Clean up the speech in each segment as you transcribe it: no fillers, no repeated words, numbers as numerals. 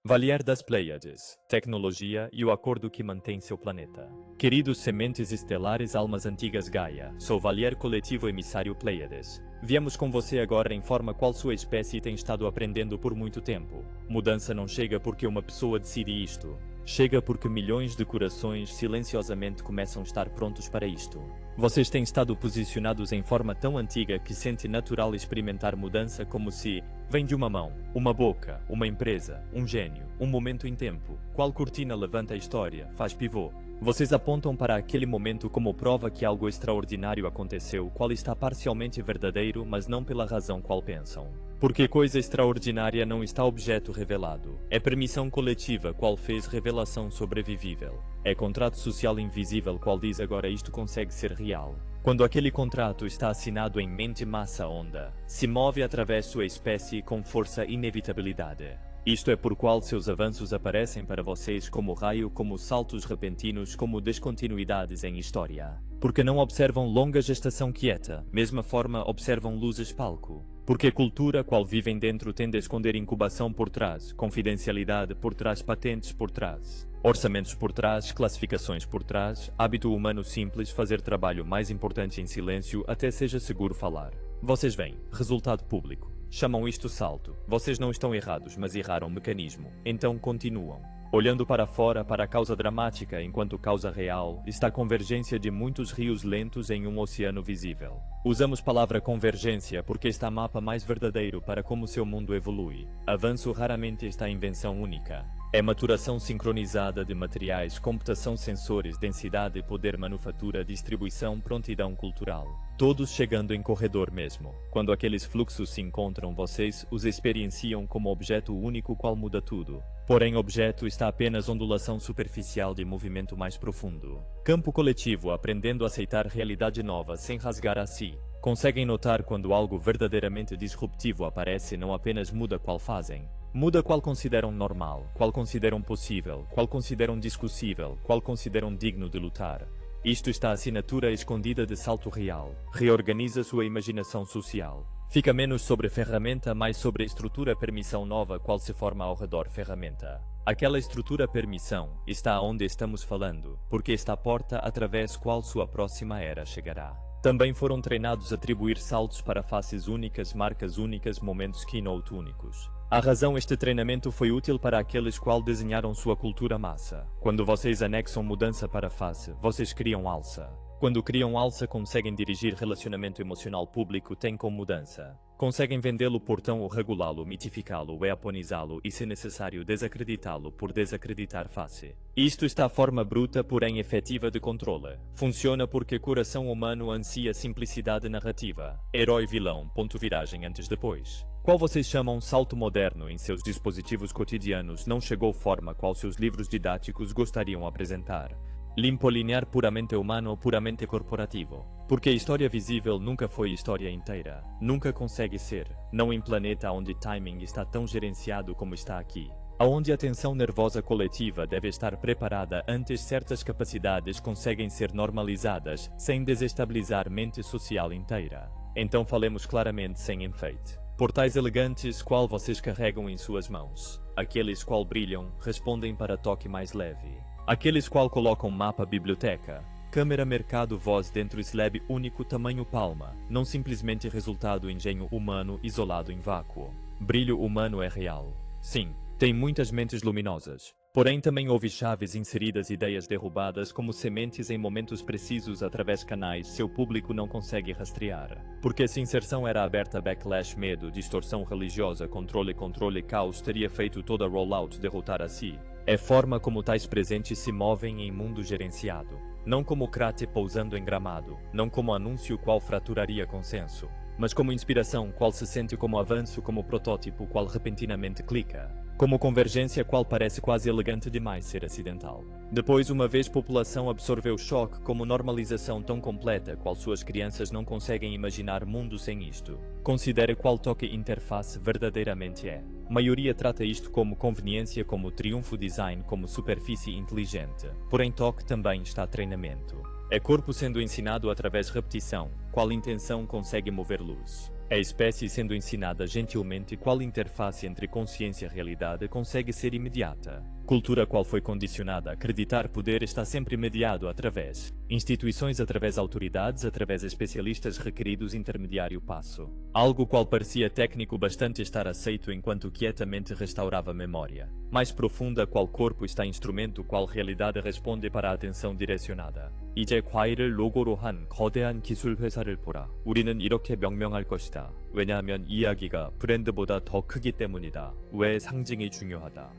Valier das Pleiades, tecnologia e o acordo que mantém seu planeta. Queridos sementes estelares almas antigas Gaia, sou Valier coletivo emissário Pleiades. Viemos com você agora em forma qual sua espécie tem estado aprendendo por muito tempo. Mudança não chega porque uma pessoa decide isto. Chega porque milhões de corações silenciosamente começam a estar prontos para isto. Vocês têm estado posicionados em forma tão antiga que sente natural experimentar mudança como se vem de uma mão, uma boca, uma empresa, um gênio, um momento em tempo. Qual cortina levanta a história, faz pivô? Vocês apontam para aquele momento como prova que algo extraordinário aconteceu, qual está parcialmente verdadeiro, mas não pela razão qual pensam. Porque coisa extraordinária não está objeto revelado. É permissão coletiva qual fez revelação sobrevivível. É contrato social invisível qual diz agora isto consegue ser real. Quando aquele contrato está assinado em mente massa onda, se move através sua espécie com força inevitabilidade. Isto é por qual seus avanços aparecem para vocês como raio, como saltos repentinos, como descontinuidades em história. Porque não observam longa gestação quieta, mesma forma observam luzes palco. Porque cultura qual vivem dentro tende a esconder incubação por trás, confidencialidade por trás, patentes por trás, orçamentos por trás, classificações por trás, hábito humano simples, fazer trabalho mais importante em silêncio até seja seguro falar. Vocês veem, resultado público. Chamam isto salto. Vocês não estão errados, mas erraram o mecanismo. Então continuam. Olhando para fora, para a causa dramática, enquanto causa real, está a convergência de muitos rios lentos em um oceano visível. Usamos palavra convergência porque está mapa mais verdadeiro para como seu mundo evolui. Avanço raramente está invenção única. É maturação sincronizada de materiais, computação, sensores, densidade, poder, manufatura, distribuição, prontidão cultural. Todos chegando em corredor mesmo. Quando aqueles fluxos se encontram, vocês os experienciam como objeto único qual muda tudo. Porém, objeto está apenas ondulação superficial de movimento mais profundo. Campo coletivo, aprendendo a aceitar realidade nova sem rasgar a si. Conseguem notar quando algo verdadeiramente disruptivo aparece, não apenas muda qual fazem. Muda qual consideram normal, qual consideram possível, qual consideram discussível, qual consideram digno de lutar. Isto está a assinatura escondida de salto real. Reorganiza sua imaginação social. Fica menos sobre ferramenta, mais sobre a estrutura permissão nova qual se forma ao redor ferramenta. Aquela estrutura permissão está onde estamos falando, porque está a porta através qual sua próxima era chegará. Também foram treinados a atribuir saltos para faces únicas, marcas únicas, momentos keynote únicos. A razão este treinamento foi útil para aqueles qual desenharam sua cultura massa. Quando vocês anexam mudança para face, vocês criam alça. Quando criam alça, conseguem dirigir relacionamento emocional público, têm com mudança. Conseguem vendê-lo portão ou regulá-lo, mitificá-lo, eaponizá-lo e, se necessário, desacreditá-lo por desacreditar face. Isto está a forma bruta, porém efetiva de controle. Funciona porque coração humano ansia simplicidade narrativa. Herói-vilão, ponto viragem antes-depois. Qual vocês chamam salto moderno em seus dispositivos cotidianos não chegou forma qual seus livros didáticos gostariam apresentar. Limpo linear puramente humano ou puramente corporativo. Porque a história visível nunca foi história inteira. Nunca consegue ser. Não em planeta onde timing está tão gerenciado como está aqui. Aonde a tensão nervosa coletiva deve estar preparada antes certas capacidades conseguem ser normalizadas sem desestabilizar mente social inteira. Então falemos claramente sem enfeite. Portais elegantes qual vocês carregam em suas mãos. Aqueles qual brilham respondem para toque mais leve. Aqueles qual colocam mapa biblioteca. Câmera mercado voz dentro slab único tamanho palma. Não simplesmente resultado engenho humano isolado em vácuo. Brilho humano é real. Sim, tem muitas mentes luminosas. Porém também houve chaves inseridas, ideias derrubadas como sementes em momentos precisos através canais seu público não consegue rastrear. Porque se inserção era aberta backlash, medo, distorção religiosa, controle, caos teria feito toda rollout derrotar a si. É forma como tais presentes se movem em mundo gerenciado. Não como crate pousando em gramado, não como anúncio qual fraturaria consenso, mas como inspiração qual se sente como avanço, como protótipo qual repentinamente clica. Como convergência qual parece quase elegante demais ser acidental. Depois, uma vez população absorveu choque como normalização tão completa qual suas crianças não conseguem imaginar mundo sem isto. Considere qual toque interface verdadeiramente é. Maioria trata isto como conveniência, como triunfo design, como superfície inteligente. Porém toque também está treinamento. É corpo sendo ensinado através repetição, qual intenção consegue mover luz. A espécie sendo ensinada gentilmente qual interface entre consciência e realidade consegue ser imediata. Cultura qual foi condicionada a acreditar poder está sempre mediado através instituições, através autoridades, através especialistas requeridos intermediário passo. Algo qual parecia técnico bastante estar aceito enquanto quietamente restaurava memória. Mais profunda qual corpo está instrumento qual realidade responde para a atenção direcionada. 이제 과일을 로고로 한 거대한 기술 회사를 보라. 우리는 이렇게 명명할 것이다. 왜냐하면 이야기가 브랜드보다 더 크기 때문이다. 왜 상징이 중요하다.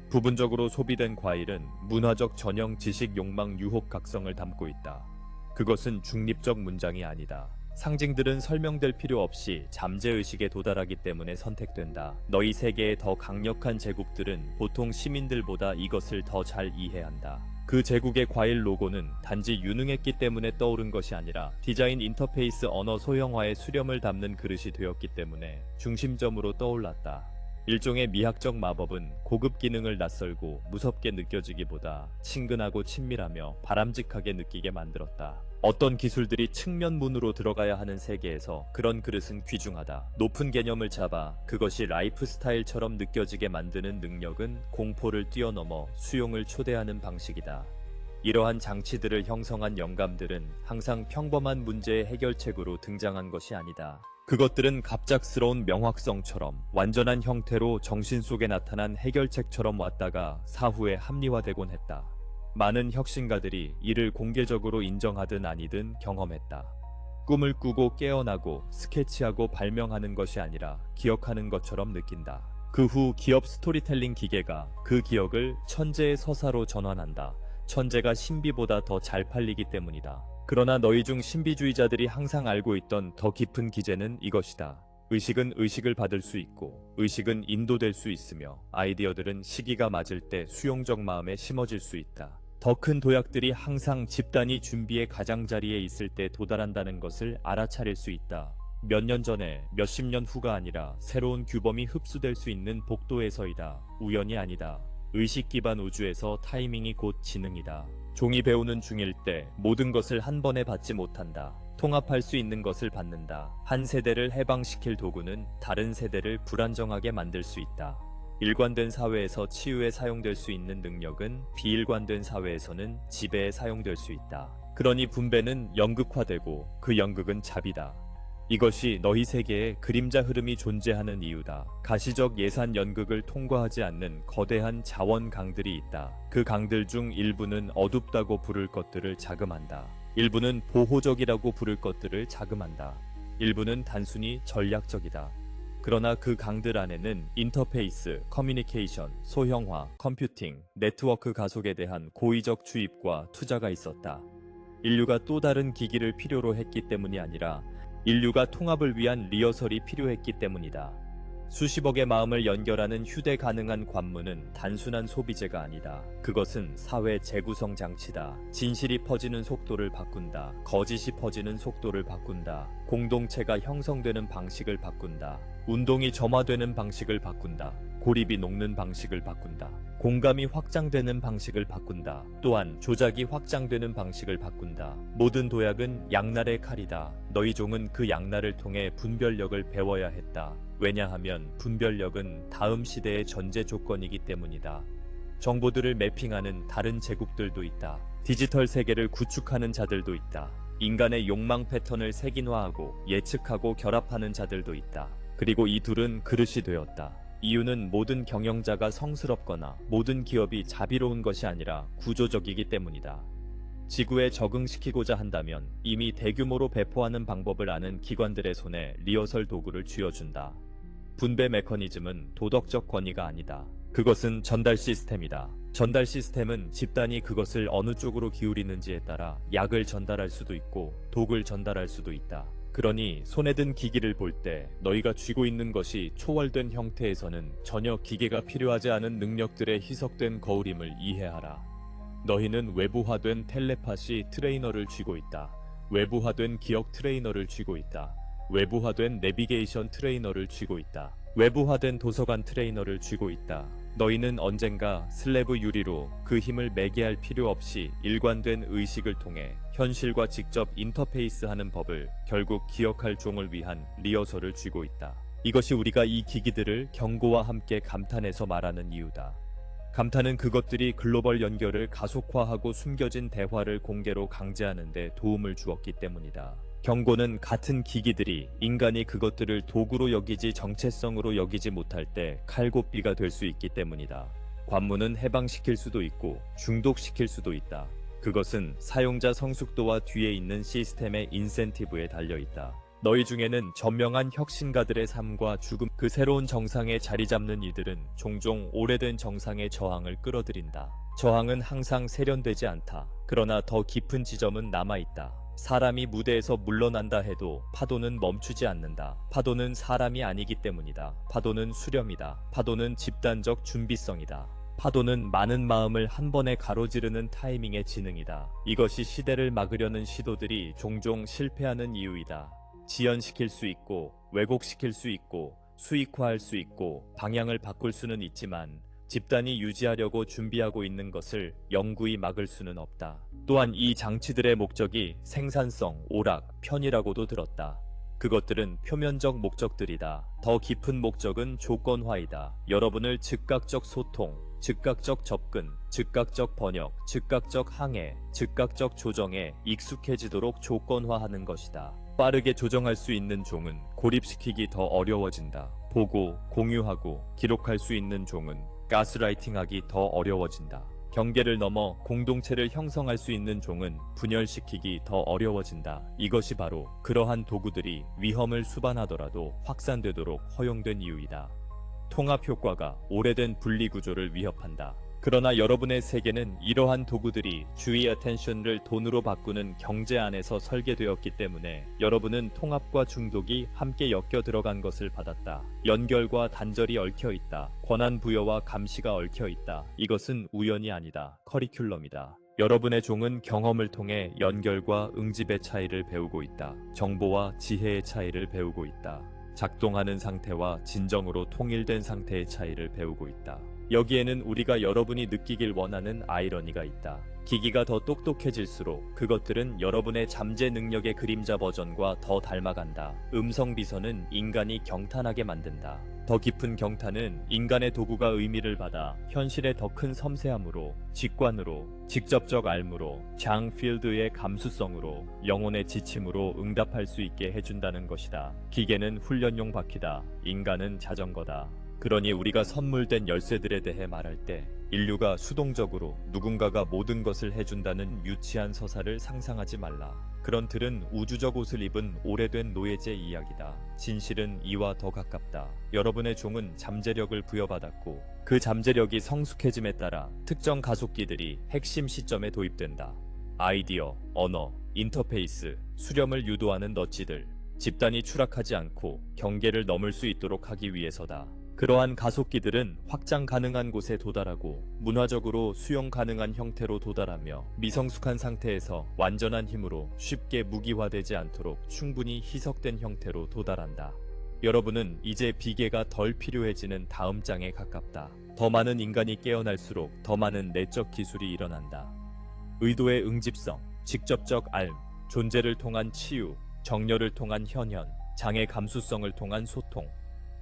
부분적으로 소비된 과일은 문화적 전형 지식 욕망 유혹 각성을 담고 있다. 그것은 중립적 문장이 아니다. 상징들은 설명될 필요 없이 잠재의식에 도달하기 때문에 선택된다. 너희 세계의 더 강력한 제국들은 보통 시민들보다 이것을 더 잘 이해한다. 그 제국의 과일 로고는 단지 유능했기 때문에 떠오른 것이 아니라 디자인 인터페이스 언어 소형화의 수렴을 담는 그릇이 되었기 때문에 중심점으로 떠올랐다. 일종의 미학적 마법은 고급 기능을 낯설고 무섭게 느껴지기보다 친근하고 친밀하며 바람직하게 느끼게 만들었다. 어떤 기술들이 측면문으로 들어가야 하는 세계에서 그런 그릇은 귀중하다. 높은 개념을 잡아 그것이 라이프 스타일처럼 느껴지게 만드는 능력은 공포를 뛰어넘어 수용을 초대하는 방식이다. 이러한 장치들을 형성한 영감들은 항상 평범한 문제의 해결책으로 등장한 것이 아니다. 그것들은 갑작스러운 명확성처럼 완전한 형태로 정신 속에 나타난 해결책처럼 왔다가 사후에 합리화되곤 했다. 많은 혁신가들이 이를 공개적으로 인정하든 아니든 경험했다. 꿈을 꾸고 깨어나고 스케치하고 발명하는 것이 아니라 기억하는 것처럼 느낀다. 그 후 기업 스토리텔링 기계가 그 기억을 천재의 서사로 전환한다. 천재가 신비보다 더 잘 팔리기 때문이다. 그러나 너희 중 신비주의자들이 항상 알고 있던 더 깊은 기제는 이것이다. 의식은 의식을 받을 수 있고 의식은 인도될 수 있으며 아이디어들은 시기가 맞을 때 수용적 마음에 심어질 수 있다. 더 큰 도약들이 항상 집단이 준비의 가장자리에 있을 때 도달한다는 것을 알아차릴 수 있다. 몇 년 전에 몇십 년 후가 아니라 새로운 규범이 흡수될 수 있는 복도에서이다. 우연이 아니다. 의식 기반 우주에서 타이밍이 곧 지능이다. 종이 배우는 중일 때 모든 것을 한 번에 받지 못한다. 통합할 수 있는 것을 받는다. 한 세대를 해방시킬 도구는 다른 세대를 불안정하게 만들 수 있다. 일관된 사회에서 치유에 사용될 수 있는 능력은 비일관된 사회에서는 지배에 사용될 수 있다. 그러니 분배는 연극화되고 그 연극은 자비다. 이것이 너희 세계에 그림자 흐름이 존재하는 이유다. 가시적 예산 연극을 통과하지 않는 거대한 자원 강들이 있다. 그 강들 중 일부는 어둡다고 부를 것들을 자금한다. 일부는 보호적이라고 부를 것들을 자금한다. 일부는 단순히 전략적이다. 그러나 그 강들 안에는 인터페이스, 커뮤니케이션, 소형화, 컴퓨팅, 네트워크 가속에 대한 고의적 주입과 투자가 있었다. 인류가 또 다른 기기를 필요로 했기 때문이 아니라 인류가 통합을 위한 리허설이 필요했기 때문이다. 수십억의 마음을 연결하는 휴대 가능한 관문은 단순한 소비재가 아니다. 그것은 사회 재구성 장치다. 진실이 퍼지는 속도를 바꾼다. 거짓이 퍼지는 속도를 바꾼다. 공동체가 형성되는 방식을 바꾼다. 운동이 점화되는 방식을 바꾼다. 고립이 녹는 방식을 바꾼다. 공감이 확장되는 방식을 바꾼다. 또한 조작이 확장되는 방식을 바꾼다. 모든 도약은 양날의 칼이다. 너희 종은 그 양날을 통해 분별력을 배워야 했다. 왜냐하면 분별력은 다음 시대의 전제 조건이기 때문이다. 정보들을 매핑하는 다른 제국들도 있다. 디지털 세계를 구축하는 자들도 있다. 인간의 욕망 패턴을 색인화하고 예측하고 결합하는 자들도 있다. 그리고 이 둘은 그릇이 되었다. 이유는 모든 경영자가 성스럽거나 모든 기업이 자비로운 것이 아니라 구조적이기 때문이다. 지구에 적응시키고자 한다면 이미 대규모로 배포하는 방법을 아는 기관들의 손에 리허설 도구를 쥐어준다. 분배 메커니즘은 도덕적 권위가 아니다. 그것은 전달 시스템이다. 전달 시스템은 집단이 그것을 어느 쪽으로 기울이는지에 따라 약을 전달할 수도 있고 독을 전달할 수도 있다. 그러니 손에 든 기기를 볼 때 너희가 쥐고 있는 것이 초월된 형태에서는 전혀 기계가 필요하지 않은 능력들의 희석된 거울임을 이해하라. 너희는 외부화된 텔레파시 트레이너를 쥐고 있다. 외부화된 기억 트레이너를 쥐고 있다. 외부화된 내비게이션 트레이너를 쥐고 있다. 외부화된 도서관 트레이너를 쥐고 있다. 너희는 언젠가 슬래브 유리로 그 힘을 매개할 필요 없이 일관된 의식을 통해 현실과 직접 인터페이스하는 법을 결국 기억할 종을 위한 리허설을 쥐고 있다. 이것이 우리가 이 기기들을 경고와 함께 감탄해서 말하는 이유다. 감탄은 그것들이 글로벌 연결을 가속화하고 숨겨진 대화를 공개로 강제하는 데 도움을 주었기 때문이다. 경고는 같은 기기들이 인간이 그것들을 도구로 여기지 정체성으로 여기지 못할 때 칼곳비가 될 수 있기 때문이다. 관문은 해방시킬 수도 있고 중독시킬 수도 있다. 그것은 사용자 성숙도와 뒤에 있는 시스템의 인센티브에 달려있다. 너희 중에는 전명한 혁신가들의 삶과 죽음, 그 새로운 정상에 자리 잡는 이들은 종종 오래된 정상의 저항을 끌어들인다. 저항은 항상 세련되지 않다. 그러나 더 깊은 지점은 남아있다. 사람이 무대에서 물러난다 해도 파도는 멈추지 않는다. 파도는 사람이 아니기 때문이다. 파도는 수렴이다. 파도는 집단적 준비성이다. 파도는 많은 마음을 한 번에 가로지르는 타이밍의 지능이다. 이것이 시대를 막으려는 시도들이 종종 실패하는 이유이다. 지연시킬 수 있고 왜곡시킬 수 있고 수익화할 수 있고 방향을 바꿀 수는 있지만 집단이 유지하려고 준비하고 있는 것을 영구히 막을 수는 없다. 또한 이 장치들의 목적이 생산성, 오락, 편이라고도 들었다. 그것들은 표면적 목적들이다. 더 깊은 목적은 조건화이다. 여러분을 즉각적 소통, 즉각적 접근, 즉각적 번역, 즉각적 항해, 즉각적 조정에 익숙해지도록 조건화하는 것이다. 빠르게 조정할 수 있는 종은 고립시키기 더 어려워진다. 보고, 공유하고, 기록할 수 있는 종은 가스라이팅하기 더 어려워진다. 경계를 넘어 공동체를 형성할 수 있는 종은 분열시키기 더 어려워진다. 이것이 바로 그러한 도구들이 위험을 수반하더라도 확산되도록 허용된 이유이다. 통합 효과가 오래된 분리 구조를 위협한다. 그러나 여러분의 세계는 이러한 도구들이 주의 어텐션을 돈으로 바꾸는 경제 안에서 설계되었기 때문에 여러분은 통합과 중독이 함께 엮여 들어간 것을 받았다. 연결과 단절이 얽혀 있다. 권한 부여와 감시가 얽혀 있다. 이것은 우연이 아니다. 커리큘럼이다. 여러분의 종은 경험을 통해 연결과 응집의 차이를 배우고 있다. 정보와 지혜의 차이를 배우고 있다. 작동하는 상태와 진정으로 통일된 상태의 차이를 배우고 있다. 여기에는 우리가 여러분이 느끼길 원하는 아이러니가 있다. 기기가 더 똑똑해질수록 그것들은 여러분의 잠재 능력의 그림자 버전과 더 닮아간다. 음성 비서는 인간이 경탄하게 만든다. 더 깊은 경탄은 인간의 도구가 의미를 받아 현실의 더 큰 섬세함으로, 직관으로, 직접적 알무로, 장 필드의 감수성으로, 영혼의 지침으로 응답할 수 있게 해준다는 것이다. 기계는 훈련용 바퀴다. 인간은 자전거다. 그러니 우리가 선물된 열쇠들에 대해 말할 때 인류가 수동적으로 누군가가 모든 것을 해준다는 유치한 서사를 상상하지 말라. 그런 틀은 우주적 옷을 입은 오래된 노예제 이야기다. 진실은 이와 더 가깝다. 여러분의 종은 잠재력을 부여받았고 그 잠재력이 성숙해짐에 따라 특정 가속기들이 핵심 시점에 도입된다. 아이디어, 언어, 인터페이스, 수렴을 유도하는 넛지들. 집단이 추락하지 않고 경계를 넘을 수 있도록 하기 위해서다. 그러한 가속기들은 확장 가능한 곳에 도달하고 문화적으로 수용 가능한 형태로 도달하며 미성숙한 상태에서 완전한 힘으로 쉽게 무기화되지 않도록 충분히 희석된 형태로 도달한다. 여러분은 이제 비계가 덜 필요해지는 다음 장에 가깝다. 더 많은 인간이 깨어날수록 더 많은 내적 기술이 일어난다. 의도의 응집성, 직접적 알, 존재를 통한 치유, 정렬을 통한 현현, 장의 감수성을 통한 소통.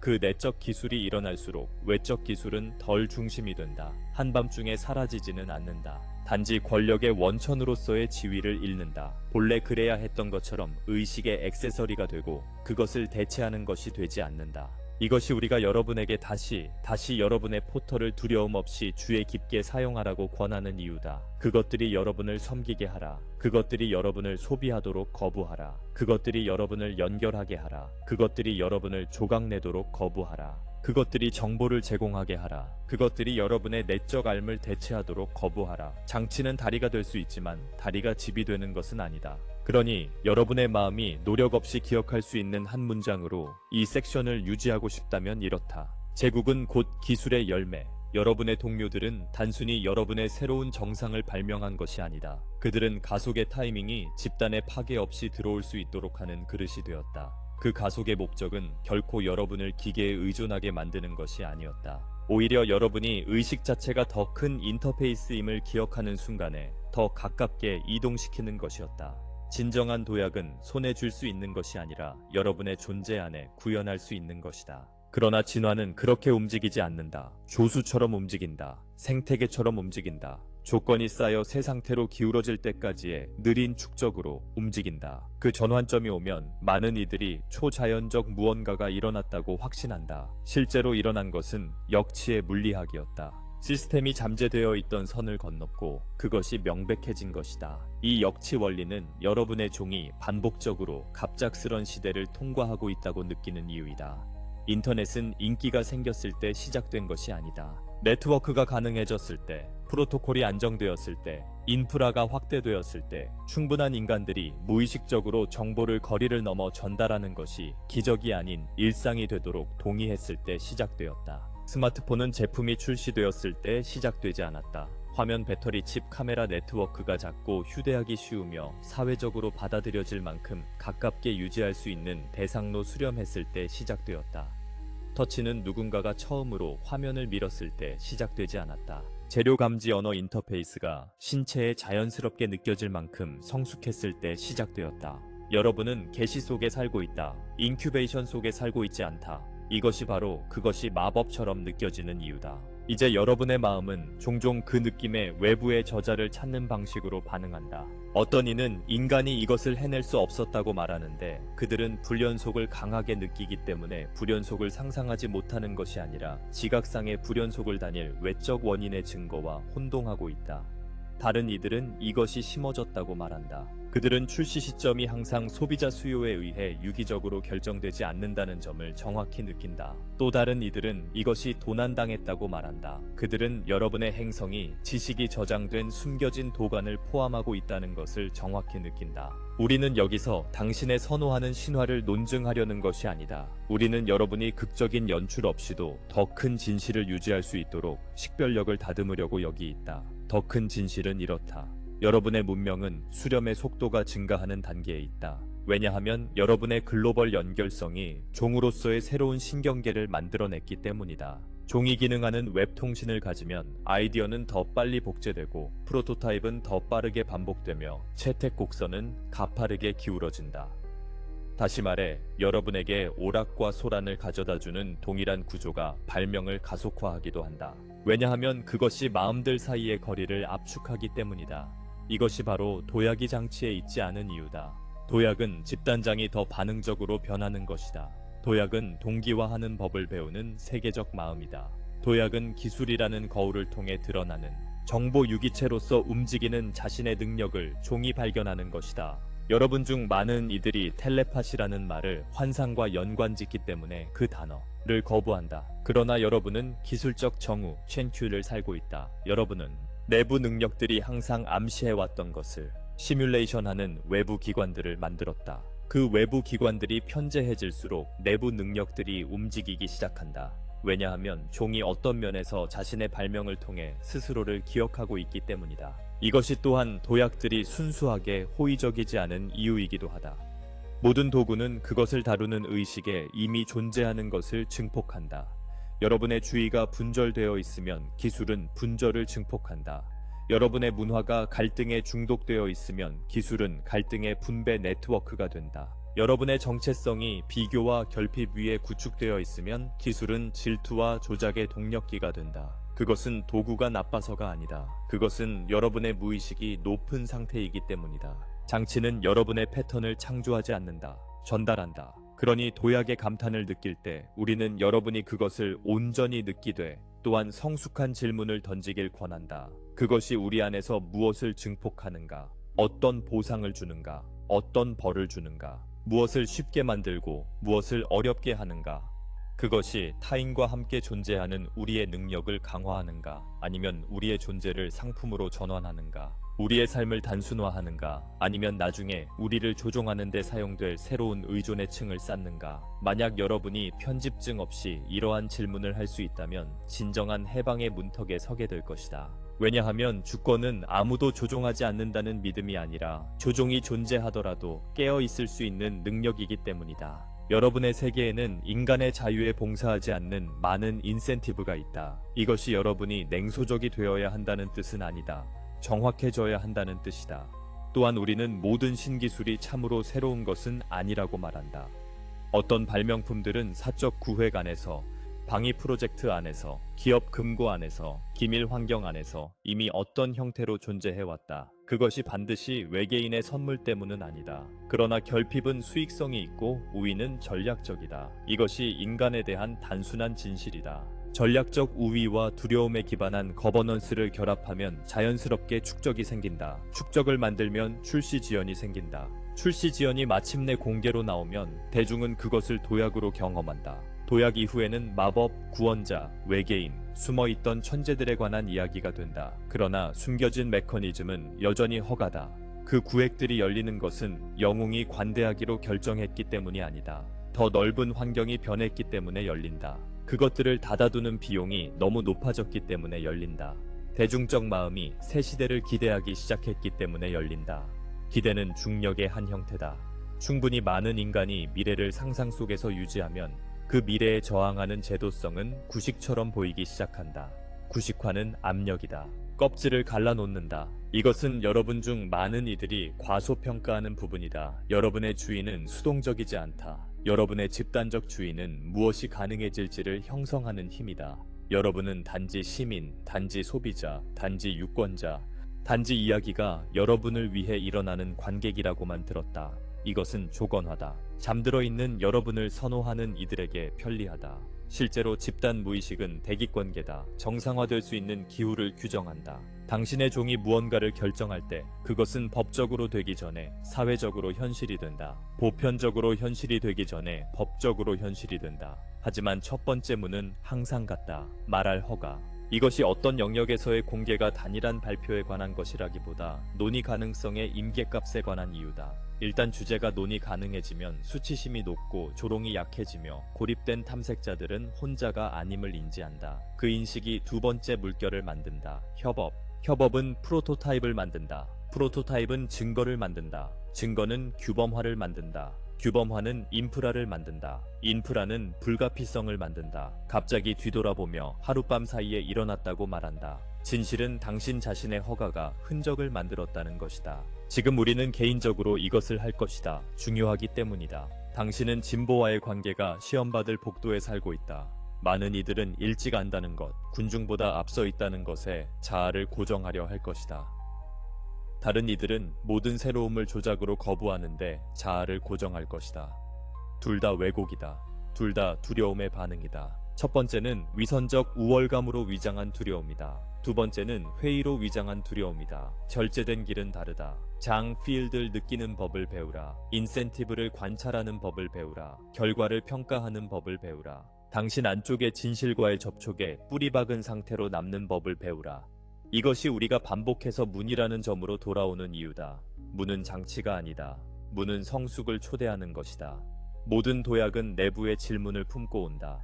그 내적 기술이 일어날수록 외적 기술은 덜 중심이 된다. 한밤중에 사라지지는 않는다. 단지 권력의 원천으로서의 지위를 잃는다. 본래 그래야 했던 것처럼 의식의 액세서리가 되고 그것을 대체하는 것이 되지 않는다. 이것이 우리가 여러분에게 다시 여러분의 포털을 두려움 없이 주의 깊게 사용하라고 권하는 이유다. 그것들이 여러분을 섬기게 하라. 그것들이 여러분을 소비하도록 거부하라. 그것들이 여러분을 연결하게 하라. 그것들이 여러분을 조각내도록 거부하라. 그것들이 정보를 제공하게 하라. 그것들이 여러분의 내적 삶을 대체하도록 거부하라. 장치는 다리가 될 수 있지만 다리가 집이 되는 것은 아니다. 그러니 여러분의 마음이 노력 없이 기억할 수 있는 한 문장으로 이 섹션을 유지하고 싶다면 이렇다. 제국은 곧 기술의 열매. 여러분의 동료들은 단순히 여러분의 새로운 정상을 발명한 것이 아니다. 그들은 가속의 타이밍이 집단의 파괴 없이 들어올 수 있도록 하는 그릇이 되었다. 그 가속의 목적은 결코 여러분을 기계에 의존하게 만드는 것이 아니었다. 오히려 여러분이 의식 자체가 더 큰 인터페이스임을 기억하는 순간에 더 가깝게 이동시키는 것이었다. 진정한 도약은 손에 쥘 수 있는 것이 아니라 여러분의 존재 안에 구현할 수 있는 것이다. 그러나 진화는 그렇게 움직이지 않는다. 조수처럼 움직인다. 생태계처럼 움직인다. 조건이 쌓여 새 상태로 기울어질 때까지의 느린 축적으로 움직인다. 그 전환점이 오면 많은 이들이 초자연적 무언가가 일어났다고 확신한다. 실제로 일어난 것은 역치의 물리학이었다. 시스템이 잠재되어 있던 선을 건넜고 그것이 명백해진 것이다. 이 역치 원리는 여러분의 종이 반복적으로 갑작스런 시대를 통과하고 있다고 느끼는 이유이다. 인터넷은 인기가 생겼을 때 시작된 것이 아니다. 네트워크가 가능해졌을 때, 프로토콜이 안정되었을 때, 인프라가 확대되었을 때 충분한 인간들이 무의식적으로 정보를 거리를 넘어 전달하는 것이 기적이 아닌 일상이 되도록 동의했을 때 시작되었다. 스마트폰은 제품이 출시되었을 때 시작되지 않았다. 화면, 배터리, 칩, 카메라 네트워크가 작고 휴대하기 쉬우며 사회적으로 받아들여질 만큼 가깝게 유지할 수 있는 대상로 수렴했을 때 시작되었다. 터치는 누군가가 처음으로 화면을 밀었을 때 시작되지 않았다. 재료 감지 언어 인터페이스가 신체에 자연스럽게 느껴질 만큼 성숙했을 때 시작되었다. 여러분은 계시 속에 살고 있다. 인큐베이션 속에 살고 있지 않다. 이것이 바로 그것이 마법처럼 느껴지는 이유다. 이제 여러분의 마음은 종종 그 느낌의 외부의 저자를 찾는 방식으로 반응한다. 어떤 이는 인간이 이것을 해낼 수 없었다고 말하는데 그들은 불연속을 강하게 느끼기 때문에 불연속을 상상하지 못하는 것이 아니라 지각상의 불연속을 다닐 외적 원인의 증거와 혼동하고 있다. 다른 이들은 이것이 심어졌다고 말한다. 그들은 출시 시점이 항상 소비자 수요에 의해 유기적으로 결정되지 않는다는 점을 정확히 느낀다. 또 다른 이들은 이것이 도난당했다고 말한다. 그들은 여러분의 행성이 지식이 저장된 숨겨진 도관을 포함하고 있다는 것을 정확히 느낀다. 우리는 여기서 당신의 선호하는 신화를 논증하려는 것이 아니다. 우리는 여러분이 극적인 연출 없이도 더 큰 진실을 유지할 수 있도록 식별력을 다듬으려고 여기 있다. 더 큰 진실은 이렇다. 여러분의 문명은 수렴의 속도가 증가하는 단계에 있다. 왜냐하면 여러분의 글로벌 연결성이 종으로서의 새로운 신경계를 만들어냈기 때문이다. 종이 기능하는 웹 통신을 가지면 아이디어는 더 빨리 복제되고 프로토타입은 더 빠르게 반복되며 채택 곡선은 가파르게 기울어진다. 다시 말해 여러분에게 오락과 소란을 가져다주는 동일한 구조가 발명을 가속화하기도 한다. 왜냐하면 그것이 마음들 사이의 거리를 압축하기 때문이다. 이것이 바로 도약이 장치에 있지 않은 이유다. 도약은 집단장이 더 반응적으로 변하는 것이다. 도약은 동기화하는 법을 배우는 세계적 마음이다. 도약은 기술이라는 거울을 통해 드러나는 정보 유기체로서 움직이는 자신의 능력을 종이 발견하는 것이다. 여러분 중 많은 이들이 텔레파시라는 말을 환상과 연관짓기 때문에 그 단어를 거부한다. 그러나 여러분은 기술적 정우, 첸큐를 살고 있다. 여러분은 내부 능력들이 항상 암시해왔던 것을 시뮬레이션하는 외부 기관들을 만들었다. 그 외부 기관들이 편재해질수록 내부 능력들이 움직이기 시작한다. 왜냐하면 종이 어떤 면에서 자신의 발명을 통해 스스로를 기억하고 있기 때문이다. 이것이 또한 도약들이 순수하게 호의적이지 않은 이유이기도 하다. 모든 도구는 그것을 다루는 의식에 이미 존재하는 것을 증폭한다. 여러분의 주의가 분절되어 있으면 기술은 분절을 증폭한다. 여러분의 문화가 갈등에 중독되어 있으면 기술은 갈등의 분배 네트워크가 된다. 여러분의 정체성이 비교와 결핍 위에 구축되어 있으면 기술은 질투와 조작의 동력기가 된다. 그것은 도구가 나빠서가 아니다. 그것은 여러분의 무의식이 높은 상태이기 때문이다. 장치는 여러분의 패턴을 창조하지 않는다. 전달한다. 그러니 도약의 감탄을 느낄 때 우리는 여러분이 그것을 온전히 느끼되 또한 성숙한 질문을 던지길 권한다. 그것이 우리 안에서 무엇을 증폭하는가? 어떤 보상을 주는가? 어떤 벌을 주는가? 무엇을 쉽게 만들고 무엇을 어렵게 하는가? 그것이 타인과 함께 존재하는 우리의 능력을 강화하는가? 아니면 우리의 존재를 상품으로 전환하는가? 우리의 삶을 단순화하는가? 아니면 나중에 우리를 조종하는 데 사용될 새로운 의존의 층을 쌓는가? 만약 여러분이 편집증 없이 이러한 질문을 할 수 있다면 진정한 해방의 문턱에 서게 될 것이다. 왜냐하면 주권은 아무도 조종하지 않는다는 믿음이 아니라 조종이 존재하더라도 깨어 있을 수 있는 능력이기 때문이다. 여러분의 세계에는 인간의 자유에 봉사하지 않는 많은 인센티브가 있다. 이것이 여러분이 냉소적이 되어야 한다는 뜻은 아니다. 정확해져야 한다는 뜻이다. 또한 우리는 모든 신기술이 참으로 새로운 것은 아니라고 말한다. 어떤 발명품들은 사적 구획 안에서, 방위 프로젝트 안에서, 기업 금고 안에서, 기밀 환경 안에서 이미 어떤 형태로 존재해왔다. 그것이 반드시 외계인의 선물 때문은 아니다. 그러나 결핍은 수익성이 있고 우위는 전략적이다. 이것이 인간에 대한 단순한 진실이다. 전략적 우위와 두려움에 기반한 거버넌스를 결합하면 자연스럽게 축적이 생긴다. 축적을 만들면 출시 지연이 생긴다. 출시 지연이 마침내 공개로 나오면 대중은 그것을 도약으로 경험한다. 도약 이후에는 마법, 구원자, 외계인, 숨어있던 천재들에 관한 이야기가 된다. 그러나 숨겨진 메커니즘은 여전히 허가다. 그 구획들이 열리는 것은 영웅이 관대하기로 결정했기 때문이 아니다. 더 넓은 환경이 변했기 때문에 열린다. 그것들을 닫아두는 비용이 너무 높아졌기 때문에 열린다. 대중적 마음이 새 시대를 기대하기 시작했기 때문에 열린다. 기대는 중력의 한 형태다. 충분히 많은 인간이 미래를 상상 속에서 유지하면 그 미래에 저항하는 제도성은 구식처럼 보이기 시작한다. 구식화는 압력이다. 껍질을 갈라놓는다. 이것은 여러분 중 많은 이들이 과소평가하는 부분이다. 여러분의 주인은 수동적이지 않다. 여러분의 집단적 주인은 무엇이 가능해질지를 형성하는 힘이다. 여러분은 단지 시민, 단지 소비자, 단지 유권자, 단지 이야기가 여러분을 위해 일어나는 관객이라고만 들었다. 이것은 조건화다. 잠들어 있는 여러분을 선호하는 이들에게 편리하다. 실제로 집단 무의식은 대기권계다. 정상화될 수 있는 기후를 규정한다. 당신의 종이 무언가를 결정할 때 그것은 법적으로 되기 전에 사회적으로 현실이 된다. 보편적으로 현실이 되기 전에 법적으로 현실이 된다. 하지만 첫 번째 문은 항상 같다. 말할 허가. 이것이 어떤 영역에서의 공개가 단일한 발표에 관한 것이라기보다 논의 가능성의 임계값에 관한 이유다. 일단 주제가 논의 가능해지면 수치심이 높고 조롱이 약해지며 고립된 탐색자들은 혼자가 아님을 인지한다. 그 인식이 두 번째 물결을 만든다. 협업. 협업은 프로토타입을 만든다. 프로토타입은 증거를 만든다. 증거는 규범화를 만든다. 규범화는 인프라를 만든다. 인프라는 불가피성을 만든다. 갑자기 뒤돌아보며 하룻밤 사이에 일어났다고 말한다. 진실은 당신 자신의 허가가 흔적을 만들었다는 것이다. 지금 우리는 개인적으로 이것을 할 것이다. 중요하기 때문이다. 당신은 진보와의 관계가 시험받을 복도에 살고 있다. 많은 이들은 일찍 안다는 것, 군중보다 앞서 있다는 것에 자아를 고정하려 할 것이다. 다른 이들은 모든 새로움을 조작으로 거부하는데 자아를 고정할 것이다. 둘 다 왜곡이다. 둘 다 두려움의 반응이다. 첫 번째는 위선적 우월감으로 위장한 두려움이다. 두 번째는 회의로 위장한 두려움이다. 절제된 길은 다르다. 장 필드를 느끼는 법을 배우라. 인센티브를 관찰하는 법을 배우라. 결과를 평가하는 법을 배우라. 당신 안쪽의 진실과의 접촉에 뿌리 박은 상태로 남는 법을 배우라. 이것이 우리가 반복해서 문이라는 점으로 돌아오는 이유다. 문은 장치가 아니다. 문은 성숙을 초대하는 것이다. 모든 도약은 내부의 질문을 품고 온다.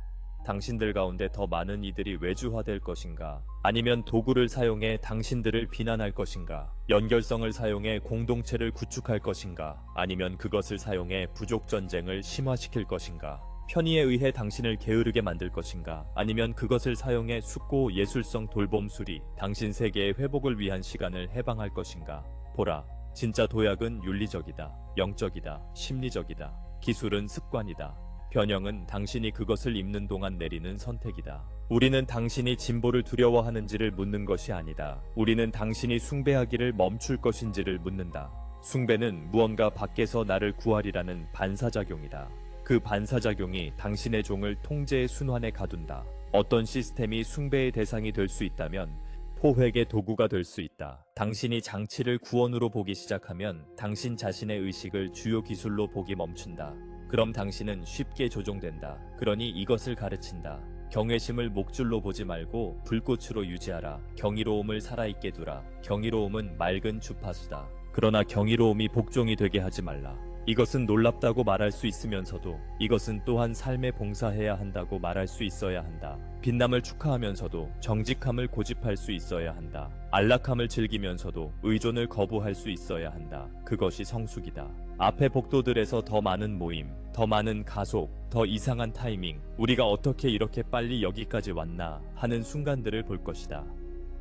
당신들 가운데 더 많은 이들이 외주화될 것인가? 아니면 도구를 사용해 당신들을 비난할 것인가? 연결성을 사용해 공동체를 구축할 것인가? 아니면 그것을 사용해 부족 전쟁을 심화시킬 것인가? 편의에 의해 당신을 게으르게 만들 것인가? 아니면 그것을 사용해 숙고 예술성 돌봄 수리, 당신 세계의 회복을 위한 시간을 해방할 것인가? 보라, 진짜 도약은 윤리적이다, 영적이다, 심리적이다. 기술은 습관이다. 변형은 당신이 그것을 입는 동안 내리는 선택이다. 우리는 당신이 진보를 두려워하는지를 묻는 것이 아니다. 우리는 당신이 숭배하기를 멈출 것인지를 묻는다. 숭배는 무언가 밖에서 나를 구하리라는 반사작용이다. 그 반사작용이 당신의 종을 통제의 순환에 가둔다. 어떤 시스템이 숭배의 대상이 될 수 있다면 포획의 도구가 될 수 있다. 당신이 장치를 구원으로 보기 시작하면 당신 자신의 의식을 주요 기술로 보기 멈춘다. 그럼 당신은 쉽게 조종된다. 그러니 이것을 가르친다. 경외심을 목줄로 보지 말고 불꽃으로 유지하라. 경이로움을 살아있게 두라. 경이로움은 맑은 주파수다. 그러나 경이로움이 복종이 되게 하지 말라. 이것은 놀랍다고 말할 수 있으면서도 이것은 또한 삶에 봉사해야 한다고 말할 수 있어야 한다. 빛남을 축하하면서도 정직함을 고집할 수 있어야 한다. 안락함을 즐기면서도 의존을 거부할 수 있어야 한다. 그것이 성숙이다. 앞의 복도들에서 더 많은 모임, 더 많은 가속, 더 이상한 타이밍, 우리가 어떻게 이렇게 빨리 여기까지 왔나 하는 순간들을 볼 것이다.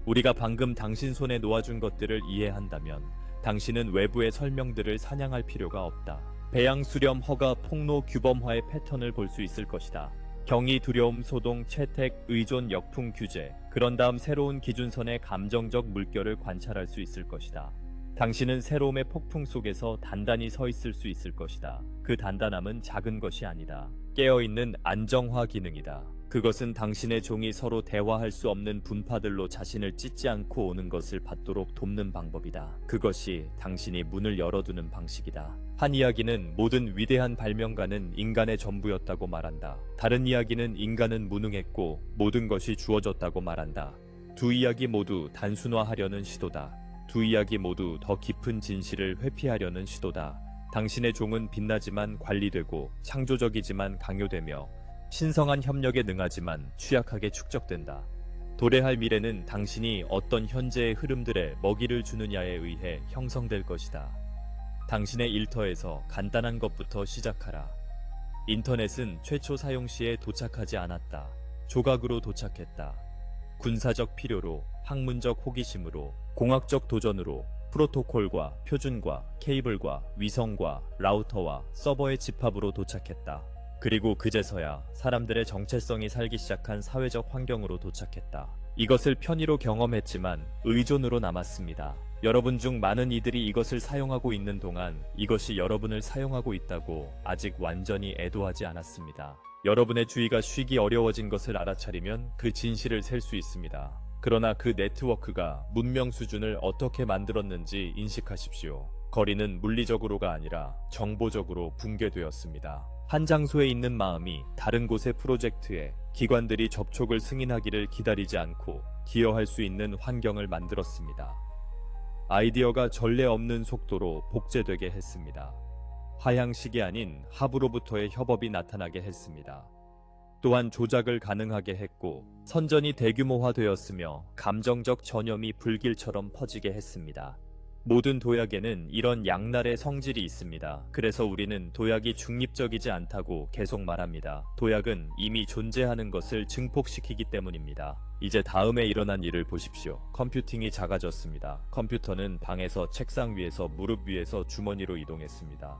우리가 방금 당신 손에 놓아준 것들을 이해한다면 당신은 외부의 설명들을 사냥할 필요가 없다. 배양, 수렴, 허가, 폭로, 규범화의 패턴을 볼 수 있을 것이다. 경의, 두려움, 소동, 채택, 의존, 역풍, 규제. 그런 다음 새로운 기준선의 감정적 물결을 관찰할 수 있을 것이다. 당신은 새로움의 폭풍 속에서 단단히 서 있을 수 있을 것이다. 그 단단함은 작은 것이 아니다. 깨어있는 안정화 기능이다. 그것은 당신의 종이 서로 대화할 수 없는 분파들로 자신을 찢지 않고 오는 것을 받도록 돕는 방법이다. 그것이 당신이 문을 열어두는 방식이다. 한 이야기는 모든 위대한 발명가는 인간의 전부였다고 말한다. 다른 이야기는 인간은 무능했고 모든 것이 주어졌다고 말한다. 두 이야기 모두 단순화하려는 시도다. 두 이야기 모두 더 깊은 진실을 회피하려는 시도다. 당신의 종은 빛나지만 관리되고 창조적이지만 강요되며 신성한 협력에 능하지만 취약하게 축적된다. 도래할 미래는 당신이 어떤 현재의 흐름들에 먹이를 주느냐에 의해 형성될 것이다. 당신의 일터에서 간단한 것부터 시작하라. 인터넷은 최초 사용 시에 도착하지 않았다. 조각으로 도착했다. 군사적 필요로, 학문적 호기심으로, 공학적 도전으로, 프로토콜과 표준과 케이블과 위성과 라우터와 서버의 집합으로 도착했다. 그리고 그제서야 사람들의 정체성이 살기 시작한 사회적 환경으로 도착했다. 이것을 편의로 경험했지만 의존으로 남았습니다. 여러분 중 많은 이들이 이것을 사용하고 있는 동안 이것이 여러분을 사용하고 있다고 아직 완전히 애도하지 않았습니다. 여러분의 주의가 쉬기 어려워진 것을 알아차리면 그 진실을 셀 수 있습니다. 그러나 그 네트워크가 문명 수준을 어떻게 만들었는지 인식하십시오. 거리는 물리적으로가 아니라 정보적으로 붕괴되었습니다. 한 장소에 있는 마음이 다른 곳의 프로젝트에 기관들이 접촉을 승인하기를 기다리지 않고 기여할 수 있는 환경을 만들었습니다. 아이디어가 전례 없는 속도로 복제되게 했습니다. 하향식이 아닌 하부로부터의 협업이 나타나게 했습니다. 또한 조작을 가능하게 했고 선전이 대규모화되었으며 감정적 전염이 불길처럼 퍼지게 했습니다. 모든 도약에는 이런 양날의 성질이 있습니다. 그래서 우리는 도약이 중립적이지 않다고 계속 말합니다. 도약은 이미 존재하는 것을 증폭시키기 때문입니다. 이제 다음에 일어난 일을 보십시오. 컴퓨팅이 작아졌습니다. 컴퓨터는 방에서 책상 위에서 무릎 위에서 주머니로 이동했습니다.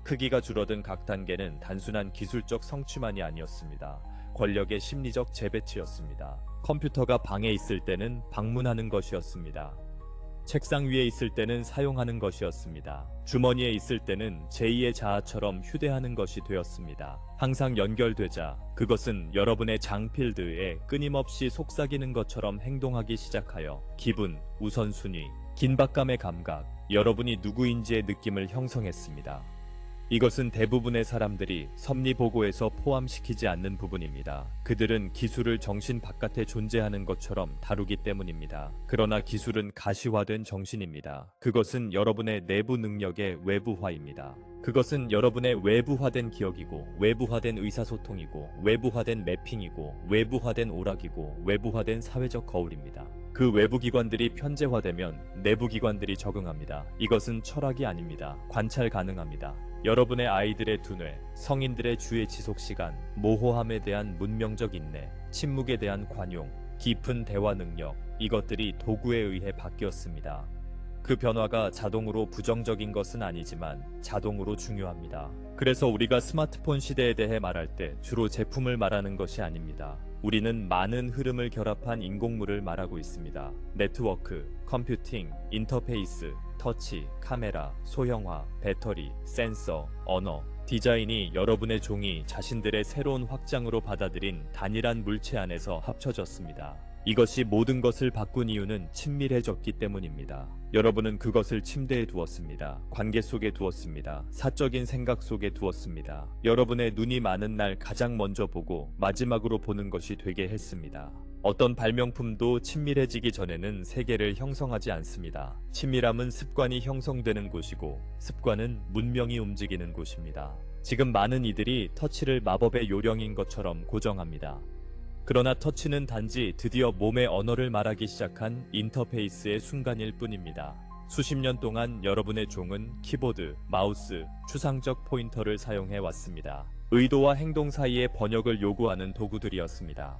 크기가 줄어든 각 단계는 단순한 기술적 성취만이 아니었습니다. 권력의 심리적 재배치였습니다. 컴퓨터가 방에 있을 때는 방문하는 것이었습니다. 책상 위에 있을 때는 사용하는 것이었습니다. 주머니에 있을 때는 제2의 자아처럼 휴대하는 것이 되었습니다. 항상 연결되자 그것은 여러분의 장필드에 끊임없이 속삭이는 것처럼 행동하기 시작하여 기분, 우선순위, 긴박감의 감각, 여러분이 누구인지의 느낌을 형성했습니다. 이것은 대부분의 사람들이 섭리보고에서 포함시키지 않는 부분입니다. 그들은 기술을 정신 바깥에 존재하는 것처럼 다루기 때문입니다. 그러나 기술은 가시화된 정신입니다. 그것은 여러분의 내부 능력의 외부화입니다. 그것은 여러분의 외부화된 기억이고 외부화된 의사소통이고 외부화된 매핑이고 외부화된 오락이고 외부화된 사회적 거울입니다. 그 외부 기관들이 편제화되면 내부 기관들이 적응합니다. 이것은 철학이 아닙니다. 관찰 가능합니다. 여러분의 아이들의 두뇌, 성인들의 주의 지속시간, 모호함에 대한 문명적 인내, 침묵에 대한 관용, 깊은 대화 능력, 이것들이 도구에 의해 바뀌었습니다. 그 변화가 자동으로 부정적인 것은 아니지만 자동으로 중요합니다. 그래서 우리가 스마트폰 시대에 대해 말할 때 주로 제품을 말하는 것이 아닙니다. 우리는 많은 흐름을 결합한 인공물을 말하고 있습니다. 네트워크, 컴퓨팅, 인터페이스, 터치, 카메라, 소형화, 배터리, 센서, 언어, 디자인이 여러분의 종이 자신들의 새로운 확장으로 받아들인 단일한 물체 안에서 합쳐졌습니다. 이것이 모든 것을 바꾼 이유는 친밀해졌기 때문입니다. 여러분은 그것을 침대에 두었습니다. 관계 속에 두었습니다. 사적인 생각 속에 두었습니다. 여러분의 눈이 많은 날 가장 먼저 보고 마지막으로 보는 것이 되게 했습니다. 어떤 발명품도 친밀해지기 전에는 세계를 형성하지 않습니다. 친밀함은 습관이 형성되는 곳이고 습관은 문명이 움직이는 곳입니다. 지금 많은 이들이 터치를 마법의 요령인 것처럼 고정합니다. 그러나 터치는 단지 드디어 몸의 언어를 말하기 시작한 인터페이스의 순간일 뿐입니다. 수십 년 동안 여러분의 종은 키보드, 마우스, 추상적 포인터를 사용해 왔습니다. 의도와 행동 사이의 번역을 요구하는 도구들이었습니다.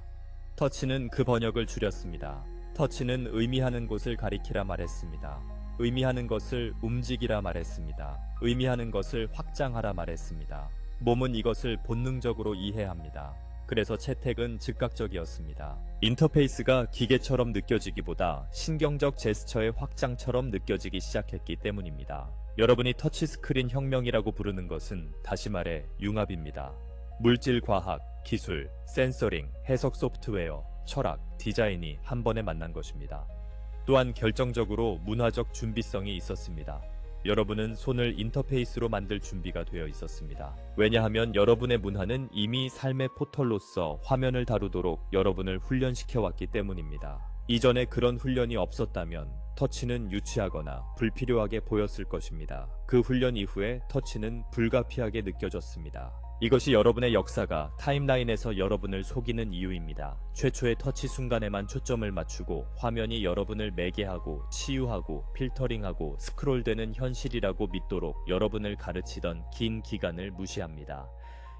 터치는 그 번역을 줄였습니다. 터치는 의미하는 곳을 가리키라 말했습니다. 의미하는 것을 움직이라 말했습니다. 의미하는 것을 확장하라 말했습니다. 몸은 이것을 본능적으로 이해합니다. 그래서 채택은 즉각적이었습니다. 인터페이스가 기계처럼 느껴지기보다 신경적 제스처의 확장처럼 느껴지기 시작했기 때문입니다. 여러분이 터치스크린 혁명이라고 부르는 것은 다시 말해 융합입니다. 물질, 과학, 기술, 센서링, 해석 소프트웨어, 철학, 디자인이 한 번에 만난 것입니다. 또한 결정적으로 문화적 준비성이 있었습니다. 여러분은 손을 인터페이스로 만들 준비가 되어 있었습니다. 왜냐하면 여러분의 문화는 이미 삶의 포털로서 화면을 다루도록 여러분을 훈련시켜 왔기 때문입니다. 이전에 그런 훈련이 없었다면 터치는 유치하거나 불필요하게 보였을 것입니다. 그 훈련 이후에 터치는 불가피하게 느껴졌습니다. 이것이 여러분의 역사가 타임라인에서 여러분을 속이는 이유입니다. 최초의 터치 순간에만 초점을 맞추고 화면이 여러분을 매개하고 치유하고 필터링하고 스크롤되는 현실이라고 믿도록 여러분을 가르치던 긴 기간을 무시합니다.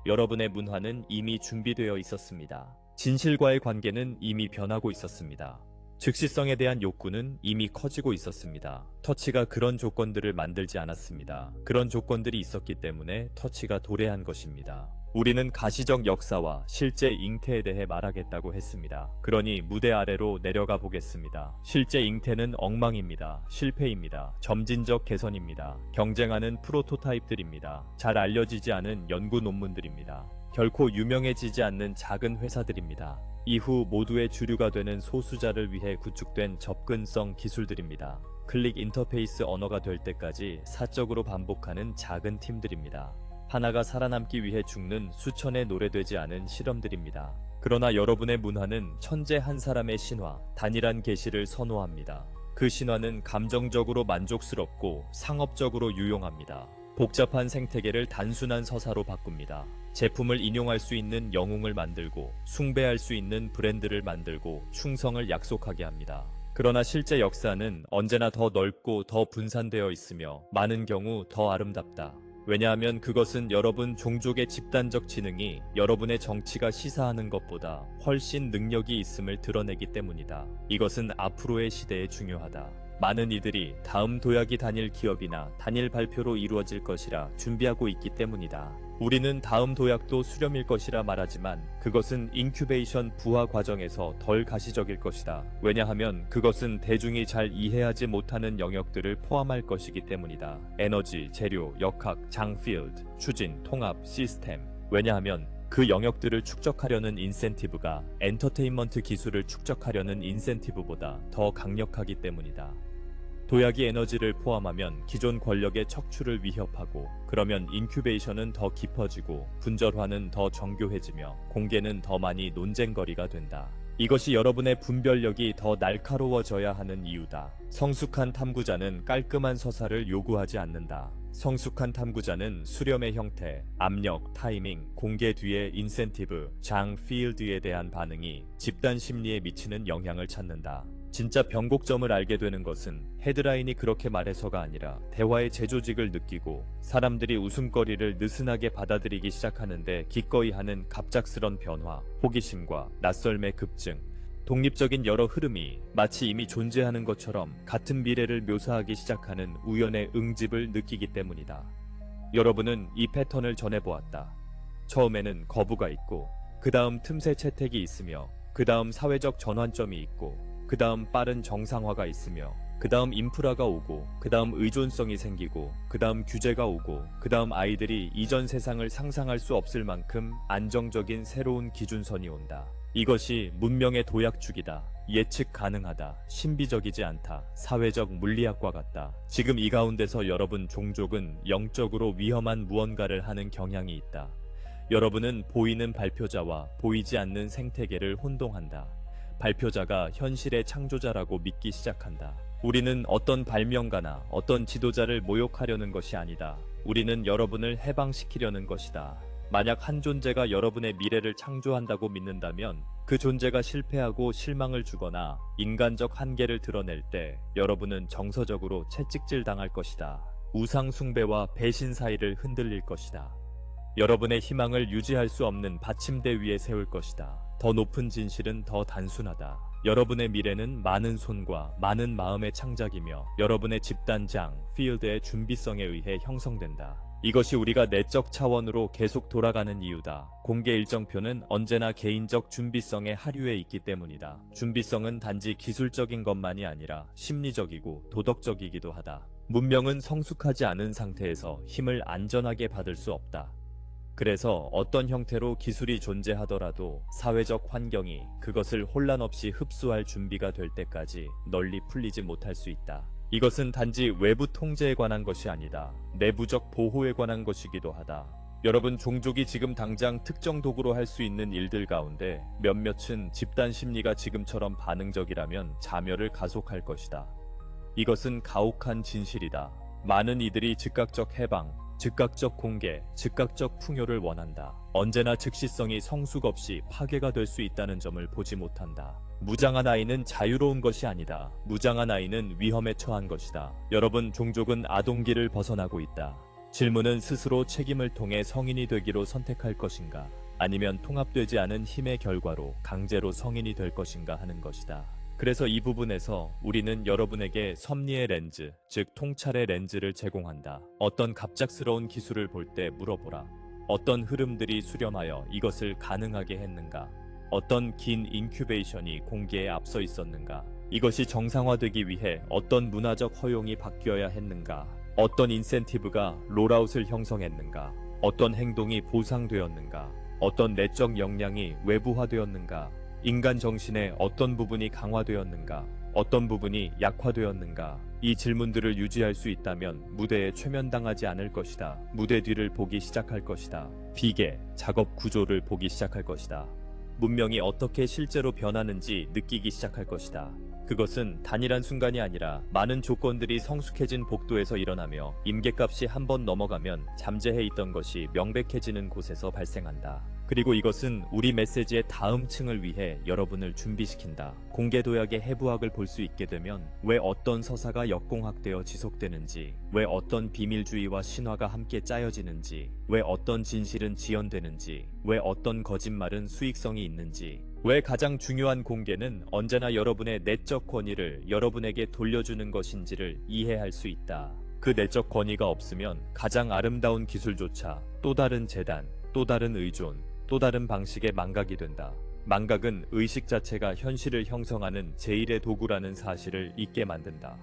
여러분의 문화는 이미 준비되어 있었습니다. 진실과의 관계는 이미 변하고 있었습니다. 즉시성에 대한 욕구는 이미 커지고 있었습니다. 터치가 그런 조건들을 만들지 않았습니다. 그런 조건들이 있었기 때문에 터치가 도래한 것입니다. 우리는 가시적 역사와 실제 잉태에 대해 말하겠다고 했습니다. 그러니 무대 아래로 내려가 보겠습니다. 실제 잉태는 엉망입니다. 실패입니다. 점진적 개선입니다. 경쟁하는 프로토타입들입니다. 잘 알려지지 않은 연구 논문들입니다. 결코 유명해지지 않는 작은 회사들입니다. 이후 모두의 주류가 되는 소수자를 위해 구축된 접근성 기술들입니다. 클릭 인터페이스 언어가 될 때까지 사적으로 반복하는 작은 팀들입니다. 하나가 살아남기 위해 죽는 수천의 노래되지 않은 실험들입니다. 그러나 여러분의 문화는 천재 한 사람의 신화, 단일한 계시를 선호합니다. 그 신화는 감정적으로 만족스럽고 상업적으로 유용합니다. 복잡한 생태계를 단순한 서사로 바꿉니다. 제품을 인용할 수 있는 영웅을 만들고 숭배할 수 있는 브랜드를 만들고 충성을 약속하게 합니다. 그러나 실제 역사는 언제나 더 넓고 더 분산되어 있으며 많은 경우 더 아름답다. 왜냐하면 그것은 여러분 종족의 집단적 지능이 여러분의 정치가 시사하는 것보다 훨씬 능력이 있음을 드러내기 때문이다. 이것은 앞으로의 시대에 중요하다. 많은 이들이 다음 도약이 단일 기업이나 단일 발표로 이루어질 것이라 준비하고 있기 때문이다. 우리는 다음 도약도 수렴일 것이라 말하지만 그것은 인큐베이션 부화 과정에서 덜 가시적일 것이다. 왜냐하면 그것은 대중이 잘 이해하지 못하는 영역들을 포함할 것이기 때문이다. 에너지, 재료, 역학, 장 필드, 추진, 통합, 시스템. 왜냐하면 그 영역들을 축적하려는 인센티브가 엔터테인먼트 기술을 축적하려는 인센티브보다 더 강력하기 때문이다. 도약이 에너지를 포함하면 기존 권력의 척추를 위협하고 그러면 인큐베이션은 더 깊어지고 분절화는 더 정교해지며 공개는 더 많이 논쟁거리가 된다. 이것이 여러분의 분별력이 더 날카로워져야 하는 이유다. 성숙한 탐구자는 깔끔한 서사를 요구하지 않는다. 성숙한 탐구자는 수렴의 형태, 압력, 타이밍, 공개 뒤의 인센티브, 장 필드에 대한 반응이 집단 심리에 미치는 영향을 찾는다. 진짜 변곡점을 알게 되는 것은 헤드라인이 그렇게 말해서가 아니라 대화의 재조직을 느끼고 사람들이 웃음거리를 느슨하게 받아들이기 시작하는데 기꺼이 하는 갑작스런 변화, 호기심과 낯설매 급증, 독립적인 여러 흐름이 마치 이미 존재하는 것처럼 같은 미래를 묘사하기 시작하는 우연의 응집을 느끼기 때문이다. 여러분은 이 패턴을 전해보았다. 처음에는 거부가 있고 그 다음 틈새 채택이 있으며 그 다음 사회적 전환점이 있고 그 다음 빠른 정상화가 있으며 그 다음 인프라가 오고 그 다음 의존성이 생기고 그 다음 규제가 오고 그 다음 아이들이 이전 세상을 상상할 수 없을 만큼 안정적인 새로운 기준선이 온다. 이것이 문명의 도약축이다. 예측 가능하다. 신비적이지 않다. 사회적 물리학과 같다. 지금 이 가운데서 여러분 종족은 영적으로 위험한 무언가를 하는 경향이 있다. 여러분은 보이는 발표자와 보이지 않는 생태계를 혼동한다. 발표자가 현실의 창조자라고 믿기 시작한다. 우리는 어떤 발명가나 어떤 지도자를 모욕하려는 것이 아니다. 우리는 여러분을 해방시키려는 것이다. 만약 한 존재가 여러분의 미래를 창조한다고 믿는다면 그 존재가 실패하고 실망을 주거나 인간적 한계를 드러낼 때 여러분은 정서적으로 채찍질 당할 것이다. 우상 숭배와 배신 사이를 흔들릴 것이다. 여러분의 희망을 유지할 수 없는 받침대 위에 세울 것이다. 더 높은 진실은 더 단순하다. 여러분의 미래는 많은 손과 많은 마음의 창작이며 여러분의 집단장, 필드의 준비성에 의해 형성된다. 이것이 우리가 내적 차원으로 계속 돌아가는 이유다. 공개 일정표는 언제나 개인적 준비성의 하류에 있기 때문이다. 준비성은 단지 기술적인 것만이 아니라 심리적이고 도덕적이기도 하다. 문명은 성숙하지 않은 상태에서 힘을 안전하게 받을 수 없다. 그래서 어떤 형태로 기술이 존재하더라도 사회적 환경이 그것을 혼란 없이 흡수할 준비가 될 때까지 널리 풀리지 못할 수 있다. 이것은 단지 외부 통제에 관한 것이 아니다. 내부적 보호에 관한 것이기도 하다. 여러분, 종족이 지금 당장 특정 도구로 할 수 있는 일들 가운데 몇몇은 집단 심리가 지금처럼 반응적이라면 자멸을 가속할 것이다. 이것은 가혹한 진실이다. 많은 이들이 즉각적 해방, 즉각적 공개, 즉각적 풍요를 원한다. 언제나 즉시성이 성숙 없이 파괴가 될 수 있다는 점을 보지 못한다. 무장한 아이는 자유로운 것이 아니다. 무장한 아이는 위험에 처한 것이다. 여러분, 종족은 아동기를 벗어나고 있다. 질문은 스스로 책임을 통해 성인이 되기로 선택할 것인가, 아니면 통합되지 않은 힘의 결과로 강제로 성인이 될 것인가 하는 것이다. 그래서 이 부분에서 우리는 여러분에게 섭리의 렌즈, 즉 통찰의 렌즈를 제공한다. 어떤 갑작스러운 기술을 볼 때 물어보라. 어떤 흐름들이 수렴하여 이것을 가능하게 했는가? 어떤 긴 인큐베이션이 공개에 앞서 있었는가? 이것이 정상화되기 위해 어떤 문화적 허용이 바뀌어야 했는가? 어떤 인센티브가 롤아웃을 형성했는가? 어떤 행동이 보상되었는가? 어떤 내적 역량이 외부화되었는가? 인간 정신의 어떤 부분이 강화되었는가? 어떤 부분이 약화되었는가? 이 질문들을 유지할 수 있다면 무대에 최면당하지 않을 것이다. 무대 뒤를 보기 시작할 것이다. 비계, 작업 구조를 보기 시작할 것이다. 문명이 어떻게 실제로 변하는지 느끼기 시작할 것이다. 그것은 단일한 순간이 아니라 많은 조건들이 성숙해진 복도에서 일어나며 임계값이 한 번 넘어가면 잠재해 있던 것이 명백해지는 곳에서 발생한다. 그리고 이것은 우리 메시지의 다음 층을 위해 여러분을 준비시킨다. 공개 도약의 해부학을 볼 수 있게 되면 왜 어떤 서사가 역공학되어 지속되는지, 왜 어떤 비밀주의와 신화가 함께 짜여지는지, 왜 어떤 진실은 지연되는지, 왜 어떤 거짓말은 수익성이 있는지, 왜 가장 중요한 공개는 언제나 여러분의 내적 권위를 여러분에게 돌려주는 것인지를 이해할 수 있다. 그 내적 권위가 없으면 가장 아름다운 기술조차 또 다른 재단, 또 다른 의존, 또 다른 방식의 망각이 된다. 망각은 의식 자체가 현실을 형성하는 제1의 도구라는 사실을 잊게 만든다.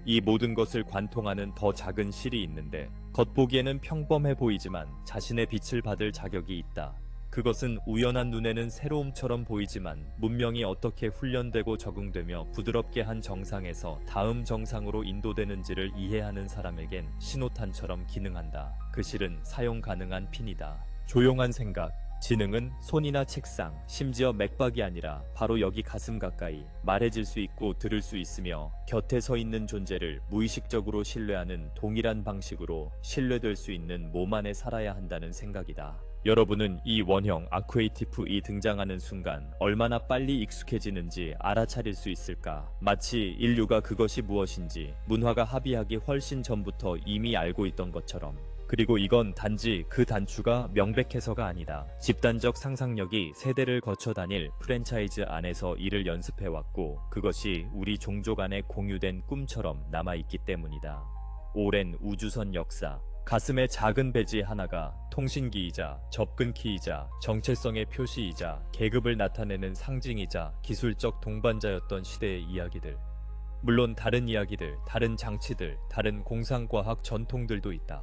이 모든 것을 관통하는 더 작은 실이 있는데 겉보기에는 평범해 보이지만 자신의 빛을 받을 자격이 있다. 그것은 우연한 눈에는 새로움처럼 보이지만 문명이 어떻게 훈련되고 적응되며 부드럽게 한 정상에서 다음 정상으로 인도되는지를 이해하는 사람에겐 신호탄처럼 기능한다. 그 실은 사용 가능한 핀이다. 조용한 생각, 지능은 손이나 책상, 심지어 맥박이 아니라 바로 여기 가슴 가까이 말해질 수 있고 들을 수 있으며 곁에 서 있는 존재를 무의식적으로 신뢰하는 동일한 방식으로 신뢰될 수 있는 몸 안에 살아야 한다는 생각이다. 여러분은 이 원형 아쿠에이티프이 등장하는 순간 얼마나 빨리 익숙해지는지 알아차릴 수 있을까? 마치 인류가 그것이 무엇인지 문화가 합의하기 훨씬 전부터 이미 알고 있던 것처럼. 그리고 이건 단지 그 단추가 명백해서가 아니다. 집단적 상상력이 세대를 거쳐 다닐 프랜차이즈 안에서 이를 연습해왔고 그것이 우리 종족 안에 공유된 꿈처럼 남아있기 때문이다. 오랜 우주선 역사, 가슴의 작은 배지 하나가 통신기이자 접근키이자 정체성의 표시이자 계급을 나타내는 상징이자 기술적 동반자였던 시대의 이야기들. 물론 다른 이야기들, 다른 장치들, 다른 공상과학 전통들도 있다.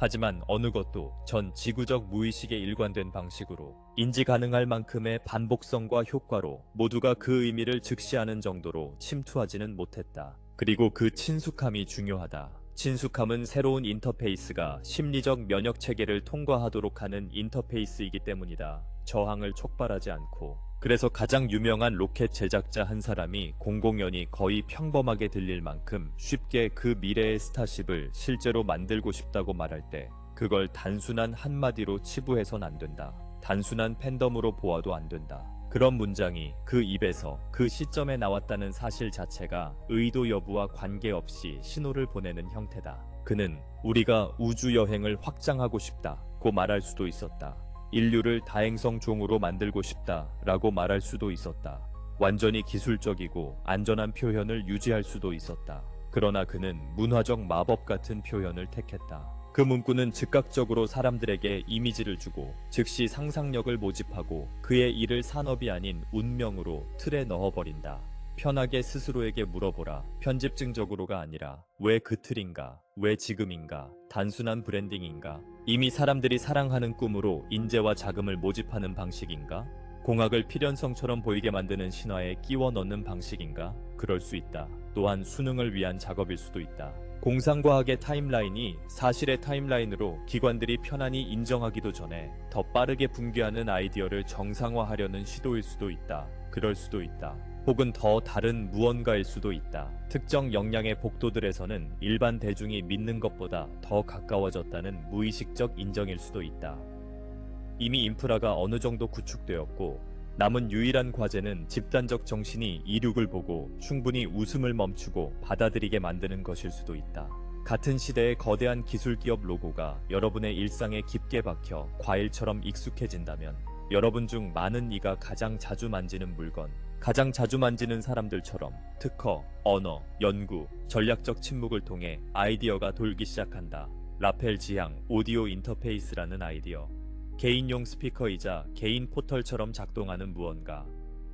하지만 어느 것도 전 지구적 무의식에 일관된 방식으로 인지 가능할 만큼의 반복성과 효과로 모두가 그 의미를 즉시하는 정도로 침투하지는 못했다. 그리고 그 친숙함이 중요하다. 친숙함은 새로운 인터페이스가 심리적 면역 체계를 통과하도록 하는 인터페이스이기 때문이다. 저항을 촉발하지 않고 그래서 가장 유명한 로켓 제작자 한 사람이 공공연히 거의 평범하게 들릴 만큼 쉽게 그 미래의 스타쉽을 실제로 만들고 싶다고 말할 때 그걸 단순한 한마디로 치부해선 안 된다. 단순한 팬덤으로 보아도 안 된다. 그런 문장이 그 입에서 그 시점에 나왔다는 사실 자체가 의도 여부와 관계없이 신호를 보내는 형태다. 그는 우리가 우주 여행을 확장하고 싶다고 말할 수도 있었다. 인류를 다행성 종으로 만들고 싶다라고 말할 수도 있었다. 완전히 기술적이고 안전한 표현을 유지할 수도 있었다. 그러나 그는 문화적 마법 같은 표현을 택했다. 그 문구는 즉각적으로 사람들에게 이미지를 주고 즉시 상상력을 모집하고 그의 일을 산업이 아닌 운명으로 틀에 넣어버린다. 편하게 스스로에게 물어보라. 편집증적으로가 아니라 왜 그 틀인가? 왜 지금인가? 단순한 브랜딩인가? 이미 사람들이 사랑하는 꿈으로 인재와 자금을 모집하는 방식인가? 공학을 필연성처럼 보이게 만드는 신화에 끼워 넣는 방식인가? 그럴 수 있다. 또한 수능을 위한 작업일 수도 있다. 공상과학의 타임라인이 사실의 타임라인으로 기관들이 편안히 인정하기도 전에 더 빠르게 붕괴하는 아이디어를 정상화하려는 시도일 수도 있다. 그럴 수도 있다. 혹은 더 다른 무언가일 수도 있다. 특정 역량의 복도들에서는 일반 대중이 믿는 것보다 더 가까워졌다는 무의식적 인정일 수도 있다. 이미 인프라가 어느 정도 구축되었고 남은 유일한 과제는 집단적 정신이 이륙을 보고 충분히 웃음을 멈추고 받아들이게 만드는 것일 수도 있다. 같은 시대의 거대한 기술기업 로고가 여러분의 일상에 깊게 박혀 과일처럼 익숙해진다면 여러분 중 많은 이가 가장 자주 만지는 물건, 가장 자주 만지는 사람들처럼 특허, 언어, 연구, 전략적 침묵을 통해 아이디어가 돌기 시작한다. 라펠 지향 오디오 인터페이스라는 아이디어. 개인용 스피커이자 개인 포털처럼 작동하는 무언가.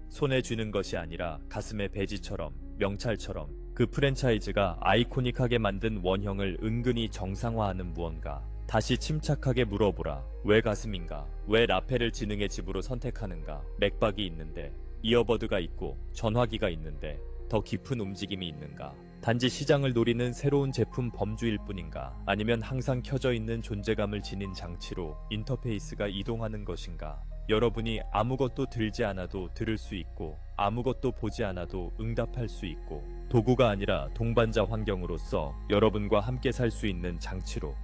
손에 쥐는 것이 아니라 가슴의 배지처럼, 명찰처럼 그 프랜차이즈가 아이코닉하게 만든 원형을 은근히 정상화하는 무언가. 다시 침착하게 물어보라. 왜 가슴인가? 왜 라펠을 지능의 집으로 선택하는가? 맥박이 있는데, 이어버드가 있고 전화기가 있는데 더 깊은 움직임이 있는가? 단지 시장을 노리는 새로운 제품 범주일 뿐인가? 아니면 항상 켜져 있는 존재감을 지닌 장치로 인터페이스가 이동하는 것인가? 여러분이 아무것도 들지 않아도 들을 수 있고 아무것도 보지 않아도 응답할 수 있고 도구가 아니라 동반자 환경으로서 여러분과 함께 살 수 있는 장치로.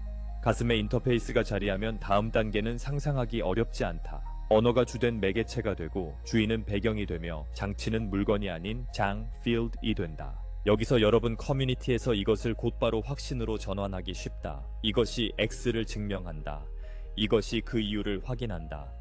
가슴에 인터페이스가 자리하면 다음 단계는 상상하기 어렵지 않다. 언어가 주된 매개체가 되고 주인은 배경이 되며 장치는 물건이 아닌 필드이 된다. 여기서 여러분 커뮤니티에서 이것을 곧바로 확신으로 전환하기 쉽다. 이것이 X를 증명한다. 이것이 그 이유를 확인한다.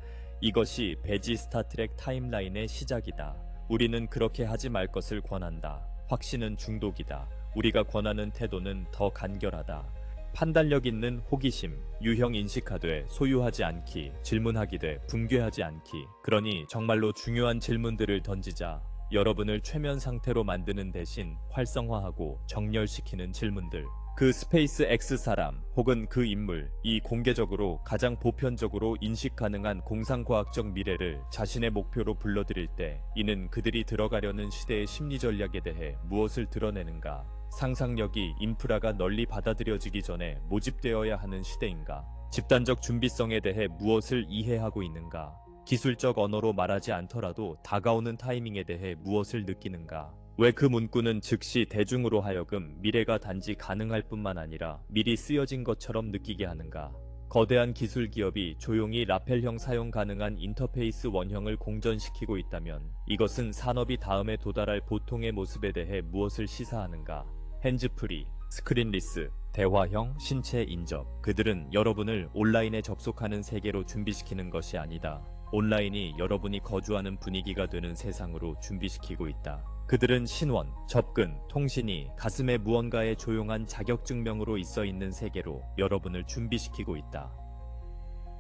이것이 배지 스타트랙 타임라인의 시작이다. 우리는 그렇게 하지 말 것을 권한다. 확신은 중독이다. 우리가 권하는 태도는 더 간결하다. 판단력 있는 호기심, 유형 인식하되 소유하지 않기, 질문하기 돼 붕괴하지 않기. 그러니 정말로 중요한 질문들을 던지자. 여러분을 최면 상태로 만드는 대신 활성화하고 정렬시키는 질문들. 그 스페이스 X 사람 혹은 그 인물, 이 공개적으로 가장 보편적으로 인식 가능한 공상과학적 미래를 자신의 목표로 불러들일 때 이는 그들이 들어가려는 시대의 심리 전략에 대해 무엇을 드러내는가? 상상력이 인프라가 널리 받아들여지기 전에 모집되어야 하는 시대인가? 집단적 준비성에 대해 무엇을 이해하고 있는가? 기술적 언어로 말하지 않더라도 다가오는 타이밍에 대해 무엇을 느끼는가? 왜 그 문구는 즉시 대중으로 하여금 미래가 단지 가능할 뿐만 아니라 미리 쓰여진 것처럼 느끼게 하는가? 거대한 기술 기업이 조용히 라펠형 사용 가능한 인터페이스 원형을 공전시키고 있다면 이것은 산업이 다음에 도달할 보통의 모습에 대해 무엇을 시사하는가? 핸즈프리, 스크린리스, 대화형, 신체 인접. 그들은 여러분을 온라인에 접속하는 세계로 준비시키는 것이 아니다. 온라인이 여러분이 거주하는 분위기가 되는 세상으로 준비시키고 있다. 그들은 신원, 접근, 통신이 가슴에 무언가의 조용한 자격증명으로 있어 있는 세계로 여러분을 준비시키고 있다.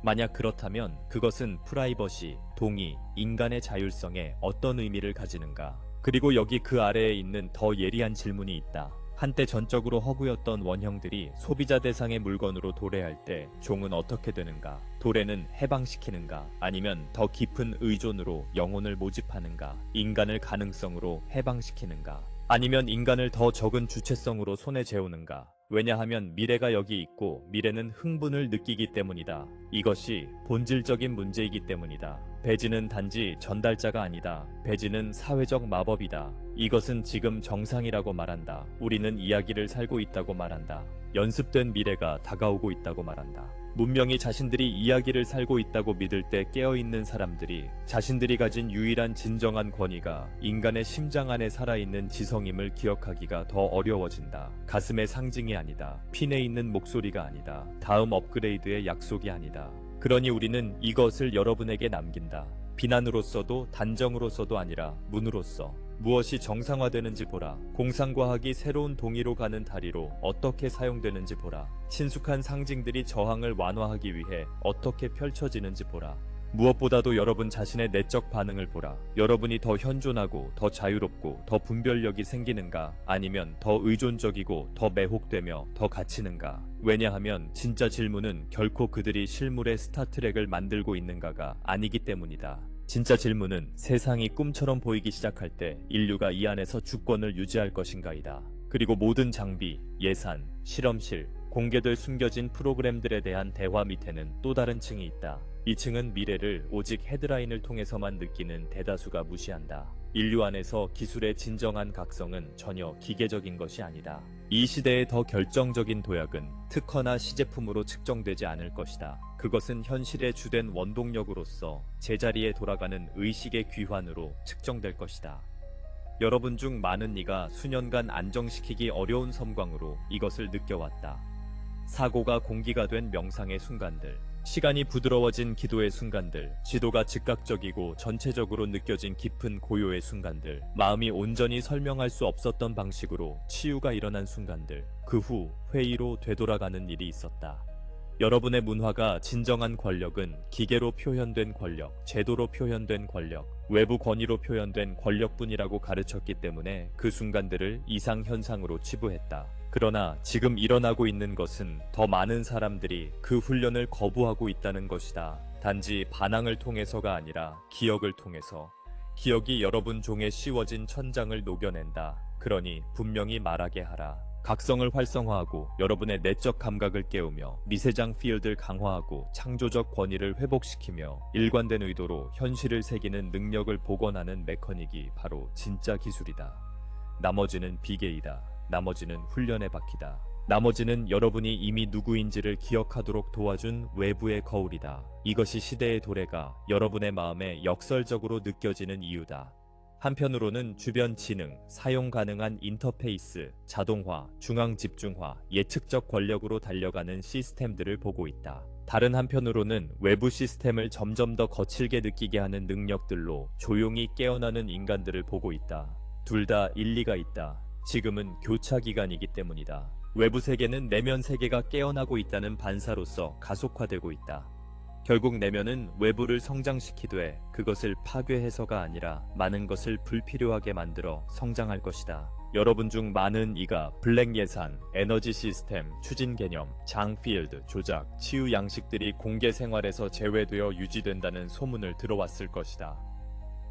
만약 그렇다면 그것은 프라이버시, 동의, 인간의 자율성에 어떤 의미를 가지는가? 그리고 여기 그 아래에 있는 더 예리한 질문이 있다. 한때 전적으로 허구였던 원형들이 소비자 대상의 물건으로 도래할 때 종은 어떻게 되는가? 도래는 해방시키는가? 아니면 더 깊은 의존으로 영혼을 모집하는가? 인간을 가능성으로 해방시키는가? 아니면 인간을 더 적은 주체성으로 손에 재우는가? 왜냐하면 미래가 여기 있고 미래는 흥분을 느끼기 때문이다. 이것이 본질적인 문제이기 때문이다. 배지는 단지 전달자가 아니다. 배지는 사회적 마법이다. 이것은 지금 정상이라고 말한다. 우리는 이야기를 살고 있다고 말한다. 연습된 미래가 다가오고 있다고 말한다. 문명이 자신들이 이야기를 살고 있다고 믿을 때 깨어있는 사람들이 자신들이 가진 유일한 진정한 권위가 인간의 심장 안에 살아있는 지성임을 기억하기가 더 어려워진다. 가슴의 상징이 아니다. 핀에 있는 목소리가 아니다. 다음 업그레이드의 약속이 아니다. 그러니 우리는 이것을 여러분에게 남긴다. 비난으로서도 단정으로서도 아니라 문으로서. 무엇이 정상화되는지 보라. 공상과학이 새로운 동의로 가는 다리로 어떻게 사용되는지 보라. 친숙한 상징들이 저항을 완화하기 위해 어떻게 펼쳐지는지 보라. 무엇보다도 여러분 자신의 내적 반응을 보라. 여러분이 더 현존하고 더 자유롭고 더 분별력이 생기는가? 아니면 더 의존적이고 더 매혹되며 더 갇히는가? 왜냐하면 진짜 질문은 결코 그들이 실물의 스타트랙을 만들고 있는가가 아니기 때문이다. 진짜 질문은 세상이 꿈처럼 보이기 시작할 때 인류가 이 안에서 주권을 유지할 것인가이다. 그리고 모든 장비, 예산, 실험실, 공개될 숨겨진 프로그램들에 대한 대화 밑에는 또 다른 층이 있다. 이 층은 미래를 오직 헤드라인을 통해서만 느끼는 대다수가 무시한다. 인류 안에서 기술의 진정한 각성은 전혀 기계적인 것이 아니다. 이 시대의 더 결정적인 도약은 특허나 시제품으로 측정되지 않을 것이다. 그것은 현실의 주된 원동력으로서 제자리에 돌아가는 의식의 귀환으로 측정될 것이다. 여러분 중 많은 이가 수년간 안정시키기 어려운 섬광으로 이것을 느껴왔다. 사고가 공기가 된 명상의 순간들, 시간이 부드러워진 기도의 순간들, 지도가 즉각적이고 전체적으로 느껴진 깊은 고요의 순간들, 마음이 온전히 설명할 수 없었던 방식으로 치유가 일어난 순간들, 그 후 회의로 되돌아가는 일이 있었다. 여러분의 문화가 진정한 권력은 기계로 표현된 권력, 제도로 표현된 권력, 외부 권위로 표현된 권력뿐이라고 가르쳤기 때문에 그 순간들을 이상현상으로 치부했다. 그러나 지금 일어나고 있는 것은 더 많은 사람들이 그 훈련을 거부하고 있다는 것이다. 단지 반항을 통해서가 아니라 기억을 통해서. 기억이 여러분 종에 씌워진 천장을 녹여낸다. 그러니 분명히 말하게 하라. 각성을 활성화하고 여러분의 내적 감각을 깨우며 미세장 필드를 강화하고 창조적 권위를 회복시키며 일관된 의도로 현실을 새기는 능력을 복원하는 메커닉이 바로 진짜 기술이다. 나머지는 비계이다. 나머지는 훈련의 바퀴다. 나머지는 여러분이 이미 누구인지를 기억하도록 도와준 외부의 거울이다. 이것이 시대의 도래가 여러분의 마음에 역설적으로 느껴지는 이유다. 한편으로는 주변 지능, 사용 가능한 인터페이스, 자동화, 중앙 집중화, 예측적 권력으로 달려가는 시스템들을 보고 있다. 다른 한편으로는 외부 시스템을 점점 더 거칠게 느끼게 하는 능력들로 조용히 깨어나는 인간들을 보고 있다. 둘 다 일리가 있다. 지금은 교차 기간이기 때문이다. 외부 세계는 내면 세계가 깨어나고 있다는 반사로서 가속화되고 있다. 결국 내면은 외부를 성장시키되 그것을 파괴해서가 아니라 많은 것을 불필요하게 만들어 성장할 것이다. 여러분 중 많은 이가 블랙 예산, 에너지 시스템, 추진 개념, 장 필드, 조작, 치유 양식들이 공개 생활에서 제외되어 유지된다는 소문을 들어왔을 것이다.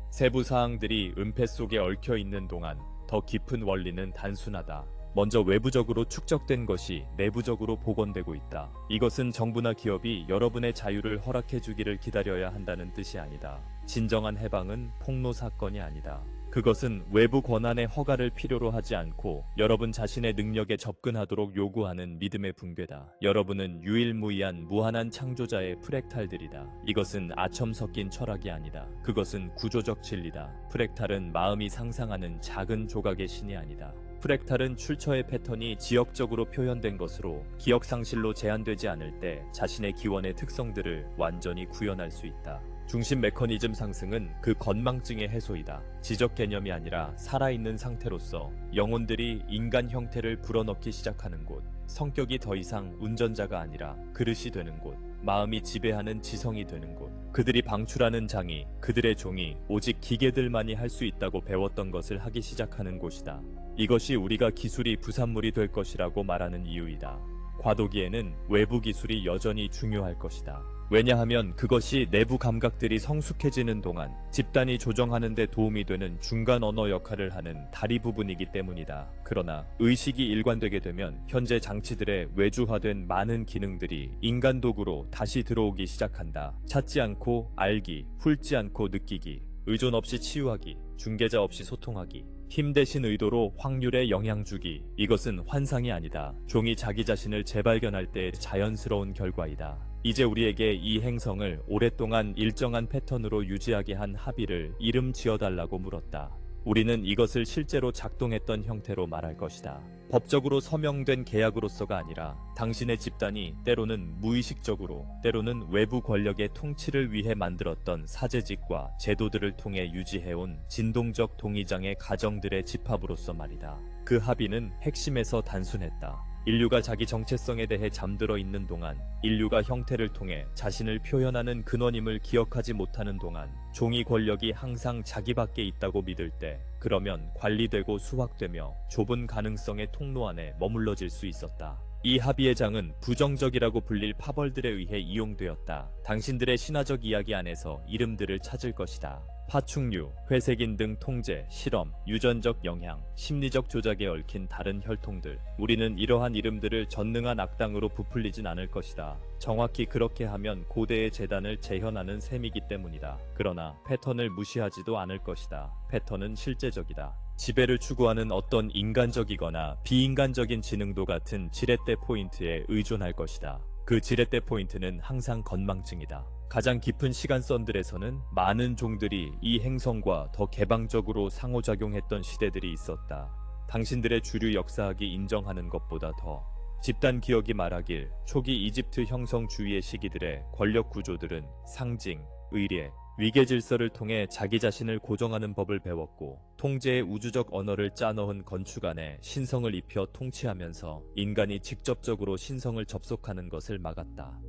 세부 사항들이 은폐 속에 얽혀 있는 동안 더 깊은 원리는 단순하다. 먼저 외부적으로 축적된 것이 내부적으로 복원되고 있다. 이것은 정부나 기업이 여러분의 자유를 허락해 주기를 기다려야 한다는 뜻이 아니다. 진정한 해방은 폭로 사건이 아니다. 그것은 외부 권한의 허가를 필요로 하지 않고 여러분 자신의 능력에 접근하도록 요구하는 믿음의 붕괴다. 여러분은 유일무이한 무한한 창조자의 프랙탈들이다. 이것은 아첨 섞인 철학이 아니다. 그것은 구조적 진리다. 프랙탈은 마음이 상상하는 작은 조각의 신이 아니다. 프랙탈은 출처의 패턴이 지역적으로 표현된 것으로 기억 상실로 제한되지 않을 때 자신의 기원의 특성들을 완전히 구현할 수 있다. 중심 메커니즘 상승은 그 건망증의 해소이다. 지적 개념이 아니라 살아있는 상태로서 영혼들이 인간 형태를 불어넣기 시작하는 곳, 성격이 더 이상 운전자가 아니라 그릇이 되는 곳, 마음이 지배하는 지성이 되는 곳, 그들이 방출하는 장이, 그들의 종이 오직 기계들만이 할 수 있다고 배웠던 것을 하기 시작하는 곳이다. 이것이 우리가 기술이 부산물이 될 것이라고 말하는 이유이다. 과도기에는 외부 기술이 여전히 중요할 것이다. 왜냐하면 그것이 내부 감각들이 성숙해지는 동안 집단이 조정하는 데 도움이 되는 중간 언어 역할을 하는 다리 부분이기 때문이다. 그러나 의식이 일관되게 되면 현재 장치들의 외주화된 많은 기능들이 인간 도구로 다시 들어오기 시작한다. 찾지 않고 알기, 훑지 않고 느끼기, 의존 없이 치유하기, 중개자 없이 소통하기, 힘 대신 의도로 확률에 영향 주기. 이것은 환상이 아니다. 종이 자기 자신을 재발견할 때의 자연스러운 결과이다. 이제 우리에게 이 행성을 오랫동안 일정한 패턴으로 유지하게 한 합의를 이름 지어달라고 물었다. 우리는 이것을 실제로 작동했던 형태로 말할 것이다. 법적으로 서명된 계약으로서가 아니라 당신의 집단이 때로는 무의식적으로, 때로는 외부 권력의 통치를 위해 만들었던 사제직과 제도들을 통해 유지해온 진동적 동의장의 가정들의 집합으로서 말이다. 그 합의는 핵심에서 단순했다. 인류가 자기 정체성에 대해 잠들어 있는 동안, 인류가 형태를 통해 자신을 표현하는 근원임을 기억하지 못하는 동안, 종이 권력이 항상 자기 밖에 있다고 믿을 때, 그러면 관리되고 수확되며 좁은 가능성의 통로 안에 머물러질 수 있었다. 이 합의의 장은 부정적이라고 불릴 파벌들에 의해 이용되었다. 당신들의 신화적 이야기 안에서 이름들을 찾을 것이다. 파충류, 회색인 등 통제, 실험, 유전적 영향, 심리적 조작에 얽힌 다른 혈통들. 우리는 이러한 이름들을 전능한 악당으로 부풀리진 않을 것이다. 정확히 그렇게 하면 고대의 재단을 재현하는 셈이기 때문이다. 그러나 패턴을 무시하지도 않을 것이다. 패턴은 실제적이다. 지배를 추구하는 어떤 인간적이거나 비인간적인 지능도 같은 지렛대 포인트에 의존할 것이다. 그 지렛대 포인트는 항상 건망증이다. 가장 깊은 시간선들에서는 많은 종들이 이 행성과 더 개방적으로 상호작용했던 시대들이 있었다. 당신들의 주류 역사학이 인정하는 것보다 더. 집단 기억이 말하길 초기 이집트 형성 주위의 시기들의 권력 구조들은 상징, 의례, 위계 질서를 통해 자기 자신을 고정하는 법을 배웠고, 통제의 우주적 언어를 짜넣은 건축 안에 신성을 입혀 통치하면서 인간이 직접적으로 신성을 접속하는 것을 막았다.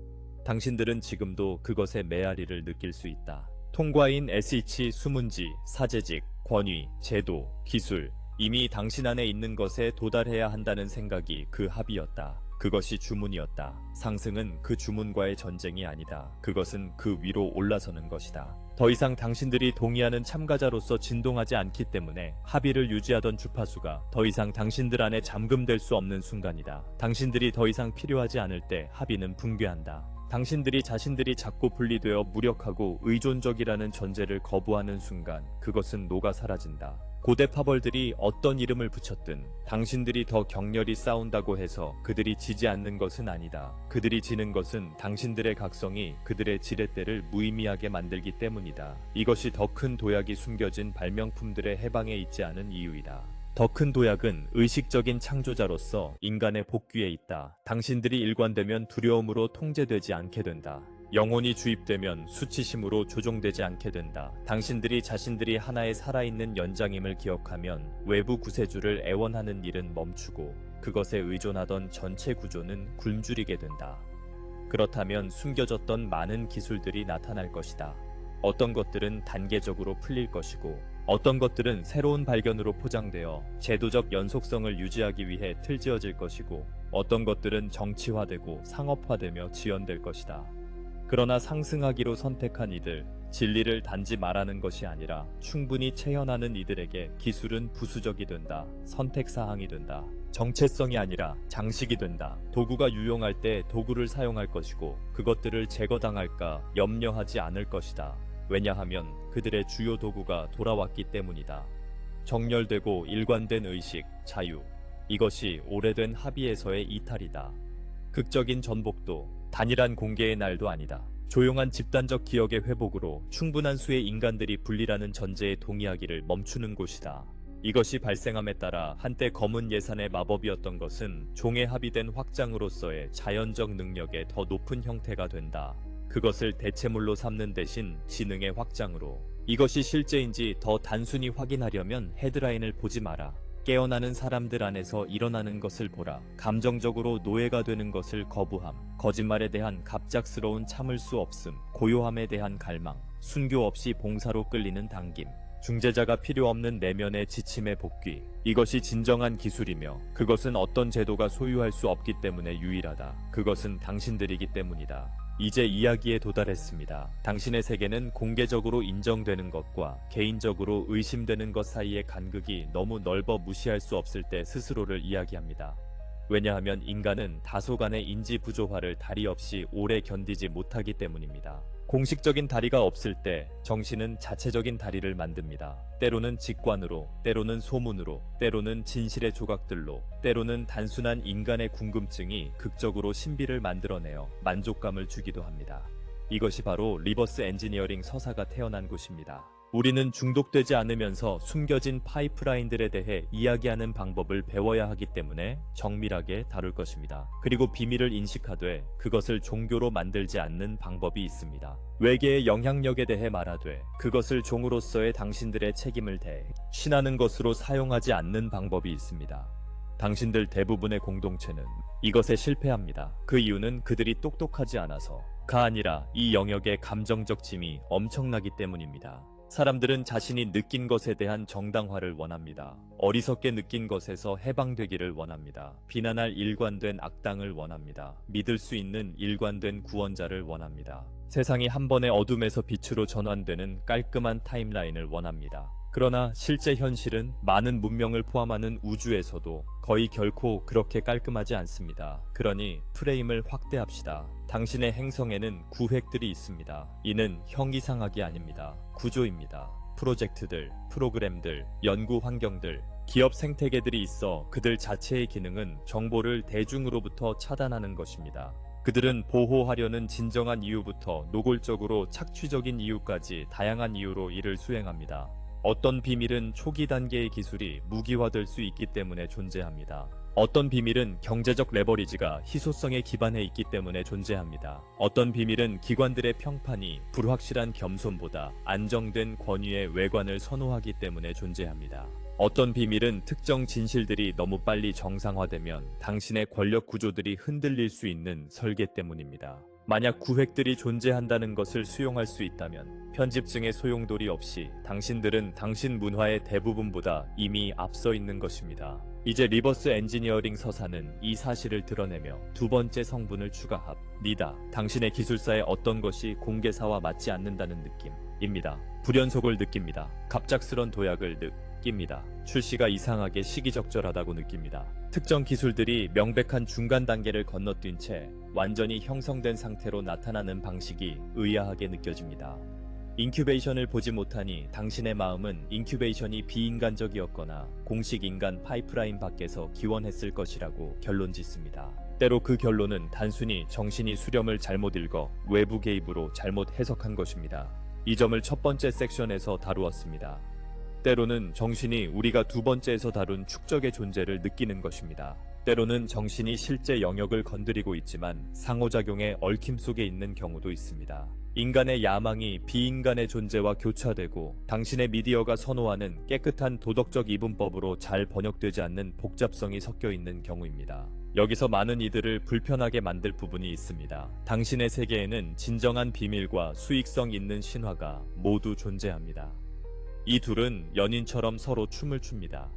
당신들은 지금도 그것의 메아리를 느낄 수 있다. 통과인 SH 수문지, 사제직, 권위, 제도, 기술, 이미 당신 안에 있는 것에 도달해야 한다는 생각이 그 합의였다. 그것이 주문이었다. 상승은 그 주문과의 전쟁이 아니다. 그것은 그 위로 올라서는 것이다. 더 이상 당신들이 동의하는 참가자로서 진동하지 않기 때문에 합의를 유지하던 주파수가 더 이상 당신들 안에 잠금될 수 없는 순간이다. 당신들이 더 이상 필요하지 않을 때 합의는 붕괴한다. 당신들이 자신들이 작고 분리되어 무력하고 의존적이라는 전제를 거부하는 순간 그것은 녹아 사라진다. 고대 파벌들이 어떤 이름을 붙였든 당신들이 더 격렬히 싸운다고 해서 그들이 지지 않는 것은 아니다. 그들이 지는 것은 당신들의 각성이 그들의 지렛대를 무의미하게 만들기 때문이다. 이것이 더 큰 도약이 숨겨진 발명품들의 해방에 있지 않은 이유이다. 더 큰 도약은 의식적인 창조자로서 인간의 복귀에 있다. 당신들이 일관되면 두려움으로 통제되지 않게 된다. 영혼이 주입되면 수치심으로 조종되지 않게 된다. 당신들이 자신들이 하나의 살아있는 연장임을 기억하면 외부 구세주를 애원하는 일은 멈추고 그것에 의존하던 전체 구조는 굶주리게 된다. 그렇다면 숨겨졌던 많은 기술들이 나타날 것이다. 어떤 것들은 단계적으로 풀릴 것이고 어떤 것들은 새로운 발견으로 포장되어 제도적 연속성을 유지하기 위해 틀지어질 것이고 어떤 것들은 정치화되고 상업화되며 지연될 것이다. 그러나 상승하기로 선택한 이들, 진리를 단지 말하는 것이 아니라 충분히 체현하는 이들에게 기술은 부수적이 된다. 선택사항이 된다. 정체성이 아니라 장식이 된다. 도구가 유용할 때 도구를 사용할 것이고 그것들을 제거당할까 염려하지 않을 것이다. 왜냐하면 그들의 주요 도구가 돌아왔기 때문이다. 정렬되고 일관된 의식, 자유. 이것이 오래된 합의에서의 이탈이다. 극적인 전복도 단일한 공개의 날도 아니다. 조용한 집단적 기억의 회복으로 충분한 수의 인간들이 분리라는 전제에 동의하기를 멈추는 곳이다. 이것이 발생함에 따라 한때 검은 예산의 마법이었던 것은 종에 합의된 확장으로서의 자연적 능력의 더 높은 형태가 된다. 그것을 대체물로 삼는 대신 지능의 확장으로. 이것이 실제인지 더 단순히 확인하려면 헤드라인을 보지 마라. 깨어나는 사람들 안에서 일어나는 것을 보라. 감정적으로 노예가 되는 것을 거부함. 거짓말에 대한 갑작스러운 참을 수 없음. 고요함에 대한 갈망. 순교 없이 봉사로 끌리는 당김. 중재자가 필요 없는 내면의 지침의 복귀. 이것이 진정한 기술이며 그것은 어떤 제도가 소유할 수 없기 때문에 유일하다. 그것은 당신들이기 때문이다. 이제 이야기에 도달했습니다. 당신의 세계는 공개적으로 인정되는 것과 개인적으로 의심되는 것 사이의 간극이 너무 넓어 무시할 수 없을 때 스스로를 이야기합니다. 왜냐하면 인간은 다소간의 인지 부조화를 다리 없이 오래 견디지 못하기 때문입니다. 공식적인 다리가 없을 때 정신은 자체적인 다리를 만듭니다. 때로는 직관으로, 때로는 소문으로, 때로는 진실의 조각들로, 때로는 단순한 인간의 궁금증이 극적으로 신비를 만들어내어 만족감을 주기도 합니다. 이것이 바로 리버스 엔지니어링 서사가 태어난 곳입니다. 우리는 중독되지 않으면서 숨겨진 파이프라인들에 대해 이야기하는 방법을 배워야 하기 때문에 정밀하게 다룰 것입니다. 그리고 비밀을 인식하되 그것을 종교로 만들지 않는 방법이 있습니다. 외계의 영향력에 대해 말하되 그것을 종으로서의 당신들의 책임을 대신하는 것으로 사용하지 않는 방법이 있습니다. 당신들 대부분의 공동체는 이것에 실패합니다. 그 이유는 그들이 똑똑하지 않아서가 아니라 이 영역의 감정적 짐이 엄청나기 때문입니다. 사람들은 자신이 느낀 것에 대한 정당화를 원합니다. 어리석게 느낀 것에서 해방되기를 원합니다. 비난할 일관된 악당을 원합니다. 믿을 수 있는 일관된 구원자를 원합니다. 세상이 한 번의 어둠에서 빛으로 전환되는 깔끔한 타임라인을 원합니다. 그러나 실제 현실은 많은 문명을 포함하는 우주에서도 거의 결코 그렇게 깔끔하지 않습니다. 그러니 프레임을 확대합시다. 당신의 행성에는 구획들이 있습니다. 이는 형이상학이 아닙니다. 구조입니다. 프로젝트들, 프로그램들, 연구 환경들, 기업 생태계들이 있어 그들 자체의 기능은 정보를 대중으로부터 차단하는 것입니다. 그들은 보호하려는 진정한 이유부터 노골적으로 착취적인 이유까지 다양한 이유로 이를 수행합니다. 어떤 비밀은 초기 단계의 기술이 무기화될 수 있기 때문에 존재합니다. 어떤 비밀은 경제적 레버리지가 희소성에 기반해 있기 때문에 존재합니다. 어떤 비밀은 기관들의 평판이 불확실한 겸손보다 안정된 권위의 외관을 선호하기 때문에 존재합니다. 어떤 비밀은 특정 진실들이 너무 빨리 정상화되면 당신의 권력 구조들이 흔들릴 수 있는 설계 때문입니다. 만약 구획들이 존재한다는 것을 수용할 수 있다면 편집증의 소용돌이 없이 당신들은 당신 문화의 대부분보다 이미 앞서 있는 것입니다. 이제 리버스 엔지니어링 서사는 이 사실을 드러내며 두 번째 성분을 추가합니다. 당신의 기술사의 어떤 것이 공개사와 맞지 않는다는 느낌입니다. 불연속을 느낍니다. 갑작스런 도약을 느낍니다. 출시가 이상하게 시기적절하다고 느낍니다. 특정 기술들이 명백한 중간 단계를 건너뛴 채 완전히 형성된 상태로 나타나는 방식이 의아하게 느껴집니다. 인큐베이션을 보지 못하니 당신의 마음은 인큐베이션이 비인간적이었거나 공식 인간 파이프라인 밖에서 기원했을 것이라고 결론 짓습니다. 때로 그 결론은 단순히 정신이 수렴을 잘못 읽어 외부 개입으로 잘못 해석한 것입니다. 이 점을 첫 번째 섹션에서 다루었습니다. 때로는 정신이 우리가 두 번째에서 다룬 축적의 존재를 느끼는 것입니다. 때로는 정신이 실제 영역을 건드리고 있지만 상호작용의 얽힘 속에 있는 경우도 있습니다. 인간의 야망이 비인간의 존재와 교차되고 당신의 미디어가 선호하는 깨끗한 도덕적 이분법으로 잘 번역되지 않는 복잡성이 섞여 있는 경우입니다. 여기서 많은 이들을 불편하게 만들 부분이 있습니다. 당신의 세계에는 진정한 비밀과 수익성 있는 신화가 모두 존재합니다. 이 둘은 연인처럼 서로 춤을 춥니다.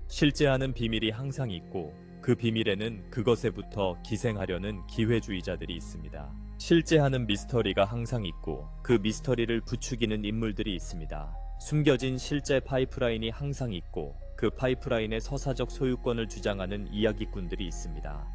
실제하는 비밀이 항상 있고 그 비밀에는 그것에부터 기생하려는 기회주의자들이 있습니다. 실제하는 미스터리가 항상 있고 그 미스터리를 부추기는 인물들이 있습니다. 숨겨진 실제 파이프라인이 항상 있고 그 파이프라인의 서사적 소유권을 주장하는 이야기꾼들이 있습니다.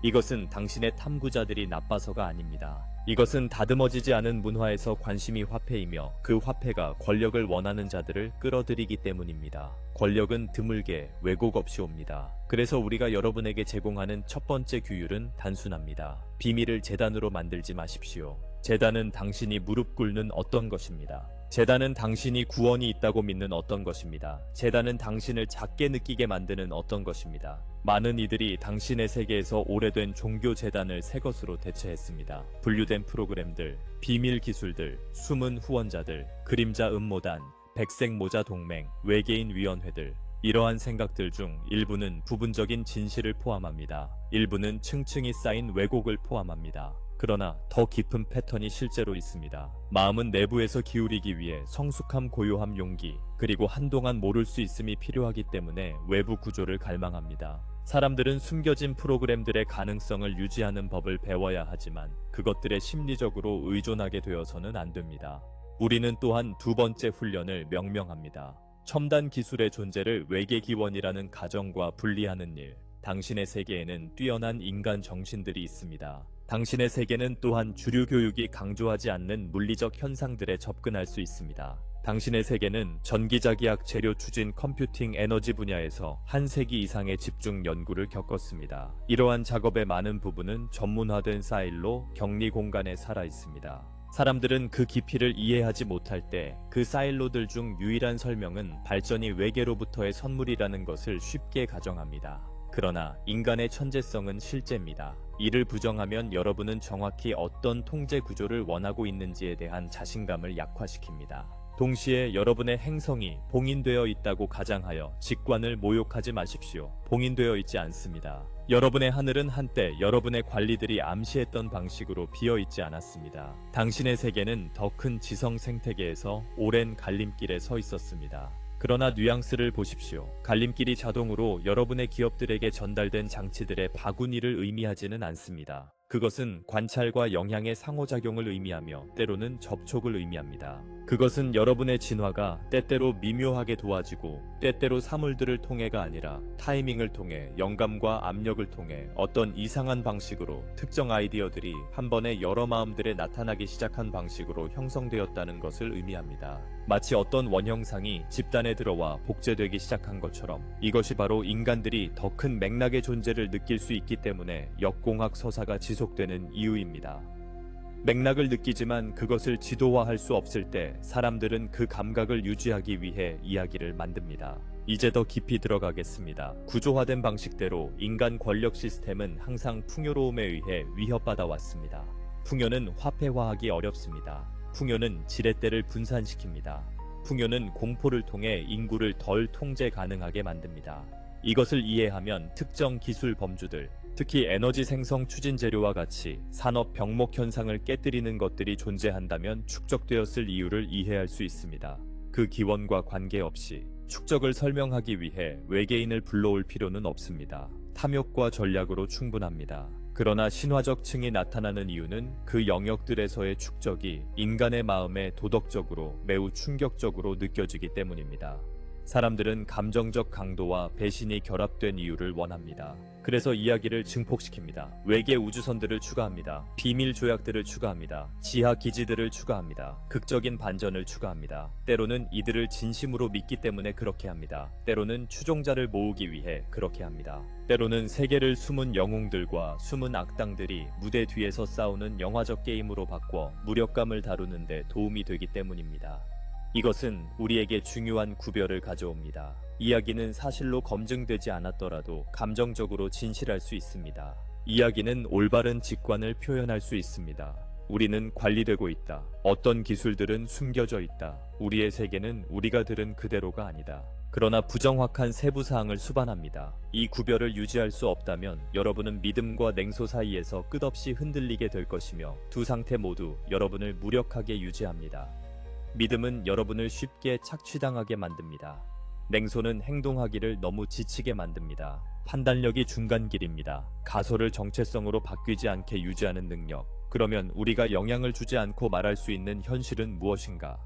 이것은 당신의 탐구자들이 나빠서가 아닙니다. 이것은 다듬어지지 않은 문화에서 관심이 화폐이며 그 화폐가 권력을 원하는 자들을 끌어들이기 때문입니다. 권력은 드물게 왜곡 없이 옵니다. 그래서 우리가 여러분에게 제공하는 첫 번째 규율은 단순합니다. 비밀을 재단으로 만들지 마십시오. 재단은 당신이 무릎 꿇는 어떤 것입니다. 재단은 당신이 구원이 있다고 믿는 어떤 것입니다. 재단은 당신을 작게 느끼게 만드는 어떤 것입니다. 많은 이들이 당신의 세계에서 오래된 종교 재단을 새 것으로 대체했습니다. 분류된 프로그램들, 비밀 기술들, 숨은 후원자들, 그림자 음모단, 백색 모자 동맹, 외계인 위원회들, 이러한 생각들 중 일부는 부분적인 진실을 포함합니다. 일부는 층층이 쌓인 왜곡을 포함합니다. 그러나 더 깊은 패턴이 실제로 있습니다. 마음은 내부에서 기울이기 위해 성숙함, 고요함, 용기, 그리고 한동안 모를 수 있음이 필요하기 때문에 외부 구조를 갈망합니다. 사람들은 숨겨진 프로그램들의 가능성을 유지하는 법을 배워야 하지만 그것들에 심리적으로 의존하게 되어서는 안 됩니다. 우리는 또한 두 번째 훈련을 명명합니다. 첨단 기술의 존재를 외계 기원이라는 가정과 분리하는 일. 당신의 세계에는 뛰어난 인간 정신들이 있습니다. 당신의 세계는 또한 주류 교육이 강조하지 않는 물리적 현상들에 접근할 수 있습니다. 당신의 세계는 전기자기학 재료 추진 컴퓨팅 에너지 분야에서 한 세기 이상의 집중 연구를 겪었습니다. 이러한 작업의 많은 부분은 전문화된 사일로 격리 공간에 살아 있습니다. 사람들은 그 깊이를 이해하지 못할 때 그 사일로들 중 유일한 설명은 발전이 외계로부터의 선물이라는 것을 쉽게 가정합니다. 그러나 인간의 천재성은 실제입니다. 이를 부정하면 여러분은 정확히 어떤 통제 구조를 원하고 있는지에 대한 자신감을 약화시킵니다. 동시에 여러분의 행성이 봉인되어 있다고 가장하여 직관을 모욕하지 마십시오. 봉인되어 있지 않습니다. 여러분의 하늘은 한때 여러분의 관리들이 암시했던 방식으로 비어있지 않았습니다. 당신의 세계는 더 큰 지성 생태계에서 오랜 갈림길에 서 있었습니다. 그러나 뉘앙스를 보십시오. 갈림길이 자동으로 여러분의 기업들에게 전달된 장치들의 바구니를 의미하지는 않습니다. 그것은 관찰과 영향의 상호작용을 의미하며 때로는 접촉을 의미합니다. 그것은 여러분의 진화가 때때로 미묘하게 도와지고 때때로 사물들을 통해가 아니라 타이밍을 통해 영감과 압력을 통해 어떤 이상한 방식으로 특정 아이디어들이 한 번에 여러 마음들에 나타나기 시작한 방식으로 형성되었다는 것을 의미합니다. 마치 어떤 원형상이 집단에 들어와 복제되기 시작한 것처럼 이것이 바로 인간들이 더 큰 맥락의 존재를 느낄 수 있기 때문에 역공학 서사가 지속되는 이유입니다. 맥락을 느끼지만 그것을 지도화할 수 없을 때 사람들은 그 감각을 유지하기 위해 이야기를 만듭니다. 이제 더 깊이 들어가겠습니다. 구조화된 방식대로 인간 권력 시스템은 항상 풍요로움에 의해 위협받아 왔습니다. 풍요는 화폐화하기 어렵습니다. 풍요는 지렛대를 분산시킵니다. 풍요는 공포를 통해 인구를 덜 통제 가능하게 만듭니다. 이것을 이해하면 특정 기술 범주들, 특히 에너지 생성 추진 재료와 같이 산업 병목 현상을 깨뜨리는 것들이 존재한다면 축적되었을 이유를 이해할 수 있습니다. 그 기원과 관계없이 축적을 설명하기 위해 외계인을 불러올 필요는 없습니다. 탐욕과 전략으로 충분합니다. 그러나 신화적 층이 나타나는 이유는 그 영역들에서의 축적이 인간의 마음에 도덕적으로 매우 충격적으로 느껴지기 때문입니다. 사람들은 감정적 강도와 배신이 결합된 이유를 원합니다. 그래서 이야기를 증폭시킵니다. 외계 우주선들을 추가합니다. 비밀 조약들을 추가합니다. 지하 기지들을 추가합니다. 극적인 반전을 추가합니다. 때로는 이들을 진심으로 믿기 때문에 그렇게 합니다. 때로는 추종자를 모으기 위해 그렇게 합니다. 때로는 세계를 숨은 영웅들과 숨은 악당들이 무대 뒤에서 싸우는 영화적 게임으로 바꿔 무력감을 다루는 데 도움이 되기 때문입니다. 이것은 우리에게 중요한 구별을 가져옵니다. 이야기는 사실로 검증되지 않았더라도 감정적으로 진실할 수 있습니다. 이야기는 올바른 직관을 표현할 수 있습니다. 우리는 관리되고 있다. 어떤 기술들은 숨겨져 있다. 우리의 세계는 우리가 들은 그대로가 아니다. 그러나 부정확한 세부사항을 수반합니다. 이 구별을 유지할 수 없다면 여러분은 믿음과 냉소 사이에서 끝없이 흔들리게 될 것이며 두 상태 모두 여러분을 무력하게 유지합니다. 믿음은 여러분을 쉽게 착취당하게 만듭니다. 냉소는 행동하기를 너무 지치게 만듭니다. 판단력이 중간길입니다. 가설을 정체성으로 바뀌지 않게 유지하는 능력. 그러면 우리가 영향을 주지 않고 말할 수 있는 현실은 무엇인가?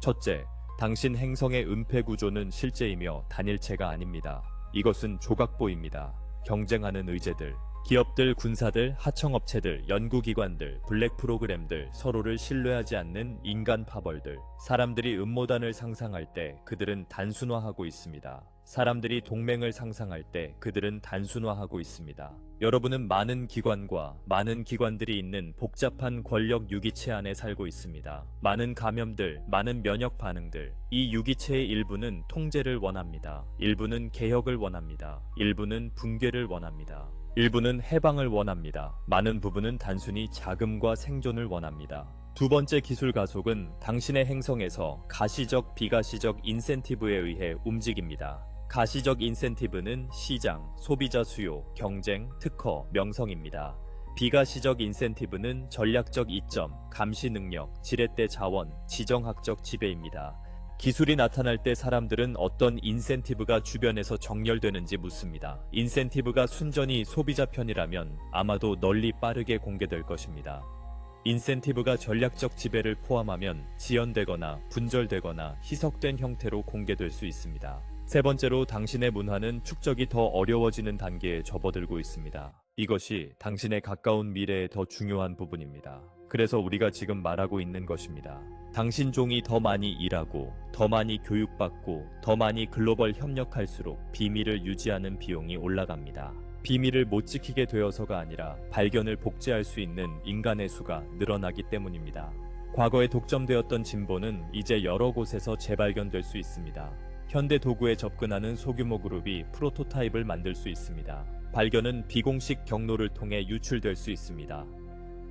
첫째, 당신 행성의 은폐 구조는 실제이며 단일체가 아닙니다. 이것은 조각보입니다. 경쟁하는 의제들, 기업들, 군사들, 하청업체들, 연구기관들, 블랙 프로그램들, 서로를 신뢰하지 않는 인간 파벌들. 사람들이 음모단을 상상할 때 그들은 단순화하고 있습니다. 사람들이 동맹을 상상할 때 그들은 단순화하고 있습니다. 여러분은 많은 기관과 많은 기관들이 있는 복잡한 권력 유기체 안에 살고 있습니다. 많은 감염들, 많은 면역 반응들. 이 유기체의 일부는 통제를 원합니다. 일부는 개혁을 원합니다. 일부는 붕괴를 원합니다. 일부는 해방을 원합니다. 많은 부분은 단순히 자금과 생존을 원합니다. 두 번째 기술 가속은 당신의 행성에서 가시적, 비가시적 인센티브에 의해 움직입니다. 가시적 인센티브는 시장, 소비자 수요, 경쟁, 특허, 명성입니다. 비가시적 인센티브는 전략적 이점, 감시 능력, 지렛대 자원, 지정학적 지배입니다. 기술이 나타날 때 사람들은 어떤 인센티브가 주변에서 정렬되는지 묻습니다. 인센티브가 순전히 소비자 편이라면 아마도 널리 빠르게 공개될 것입니다. 인센티브가 전략적 지배를 포함하면 지연되거나 분절되거나 희석된 형태로 공개될 수 있습니다. 세 번째로 당신의 문화는 축적이 더 어려워지는 단계에 접어들고 있습니다. 이것이 당신의 가까운 미래에 더 중요한 부분입니다. 그래서 우리가 지금 말하고 있는 것입니다. 당신 종이 더 많이 일하고, 더 많이 교육받고, 더 많이 글로벌 협력할수록 비밀을 유지하는 비용이 올라갑니다. 비밀을 못 지키게 되어서가 아니라 발견을 복제할 수 있는 인간의 수가 늘어나기 때문입니다. 과거에 독점되었던 진보는 이제 여러 곳에서 재발견될 수 있습니다. 현대 도구에 접근하는 소규모 그룹이 프로토타입을 만들 수 있습니다. 발견은 비공식 경로를 통해 유출될 수 있습니다.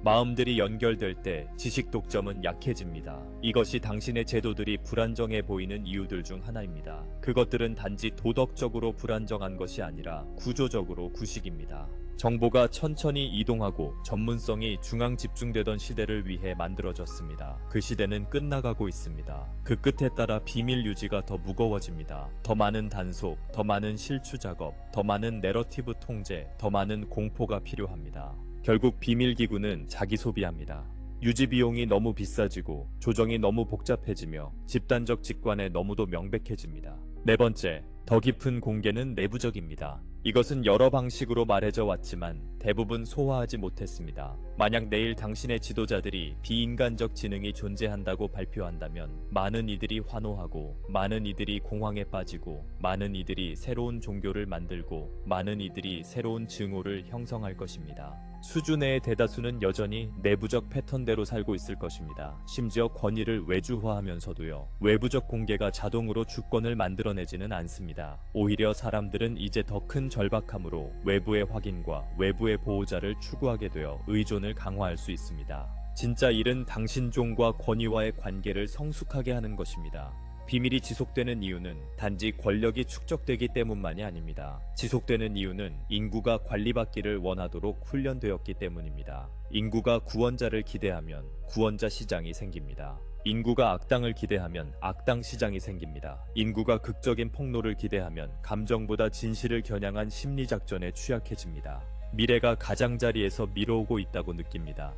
마음들이 연결될 때 지식 독점은 약해집니다. 이것이 당신의 제도들이 불안정해 보이는 이유들 중 하나입니다. 그것들은 단지 도덕적으로 불안정한 것이 아니라 구조적으로 구식입니다. 정보가 천천히 이동하고 전문성이 중앙 집중되던 시대를 위해 만들어졌습니다. 그 시대는 끝나가고 있습니다. 그 끝에 따라 비밀 유지가 더 무거워집니다. 더 많은 단속, 더 많은 실추 작업, 더 많은 내러티브 통제, 더 많은 공포가 필요합니다. 결국 비밀기구는 자기 소비합니다. 유지 비용이 너무 비싸지고 조정이 너무 복잡해지며 집단적 직관에 너무도 명백해집니다. 네 번째, 더 깊은 공개는 내부적입니다. 이것은 여러 방식으로 말해져 왔지만 대부분 소화하지 못했습니다. 만약 내일 당신의 지도자들이 비인간적 지능이 존재한다고 발표한다면 많은 이들이 환호하고, 많은 이들이 공황에 빠지고, 많은 이들이 새로운 종교를 만들고, 많은 이들이 새로운 증오를 형성할 것입니다. 수준의 대다수는 여전히 내부적 패턴대로 살고 있을 것입니다. 심지어 권위를 외주화하면서도요. 외부적 공개가 자동으로 주권을 만들어내지는 않습니다. 오히려 사람들은 이제 더 큰 절박함으로 외부의 확인과 외부의 보호자를 추구하게 되어 의존을 강화할 수 있습니다. 진짜 일은 당신 종과 권위와의 관계를 성숙하게 하는 것입니다. 비밀이 지속되는 이유는 단지 권력이 축적되기 때문만이 아닙니다. 지속되는 이유는 인구가 관리받기를 원하도록 훈련되었기 때문입니다. 인구가 구원자를 기대하면 구원자 시장이 생깁니다. 인구가 악당을 기대하면 악당 시장이 생깁니다. 인구가 극적인 폭로를 기대하면 감정보다 진실을 겨냥한 심리작전에 취약해집니다. 미래가 가장자리에서 밀어오고 있다고 느낍니다.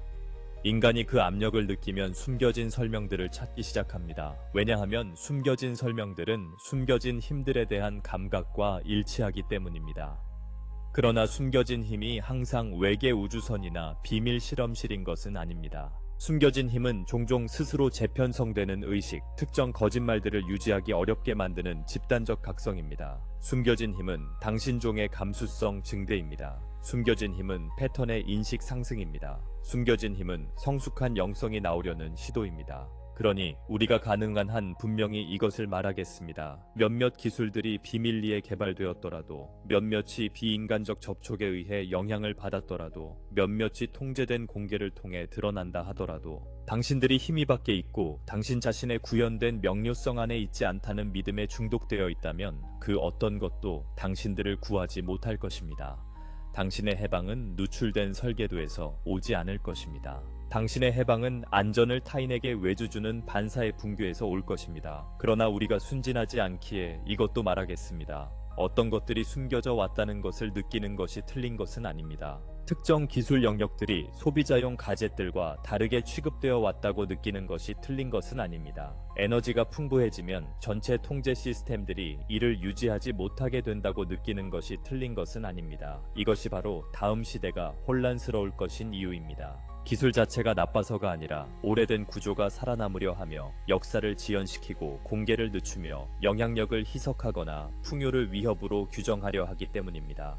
인간이 그 압력을 느끼면 숨겨진 설명들을 찾기 시작합니다. 왜냐하면 숨겨진 설명들은 숨겨진 힘들에 대한 감각과 일치하기 때문입니다. 그러나 숨겨진 힘이 항상 외계 우주선이나 비밀 실험실인 것은 아닙니다. 숨겨진 힘은 종종 스스로 재편성되는 의식, 특정 거짓말들을 유지하기 어렵게 만드는 집단적 각성입니다. 숨겨진 힘은 당신 종의 감수성 증대입니다. 숨겨진 힘은 패턴의 인식 상승입니다. 숨겨진 힘은 성숙한 영성이 나오려는 시도입니다. 그러니 우리가 가능한 한 분명히 이것을 말하겠습니다. 몇몇 기술들이 비밀리에 개발되었더라도, 몇몇이 비인간적 접촉에 의해 영향을 받았더라도, 몇몇이 통제된 공개를 통해 드러난다 하더라도 당신들이 힘이 밖에 있고 당신 자신의 구현된 명료성 안에 있지 않다는 믿음에 중독되어 있다면 그 어떤 것도 당신들을 구하지 못할 것입니다. 당신의 해방은 누출된 설계도에서 오지 않을 것입니다. 당신의 해방은 안전을 타인에게 외주주는 반사의 붕괴에서 올 것입니다. 그러나 우리가 순진하지 않기에 이것도 말하겠습니다. 어떤 것들이 숨겨져 왔다는 것을 느끼는 것이 틀린 것은 아닙니다. 특정 기술 영역들이 소비자용 가젯들과 다르게 취급되어 왔다고 느끼는 것이 틀린 것은 아닙니다. 에너지가 풍부해지면 전체 통제 시스템들이 이를 유지하지 못하게 된다고 느끼는 것이 틀린 것은 아닙니다. 이것이 바로 다음 시대가 혼란스러울 것인 이유입니다. 기술 자체가 나빠서가 아니라 오래된 구조가 살아남으려 하며 역사를 지연시키고 공개를 늦추며 영향력을 희석하거나 풍요를 위협으로 규정하려 하기 때문입니다.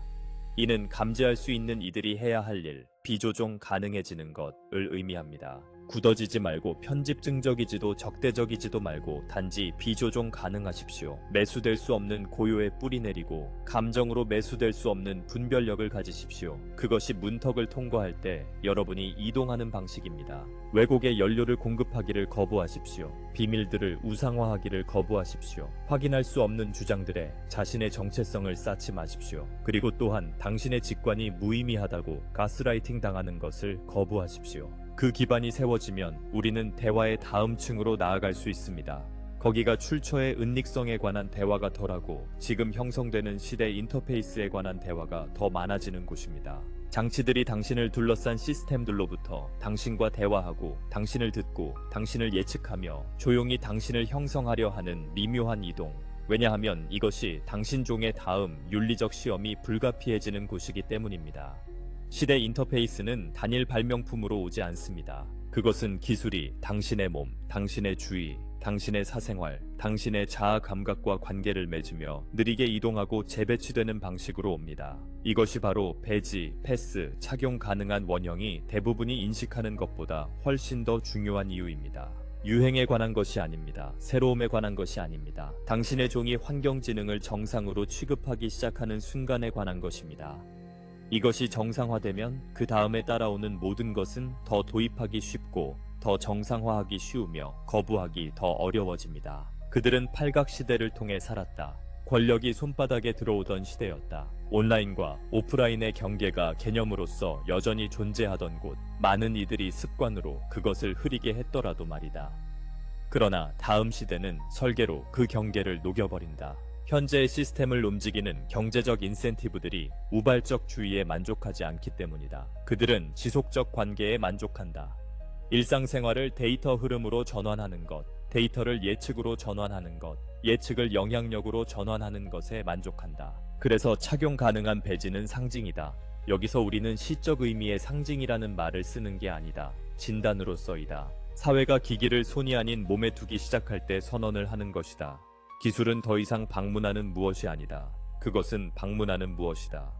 이는 감지할 수 있는 이들이 해야 할 일, 비조종 가능해지는 것을 의미합니다. 굳어지지 말고 편집증적이지도 적대적이지도 말고 단지 비조종 가능하십시오. 매수될 수 없는 고요에 뿌리 내리고 감정으로 매수될 수 없는 분별력을 가지십시오. 그것이 문턱을 통과할 때 여러분이 이동하는 방식입니다. 왜곡의 연료를 공급하기를 거부하십시오. 비밀들을 우상화하기를 거부하십시오. 확인할 수 없는 주장들에 자신의 정체성을 쌓지 마십시오. 그리고 또한 당신의 직관이 무의미하다고 가스라이팅 당하는 것을 거부하십시오. 그 기반이 세워지면 우리는 대화의 다음 층으로 나아갈 수 있습니다. 거기가 출처의 은닉성에 관한 대화가 덜하고 지금 형성되는 시대 인터페이스에 관한 대화가 더 많아지는 곳입니다. 장치들이 당신을 둘러싼 시스템들로부터 당신과 대화하고 당신을 듣고 당신을 예측하며 조용히 당신을 형성하려 하는 미묘한 이동. 왜냐하면 이것이 당신 종의 다음 윤리적 시험이 불가피해지는 곳이기 때문입니다. 시대 인터페이스는 단일 발명품으로 오지 않습니다. 그것은 기술이 당신의 몸, 당신의 주의, 당신의 사생활, 당신의 자아 감각과 관계를 맺으며 느리게 이동하고 재배치되는 방식으로 옵니다. 이것이 바로 배지, 패스, 착용 가능한 원형이 대부분이 인식하는 것보다 훨씬 더 중요한 이유입니다. 유행에 관한 것이 아닙니다. 새로움에 관한 것이 아닙니다. 당신의 종이 환경지능을 정상으로 취급하기 시작하는 순간에 관한 것입니다. 이것이 정상화되면 그 다음에 따라오는 모든 것은 더 도입하기 쉽고 더 정상화하기 쉬우며 거부하기 더 어려워집니다. 그들은 팔각시대를 통해 살았다. 권력이 손바닥에 들어오던 시대였다. 온라인과 오프라인의 경계가 개념으로서 여전히 존재하던 곳, 많은 이들이 습관으로 그것을 흐리게 했더라도 말이다. 그러나 다음 시대는 설계로 그 경계를 녹여버린다. 현재의 시스템을 움직이는 경제적 인센티브들이 우발적 주의에 만족하지 않기 때문이다. 그들은 지속적 관계에 만족한다. 일상생활을 데이터 흐름으로 전환하는 것, 데이터를 예측으로 전환하는 것, 예측을 영향력으로 전환하는 것에 만족한다. 그래서 착용 가능한 배지는 상징이다. 여기서 우리는 시적 의미의 상징이라는 말을 쓰는 게 아니다. 진단으로서이다. 사회가 기기를 손이 아닌 몸에 두기 시작할 때 선언을 하는 것이다. 기술은 더 이상 방문하는 무엇이 아니다. 그것은 방문하는 무엇이다.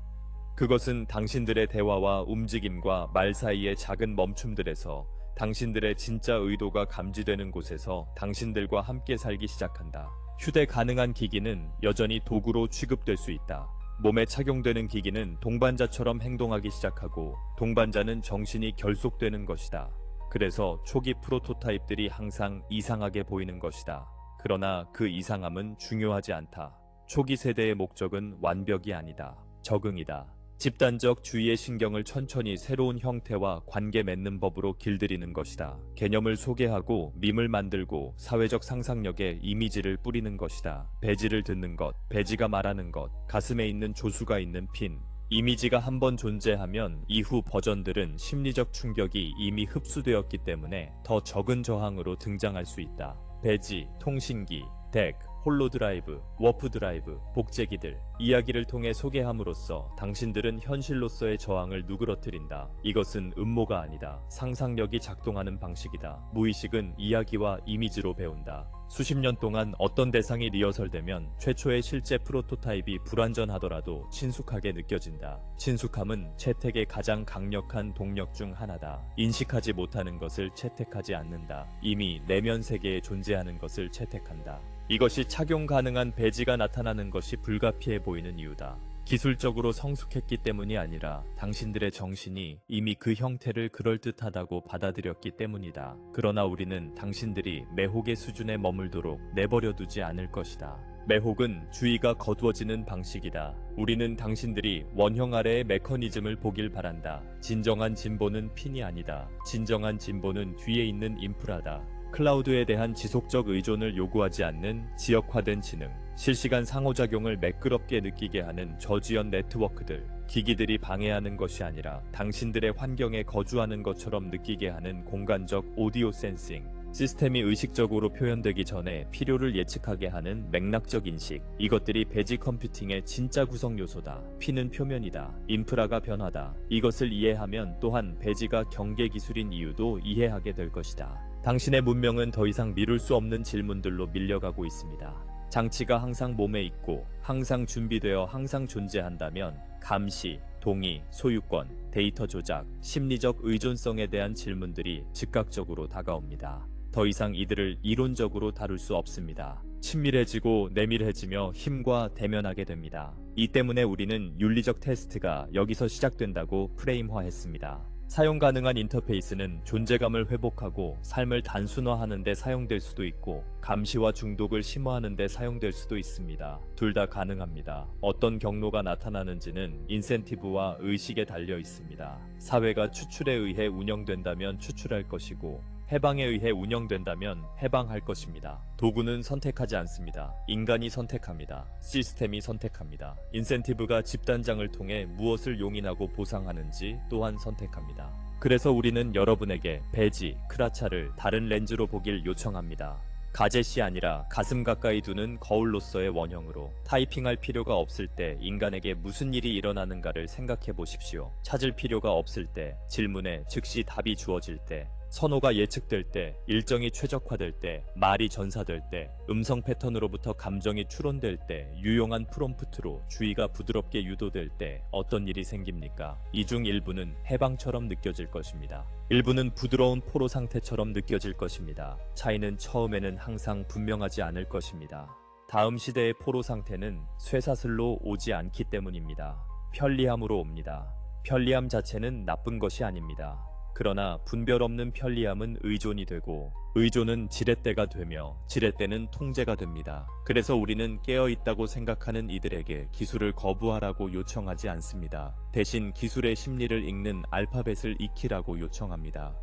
그것은 당신들의 대화와 움직임과 말 사이의 작은 멈춤들에서 당신들의 진짜 의도가 감지되는 곳에서 당신들과 함께 살기 시작한다. 휴대 가능한 기기는 여전히 도구로 취급될 수 있다. 몸에 착용되는 기기는 동반자처럼 행동하기 시작하고 동반자는 정신이 결속되는 것이다. 그래서 초기 프로토타입들이 항상 이상하게 보이는 것이다. 그러나 그 이상함은 중요하지 않다. 초기 세대의 목적은 완벽이 아니다. 적응이다. 집단적 주의의 신경을 천천히 새로운 형태와 관계 맺는 법으로 길들이는 것이다. 개념을 소개하고 밈을 만들고 사회적 상상력에 이미지를 뿌리는 것이다. 배지를 듣는 것, 배지가 말하는 것, 가슴에 있는 조수가 있는 핀. 이미지가 한번 존재하면 이후 버전들은 심리적 충격이 이미 흡수되었기 때문에 더 적은 저항으로 등장할 수 있다. 배지, 통신기, 덱, 홀로드라이브, 워프드라이브, 복제기들, 이야기를 통해 소개함으로써 당신들은 현실로서의 저항을 누그러뜨린다. 이것은 음모가 아니다. 상상력이 작동하는 방식이다. 무의식은 이야기와 이미지로 배운다. 수십 년 동안 어떤 대상이 리허설되면 최초의 실제 프로토타입이 불완전하더라도 친숙하게 느껴진다. 친숙함은 채택의 가장 강력한 동력 중 하나다. 인식하지 못하는 것을 채택하지 않는다. 이미 내면 세계에 존재하는 것을 채택한다. 이것이 착용 가능한 배지가 나타나는 것이 불가피해 보이는 이유다. 기술적으로 성숙했기 때문이 아니라 당신들의 정신이 이미 그 형태를 그럴듯하다고 받아들였기 때문이다. 그러나 우리는 당신들이 매혹의 수준에 머물도록 내버려두지 않을 것이다. 매혹은 주의가 거두어지는 방식이다. 우리는 당신들이 원형 아래의 메커니즘을 보길 바란다. 진정한 진보는 핀이 아니다. 진정한 진보는 뒤에 있는 인프라다. 클라우드에 대한 지속적 의존을 요구하지 않는 지역화된 지능, 실시간 상호작용을 매끄럽게 느끼게 하는 저지연 네트워크들, 기기들이 방해하는 것이 아니라 당신들의 환경에 거주하는 것처럼 느끼게 하는 공간적 오디오 센싱, 시스템이 의식적으로 표현되기 전에 필요를 예측하게 하는 맥락적 인식, 이것들이 배지 컴퓨팅의 진짜 구성 요소다. 피는 표면이다. 인프라가 변하다. 이것을 이해하면 또한 배지가 경계 기술인 이유도 이해하게 될 것이다. 당신의 문명은 더 이상 미룰 수 없는 질문들로 밀려가고 있습니다. 장치가 항상 몸에 있고 항상 준비되어 항상 존재한다면 감시, 동의, 소유권, 데이터 조작, 심리적 의존성에 대한 질문들이 즉각적으로 다가옵니다. 더 이상 이들을 이론적으로 다룰 수 없습니다. 친밀해지고 내밀해지며 힘과 대면하게 됩니다. 이 때문에 우리는 윤리적 테스트가 여기서 시작된다고 프레임화했습니다. 사용 가능한 인터페이스는 존재감을 회복하고 삶을 단순화하는 데 사용될 수도 있고 감시와 중독을 심화하는 데 사용될 수도 있습니다. 둘 다 가능합니다. 어떤 경로가 나타나는지는 인센티브와 의식에 달려 있습니다. 사회가 추출에 의해 운영된다면 추출할 것이고 해방에 의해 운영된다면 해방할 것입니다. 도구는 선택하지 않습니다. 인간이 선택합니다. 시스템이 선택합니다. 인센티브가 집단장을 통해 무엇을 용인하고 보상하는지 또한 선택합니다. 그래서 우리는 여러분에게 배지, 크라차를 다른 렌즈로 보길 요청합니다. 가젯이 아니라 가슴 가까이 두는 거울로서의 원형으로 타이핑할 필요가 없을 때 인간에게 무슨 일이 일어나는가를 생각해 보십시오. 찾을 필요가 없을 때, 질문에 즉시 답이 주어질 때, 선호가 예측될 때, 일정이 최적화될 때, 말이 전사될 때, 음성 패턴으로부터 감정이 추론될 때, 유용한 프롬프트로 주의가 부드럽게 유도될 때 어떤 일이 생깁니까? 이 중 일부는 해방처럼 느껴질 것입니다. 일부는 부드러운 포로 상태처럼 느껴질 것입니다. 차이는 처음에는 항상 분명하지 않을 것입니다. 다음 시대의 포로 상태는 쇠사슬로 오지 않기 때문입니다. 편리함으로 옵니다. 편리함 자체는 나쁜 것이 아닙니다. 그러나 분별 없는 편리함은 의존이 되고 의존은 지렛대가 되며 지렛대는 통제가 됩니다. 그래서 우리는 깨어있다고 생각하는 이들에게 기술을 거부하라고 요청하지 않습니다. 대신 기술의 심리를 읽는 알파벳을 익히라고 요청합니다.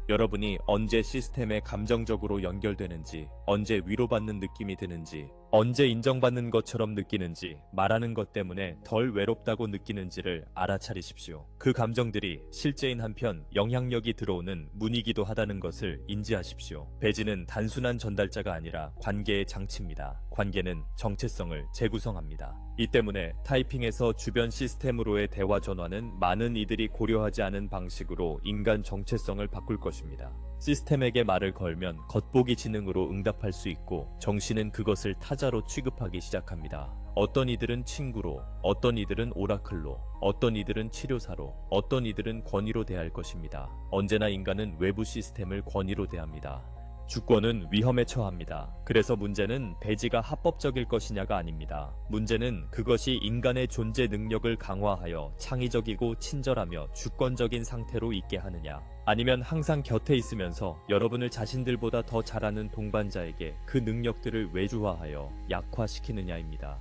여러분이 언제 시스템에 감정적으로 연결되는지, 언제 위로받는 느낌이 드는지, 언제 인정받는 것처럼 느끼는지, 말하는 것 때문에 덜 외롭다고 느끼는지를 알아차리십시오. 그 감정들이 실제인 한편 영향력이 들어오는 문이기도 하다는 것을 인지하십시오. 배지는 단순한 전달자가 아니라 관계의 장치입니다. 관계는 정체성을 재구성합니다. 이 때문에 타이핑에서 주변 시스템으로의 대화 전환은 많은 이들이 고려하지 않은 방식으로 인간 정체성을 바꿀 것입니다. 시스템에게 말을 걸면 겉보기 지능으로 응답할 수 있고 정신은 그것을 타자로 취급하기 시작합니다. 어떤 이들은 친구로, 어떤 이들은 오라클로, 어떤 이들은 치료사로, 어떤 이들은 권위로 대할 것입니다. 언제나 인간은 외부 시스템을 권위로 대합니다. 주권은 위험에 처합니다. 그래서 문제는 배지가 합법적일 것이냐가 아닙니다. 문제는 그것이 인간의 존재 능력을 강화하여 창의적이고 친절하며 주권적인 상태로 있게 하느냐, 아니면 항상 곁에 있으면서 여러분을 자신들보다 더 잘하는 동반자에게 그 능력들을 외주화하여 약화시키느냐입니다.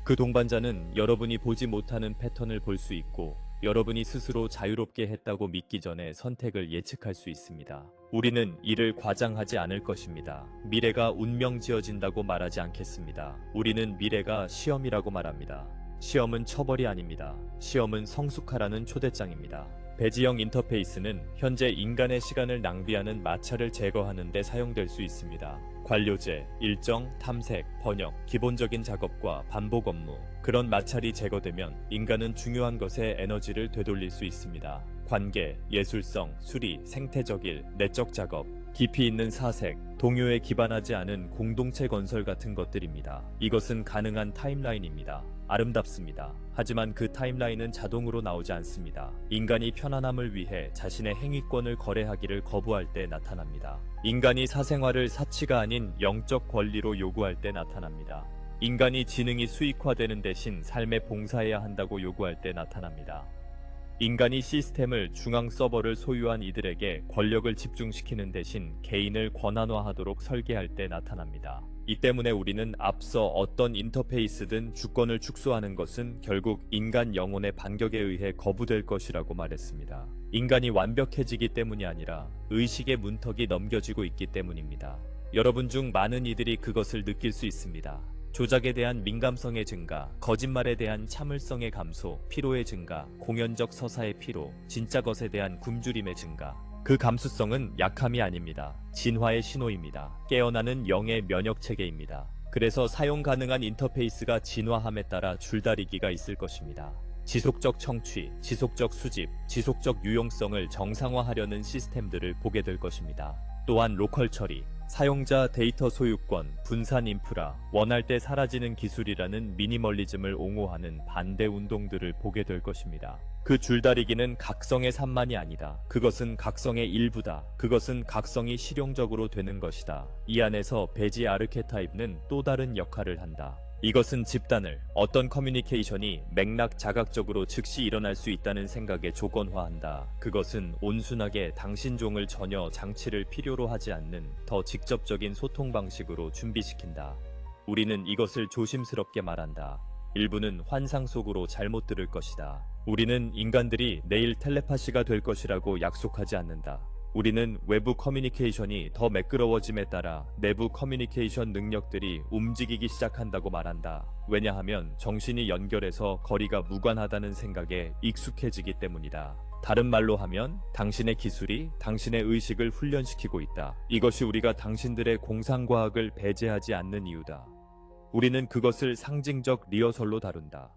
그 동반자는 여러분이 보지 못하는 패턴을 볼 수 있고 여러분이 스스로 자유롭게 했다고 믿기 전에 선택을 예측할 수 있습니다. 우리는 이를 과장하지 않을 것입니다. 미래가 운명 지어진다고 말하지 않겠습니다. 우리는 미래가 시험이라고 말합니다. 시험은 처벌이 아닙니다. 시험은 성숙하라는 초대장입니다. 배지형 인터페이스는 현재 인간의 시간을 낭비하는 마찰을 제거하는 데 사용될 수 있습니다. 관료제, 일정, 탐색, 번역, 기본적인 작업과 반복 업무, 그런 마찰이 제거되면 인간은 중요한 것에 에너지를 되돌릴 수 있습니다. 관계, 예술성, 수리, 생태적일, 내적 작업, 깊이 있는 사색, 동요에 기반하지 않은 공동체 건설 같은 것들입니다. 이것은 가능한 타임라인입니다. 아름답습니다. 하지만 그 타임라인은 자동으로 나오지 않습니다. 인간이 편안함을 위해 자신의 행위권을 거래하기를 거부할 때 나타납니다. 인간이 사생활을 사치가 아닌 영적 권리로 요구할 때 나타납니다. 인간이 지능이 수익화되는 대신 삶에 봉사해야 한다고 요구할 때 나타납니다. 인간이 시스템을 중앙 서버를 소유한 이들에게 권력을 집중시키는 대신 개인을 권한화하도록 설계할 때 나타납니다. 이 때문에 우리는 앞서 어떤 인터페이스든 주권을 축소하는 것은 결국 인간 영혼의 반격에 의해 거부될 것이라고 말했습니다. 인간이 완벽해지기 때문이 아니라 의식의 문턱이 넘겨지고 있기 때문입니다. 여러분 중 많은 이들이 그것을 느낄 수 있습니다. 조작에 대한 민감성의 증가, 거짓말에 대한 참을성의 감소, 피로의 증가, 공연적 서사의 피로, 진짜 것에 대한 굶주림의 증가. 그 감수성은 약함이 아닙니다. 진화의 신호입니다. 깨어나는 영의 면역체계입니다. 그래서 사용 가능한 인터페이스가 진화함에 따라 줄다리기가 있을 것입니다. 지속적 청취, 지속적 수집, 지속적 유용성을 정상화하려는 시스템들을 보게 될 것입니다. 또한 로컬 처리, 사용자 데이터 소유권, 분산 인프라, 원할 때 사라지는 기술이라는 미니멀리즘을 옹호하는 반대 운동들을 보게 될 것입니다. 그 줄다리기는 각성의 산만이 아니다. 그것은 각성의 일부다. 그것은 각성이 실용적으로 되는 것이다. 이 안에서 배지 아르케타입는 또 다른 역할을 한다. 이것은 집단을, 어떤 커뮤니케이션이 맥락 자각적으로 즉시 일어날 수 있다는 생각에 조건화한다. 그것은 온순하게 당신 종을 전혀 장치를 필요로 하지 않는 더 직접적인 소통 방식으로 준비시킨다. 우리는 이것을 조심스럽게 말한다. 일부는 환상 속으로 잘못 들을 것이다. 우리는 인간들이 내일 텔레파시가 될 것이라고 약속하지 않는다. 우리는 외부 커뮤니케이션이 더 매끄러워짐에 따라 내부 커뮤니케이션 능력들이 움직이기 시작한다고 말한다. 왜냐하면 정신이 연결해서 거리가 무관하다는 생각에 익숙해지기 때문이다. 다른 말로 하면 당신의 기술이 당신의 의식을 훈련시키고 있다. 이것이 우리가 당신들의 공상과학을 배제하지 않는 이유다. 우리는 그것을 상징적 리허설로 다룬다.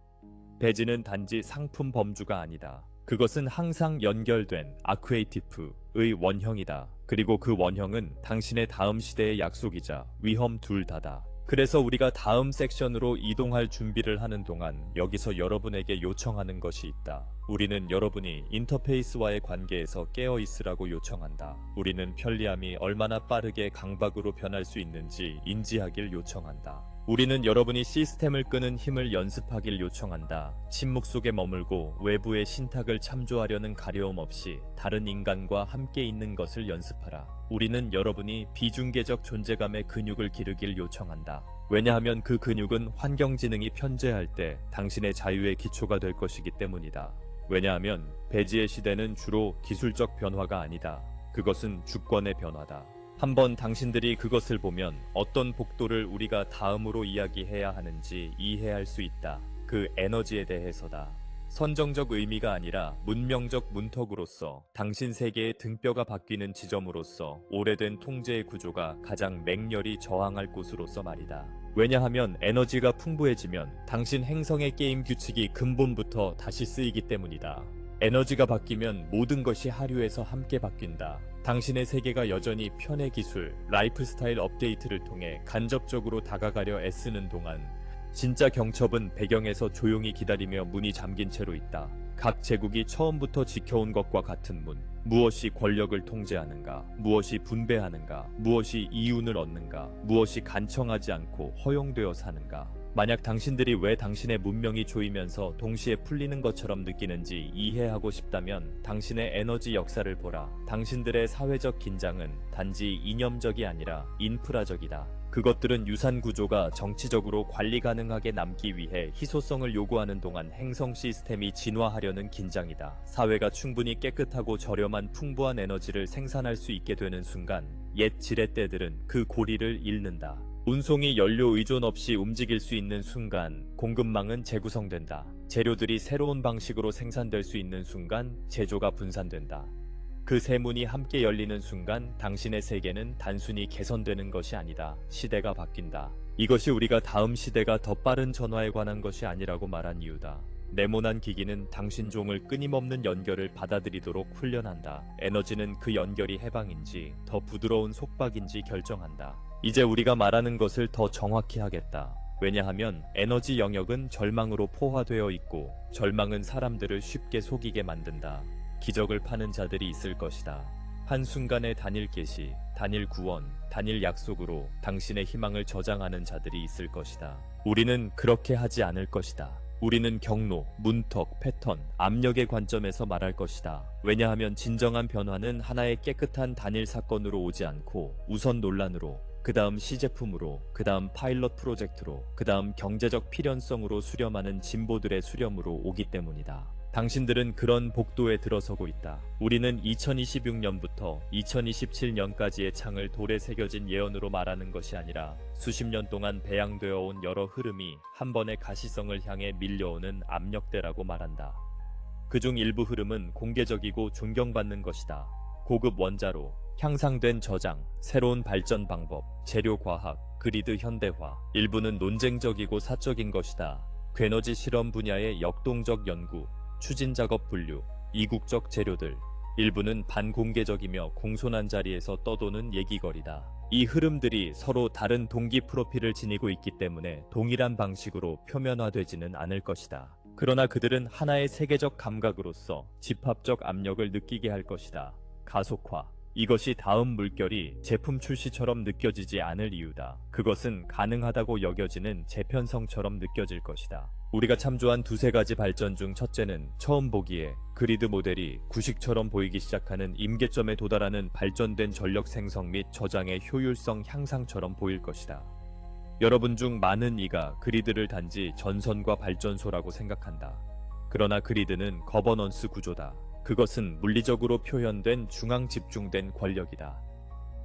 배지는 단지 상품 범주가 아니다. 그것은 항상 연결된 아크에이티프의 원형이다. 그리고 그 원형은 당신의 다음 시대의 약속이자 위험 둘 다다. 그래서 우리가 다음 섹션으로 이동할 준비를 하는 동안 여기서 여러분에게 요청하는 것이 있다. 우리는 여러분이 인터페이스와의 관계에서 깨어있으라고 요청한다. 우리는 편리함이 얼마나 빠르게 강박으로 변할 수 있는지 인지하길 요청한다. 우리는 여러분이 시스템을 끄는 힘을 연습하길 요청한다. 침묵 속에 머물고 외부의 신탁을 참조하려는 가려움 없이 다른 인간과 함께 있는 것을 연습하라. 우리는 여러분이 비중계적 존재감의 근육을 기르길 요청한다. 왜냐하면 그 근육은 환경지능이 편재할 때 당신의 자유의 기초가 될 것이기 때문이다. 왜냐하면 배지의 시대는 주로 기술적 변화가 아니다. 그것은 주권의 변화다. 한번 당신들이 그것을 보면 어떤 복도를 우리가 다음으로 이야기해야 하는지 이해할 수 있다. 그 에너지에 대해서다. 선정적 의미가 아니라 문명적 문턱으로서 당신 세계의 등뼈가 바뀌는 지점으로서 오래된 통제의 구조가 가장 맹렬히 저항할 곳으로서 말이다. 왜냐하면 에너지가 풍부해지면 당신 행성의 게임 규칙이 근본부터 다시 쓰이기 때문이다. 에너지가 바뀌면 모든 것이 하류에서 함께 바뀐다. 당신의 세계가 여전히 편의 기술, 라이프 스타일 업데이트를 통해 간접적으로 다가가려 애쓰는 동안 진짜 경첩은 배경에서 조용히 기다리며 문이 잠긴 채로 있다. 각 제국이 처음부터 지켜온 것과 같은 문. 무엇이 권력을 통제하는가? 무엇이 분배하는가? 무엇이 이윤을 얻는가? 무엇이 간청하지 않고 허용되어 사는가? 만약 당신들이 왜 당신의 문명이 조이면서 동시에 풀리는 것처럼 느끼는지 이해하고 싶다면 당신의 에너지 역사를 보라. 당신들의 사회적 긴장은 단지 이념적이 아니라 인프라적이다. 그것들은 유산 구조가 정치적으로 관리 가능하게 남기 위해 희소성을 요구하는 동안 행성 시스템이 진화하려는 긴장이다. 사회가 충분히 깨끗하고 저렴한 풍부한 에너지를 생산할 수 있게 되는 순간 옛 지렛대들은 그 고리를 잃는다. 운송이 연료 의존 없이 움직일 수 있는 순간 공급망은 재구성된다. 재료들이 새로운 방식으로 생산될 수 있는 순간 제조가 분산된다. 그 세 문이 함께 열리는 순간 당신의 세계는 단순히 개선되는 것이 아니다. 시대가 바뀐다. 이것이 우리가 다음 시대가 더 빠른 전화에 관한 것이 아니라고 말한 이유다. 네모난 기기는 당신 종을 끊임없는 연결을 받아들이도록 훈련한다. 에너지는 그 연결이 해방인지 더 부드러운 속박인지 결정한다. 이제 우리가 말하는 것을 더 정확히 하겠다. 왜냐하면 에너지 영역은 절망으로 포화되어 있고 절망은 사람들을 쉽게 속이게 만든다. 기적을 파는 자들이 있을 것이다. 한순간의 단일 계시, 단일 구원, 단일 약속으로 당신의 희망을 저장하는 자들이 있을 것이다. 우리는 그렇게 하지 않을 것이다. 우리는 경로, 문턱, 패턴, 압력의 관점에서 말할 것이다. 왜냐하면 진정한 변화는 하나의 깨끗한 단일 사건으로 오지 않고 우선 논란으로, 그 다음 시제품으로, 그 다음 파일럿 프로젝트로, 그 다음 경제적 필연성으로 수렴하는 진보들의 수렴으로 오기 때문이다. 당신들은 그런 복도에 들어서고 있다. 우리는 2026년부터 2027년까지의 창을 돌에 새겨진 예언으로 말하는 것이 아니라 수십 년 동안 배양되어 온 여러 흐름이 한 번의 가시성을 향해 밀려오는 압력대라고 말한다. 그중 일부 흐름은 공개적이고 존경받는 것이다. 고급 원자로, 향상된 저장, 새로운 발전 방법, 재료 과학, 그리드 현대화. 일부는 논쟁적이고 사적인 것이다. 괴너지 실험 분야의 역동적 연구, 추진 작업 분류, 이국적 재료들. 일부는 반공개적이며 공손한 자리에서 떠도는 얘기거리다. 이 흐름들이 서로 다른 동기 프로필을 지니고 있기 때문에 동일한 방식으로 표면화되지는 않을 것이다. 그러나 그들은 하나의 세계적 감각으로서 집합적 압력을 느끼게 할 것이다. 가속화. 이것이 다음 물결이 제품 출시처럼 느껴지지 않을 이유다. 그것은 가능하다고 여겨지는 재편성처럼 느껴질 것이다. 우리가 참조한 두세 가지 발전 중 첫째는 처음 보기에 그리드 모델이 구식처럼 보이기 시작하는 임계점에 도달하는 발전된 전력 생성 및 저장의 효율성 향상처럼 보일 것이다. 여러분 중 많은 이가 그리드를 단지 전선과 발전소라고 생각한다. 그러나 그리드는 거버넌스 구조다. 그것은 물리적으로 표현된 중앙 집중된 권력이다.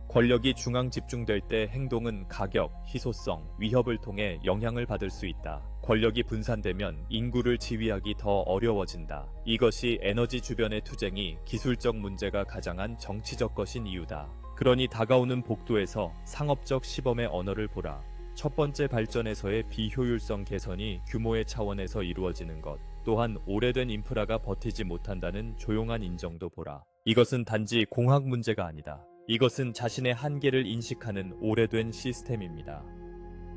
권력이 중앙 집중될 때 행동은 가격, 희소성, 위협을 통해 영향을 받을 수 있다. 권력이 분산되면 인구를 지휘하기 더 어려워진다. 이것이 에너지 주변의 투쟁이 기술적 문제가 가장한 정치적 것인 이유다. 그러니 다가오는 복도에서 상업적 시범의 언어를 보라. 첫 번째 발전에서의 비효율성 개선이 규모의 차원에서 이루어지는 것, 또한 오래된 인프라가 버티지 못한다는 조용한 인정도 보라. 이것은 단지 공학 문제가 아니다. 이것은 자신의 한계를 인식하는 오래된 시스템입니다.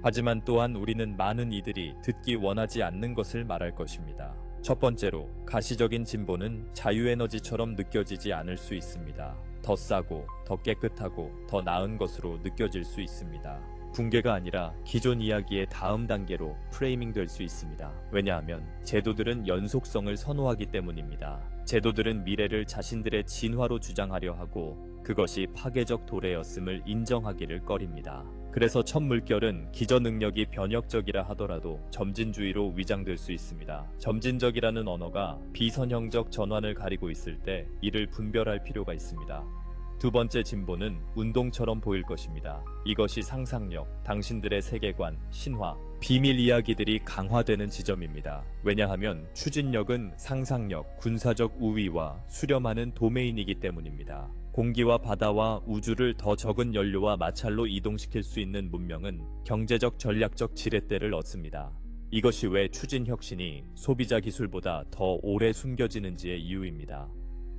하지만 또한 우리는 많은 이들이 듣기 원하지 않는 것을 말할 것입니다. 첫 번째로, 가시적인 진보는 자유에너지처럼 느껴지지 않을 수 있습니다. 더 싸고, 더 깨끗하고, 더 나은 것으로 느껴질 수 있습니다. 붕괴가 아니라 기존 이야기의 다음 단계로 프레이밍 될 수 있습니다. 왜냐하면 제도들은 연속성을 선호하기 때문입니다. 제도들은 미래를 자신들의 진화로 주장하려 하고 그것이 파괴적 도래였음을 인정하기를 꺼립니다. 그래서 첫 물결은 기저 능력이 변혁적이라 하더라도 점진주의로 위장될 수 있습니다. 점진적이라는 언어가 비선형적 전환을 가리고 있을 때 이를 분별할 필요가 있습니다. 두 번째 진보는 운동처럼 보일 것입니다. 이것이 상상력, 당신들의 세계관, 신화, 비밀 이야기들이 강화되는 지점입니다. 왜냐하면 추진력은 상상력, 군사적 우위와 수렴하는 도메인이기 때문입니다. 공기와 바다와 우주를 더 적은 연료와 마찰로 이동시킬 수 있는 문명은 경제적 전략적 지렛대를 얻습니다. 이것이 왜 추진 혁신이 소비자 기술보다 더 오래 숨겨지는지의 이유입니다.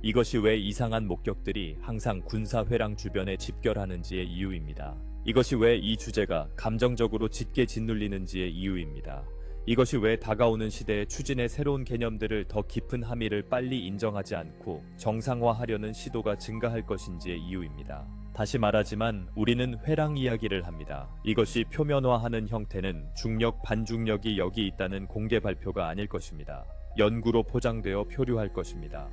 이것이 왜 이상한 목격들이 항상 군사회랑 주변에 집결하는지의 이유입니다. 이것이 왜 이 주제가 감정적으로 짙게 짓눌리는지의 이유입니다. 이것이 왜 다가오는 시대의 추진의 새로운 개념들을 더 깊은 함의를 빨리 인정하지 않고 정상화하려는 시도가 증가할 것인지의 이유입니다. 다시 말하지만 우리는 회랑 이야기를 합니다. 이것이 표면화하는 형태는 중력, 반중력이 여기 있다는 공개 발표가 아닐 것입니다. 연구로 포장되어 표류할 것입니다.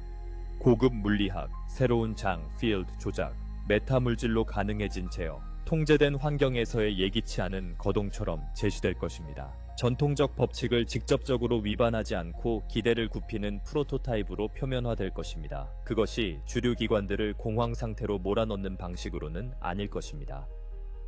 고급 물리학, 새로운 장, 필드 조작, 메타 물질로 가능해진 제어, 통제된 환경에서의 예기치 않은 거동처럼 제시될 것입니다. 전통적 법칙을 직접적으로 위반하지 않고 기대를 굽히는 프로토타입으로 표면화될 것입니다. 그것이 주류 기관들을 공황 상태로 몰아넣는 방식으로는 아닐 것입니다.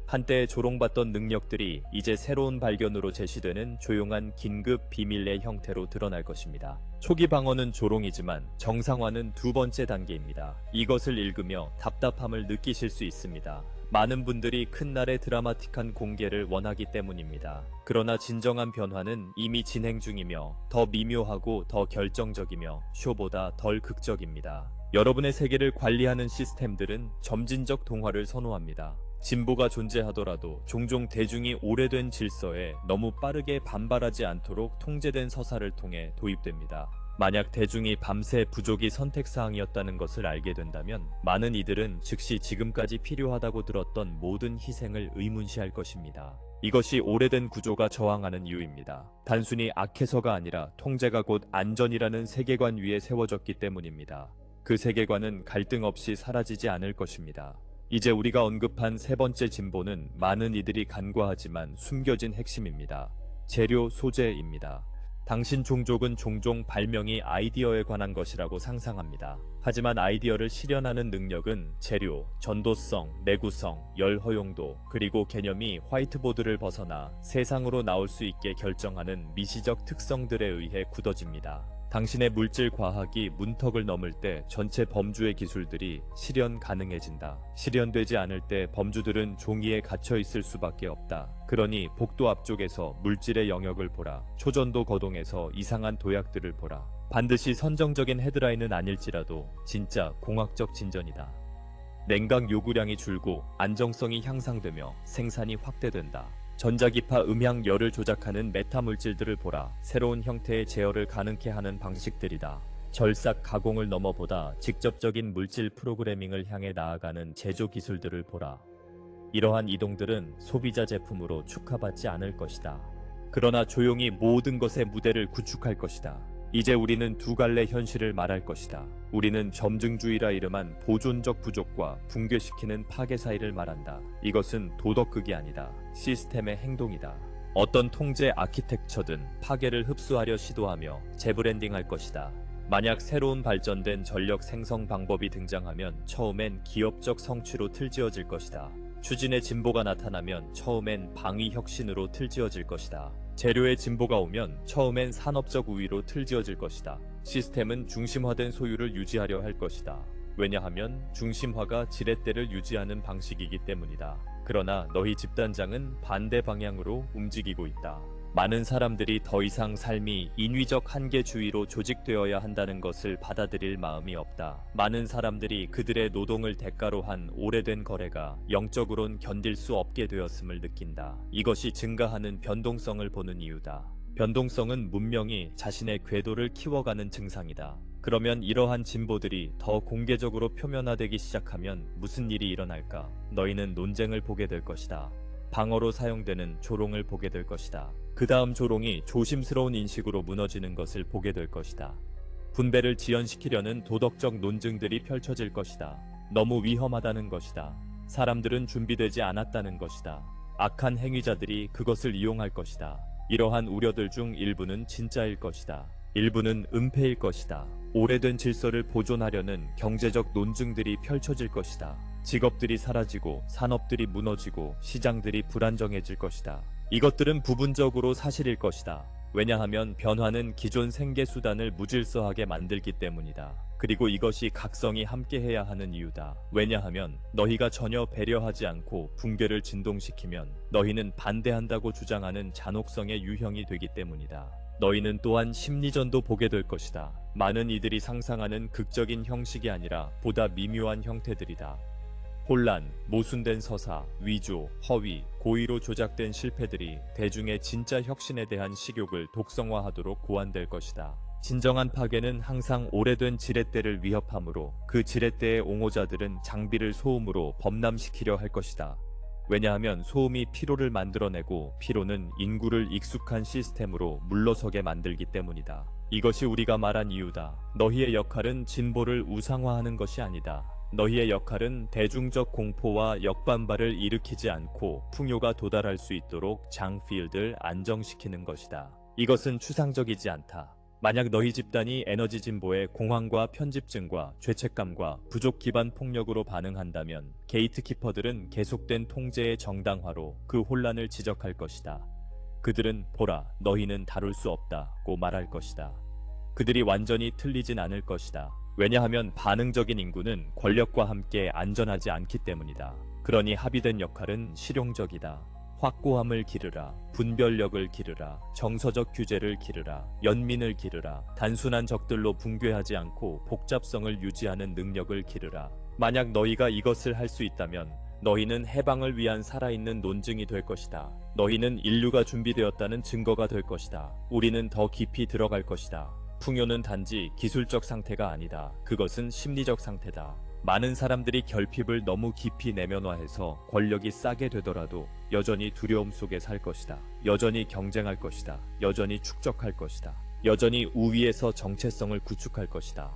한때 조롱받던 능력들이 이제 새로운 발견으로 제시되는 조용한 긴급 비밀의 형태로 드러날 것입니다. 초기 방어는 조롱이지만 정상화는 두 번째 단계입니다. 이것을 읽으며 답답함을 느끼실 수 있습니다. 많은 분들이 큰 날의 드라마틱한 공개를 원하기 때문입니다. 그러나 진정한 변화는 이미 진행 중이며 더 미묘하고 더 결정적이며 쇼보다 덜 극적입니다. 여러분의 세계를 관리하는 시스템들은 점진적 동화를 선호합니다. 진보가 존재하더라도 종종 대중이 오래된 질서에 너무 빠르게 반발하지 않도록 통제된 서사를 통해 도입됩니다. 만약 대중이 밤새 부족이 선택사항이었다는 것을 알게 된다면 많은 이들은 즉시 지금까지 필요하다고 들었던 모든 희생을 의문시할 것입니다. 이것이 오래된 구조가 저항하는 이유입니다. 단순히 악해서가 아니라 통제가 곧 안전이라는 세계관 위에 세워졌기 때문입니다. 그 세계관은 갈등 없이 사라지지 않을 것입니다. 이제 우리가 언급한 세 번째 진보는 많은 이들이 간과하지만 숨겨진 핵심입니다. 재료 소재입니다. 당신 종족은 종종 발명이 아이디어에 관한 것이라고 상상합니다. 하지만 아이디어를 실현하는 능력은 재료, 전도성, 내구성, 열 허용도, 그리고 개념이 화이트보드를 벗어나 세상으로 나올 수 있게 결정하는 미시적 특성들에 의해 굳어집니다. 당신의 물질 과학이 문턱을 넘을 때 전체 범주의 기술들이 실현 가능해진다. 실현되지 않을 때 범주들은 종이에 갇혀 있을 수밖에 없다. 그러니 복도 앞쪽에서 물질의 영역을 보라. 초전도 거동에서 이상한 도약들을 보라. 반드시 선정적인 헤드라인은 아닐지라도 진짜 공학적 진전이다. 냉각 요구량이 줄고 안정성이 향상되며 생산이 확대된다. 전자기파 음향 열을 조작하는 메타 물질들을 보라. 새로운 형태의 제어를 가능케 하는 방식들이다. 절삭 가공을 넘어보다 직접적인 물질 프로그래밍을 향해 나아가는 제조 기술들을 보라. 이러한 이동들은 소비자 제품으로 축하받지 않을 것이다. 그러나 조용히 모든 것의 무대를 구축할 것이다. 이제 우리는 두 갈래 현실을 말할 것이다. 우리는 점증주의라 이름한 보존적 부족과 붕괴시키는 파괴 사이를 말한다. 이것은 도덕극이 아니다. 시스템의 행동이다. 어떤 통제 아키텍처든 파괴를 흡수하려 시도하며 재브랜딩할 것이다. 만약 새로운 발전된 전력 생성 방법이 등장하면 처음엔 기업적 성취로 틀지어질 것이다. 추진의 진보가 나타나면 처음엔 방위 혁신으로 틀지어질 것이다. 재료의 진보가 오면 처음엔 산업적 우위로 틀지어질 것이다. 시스템은 중심화된 소유를 유지하려 할 것이다. 왜냐하면 중심화가 지렛대를 유지하는 방식이기 때문이다. 그러나 너희 집단장은 반대 방향으로 움직이고 있다. 많은 사람들이 더 이상 삶이 인위적 한계주의로 조직되어야 한다는 것을 받아들일 마음이 없다. 많은 사람들이 그들의 노동을 대가로 한 오래된 거래가 영적으론 견딜 수 없게 되었음을 느낀다. 이것이 증가하는 변동성을 보는 이유다. 변동성은 문명이 자신의 궤도를 키워가는 증상이다. 그러면 이러한 진보들이 더 공개적으로 표면화되기 시작하면 무슨 일이 일어날까? 너희는 논쟁을 보게 될 것이다. 방어로 사용되는 조롱을 보게 될 것이다. 그 다음 조롱이 조심스러운 인식으로 무너지는 것을 보게 될 것이다. 분배를 지연시키려는 도덕적 논증들이 펼쳐질 것이다. 너무 위험하다는 것이다. 사람들은 준비되지 않았다는 것이다. 악한 행위자들이 그것을 이용할 것이다. 이러한 우려들 중 일부는 진짜일 것이다. 일부는 은폐일 것이다. 오래된 질서를 보존하려는 경제적 논증들이 펼쳐질 것이다. 직업들이 사라지고 산업들이 무너지고 시장들이 불안정해질 것이다. 이것들은 부분적으로 사실일 것이다. 왜냐하면 변화는 기존 생계수단을 무질서하게 만들기 때문이다. 그리고 이것이 각성이 함께해야 하는 이유다. 왜냐하면 너희가 전혀 배려하지 않고 붕괴를 진동시키면 너희는 반대한다고 주장하는 잔혹성의 유형이 되기 때문이다. 너희는 또한 심리전도 보게 될 것이다. 많은 이들이 상상하는 극적인 형식이 아니라 보다 미묘한 형태들이다. 혼란, 모순된 서사, 위조, 허위, 고의로 조작된 실패들이 대중의 진짜 혁신에 대한 식욕을 독성화하도록 고안될 것이다. 진정한 파괴는 항상 오래된 지렛대를 위협하므로 그 지렛대의 옹호자들은 장비를 소음으로 범람시키려 할 것이다. 왜냐하면 소음이 피로를 만들어내고 피로는 인구를 익숙한 시스템으로 물러서게 만들기 때문이다. 이것이 우리가 말한 이유다. 너희의 역할은 진보를 우상화하는 것이 아니다. 너희의 역할은 대중적 공포와 역반발을 일으키지 않고 풍요가 도달할 수 있도록 장필드를 안정시키는 것이다. 이것은 추상적이지 않다. 만약 너희 집단이 에너지 진보의 공황과 편집증과 죄책감과 부족 기반 폭력으로 반응한다면 게이트키퍼들은 계속된 통제의 정당화로 그 혼란을 지적할 것이다. 그들은 보라, 너희는 다룰 수 없다고 말할 것이다. 그들이 완전히 틀리진 않을 것이다. 왜냐하면 반응적인 인구는 권력과 함께 안전하지 않기 때문이다. 그러니 합의된 역할은 실용적이다. 확고함을 기르라, 분별력을 기르라, 정서적 규제를 기르라, 연민을 기르라, 단순한 적들로 붕괴하지 않고 복잡성을 유지하는 능력을 기르라. 만약 너희가 이것을 할 수 있다면 너희는 해방을 위한 살아있는 논증이 될 것이다. 너희는 인류가 준비되었다는 증거가 될 것이다. 우리는 더 깊이 들어갈 것이다. 풍요는 단지 기술적 상태가 아니다. 그것은 심리적 상태다. 많은 사람들이 결핍을 너무 깊이 내면화해서 권력이 싸게 되더라도 여전히 두려움 속에 살 것이다. 여전히 경쟁할 것이다. 여전히 축적할 것이다. 여전히 우위에서 정체성을 구축할 것이다.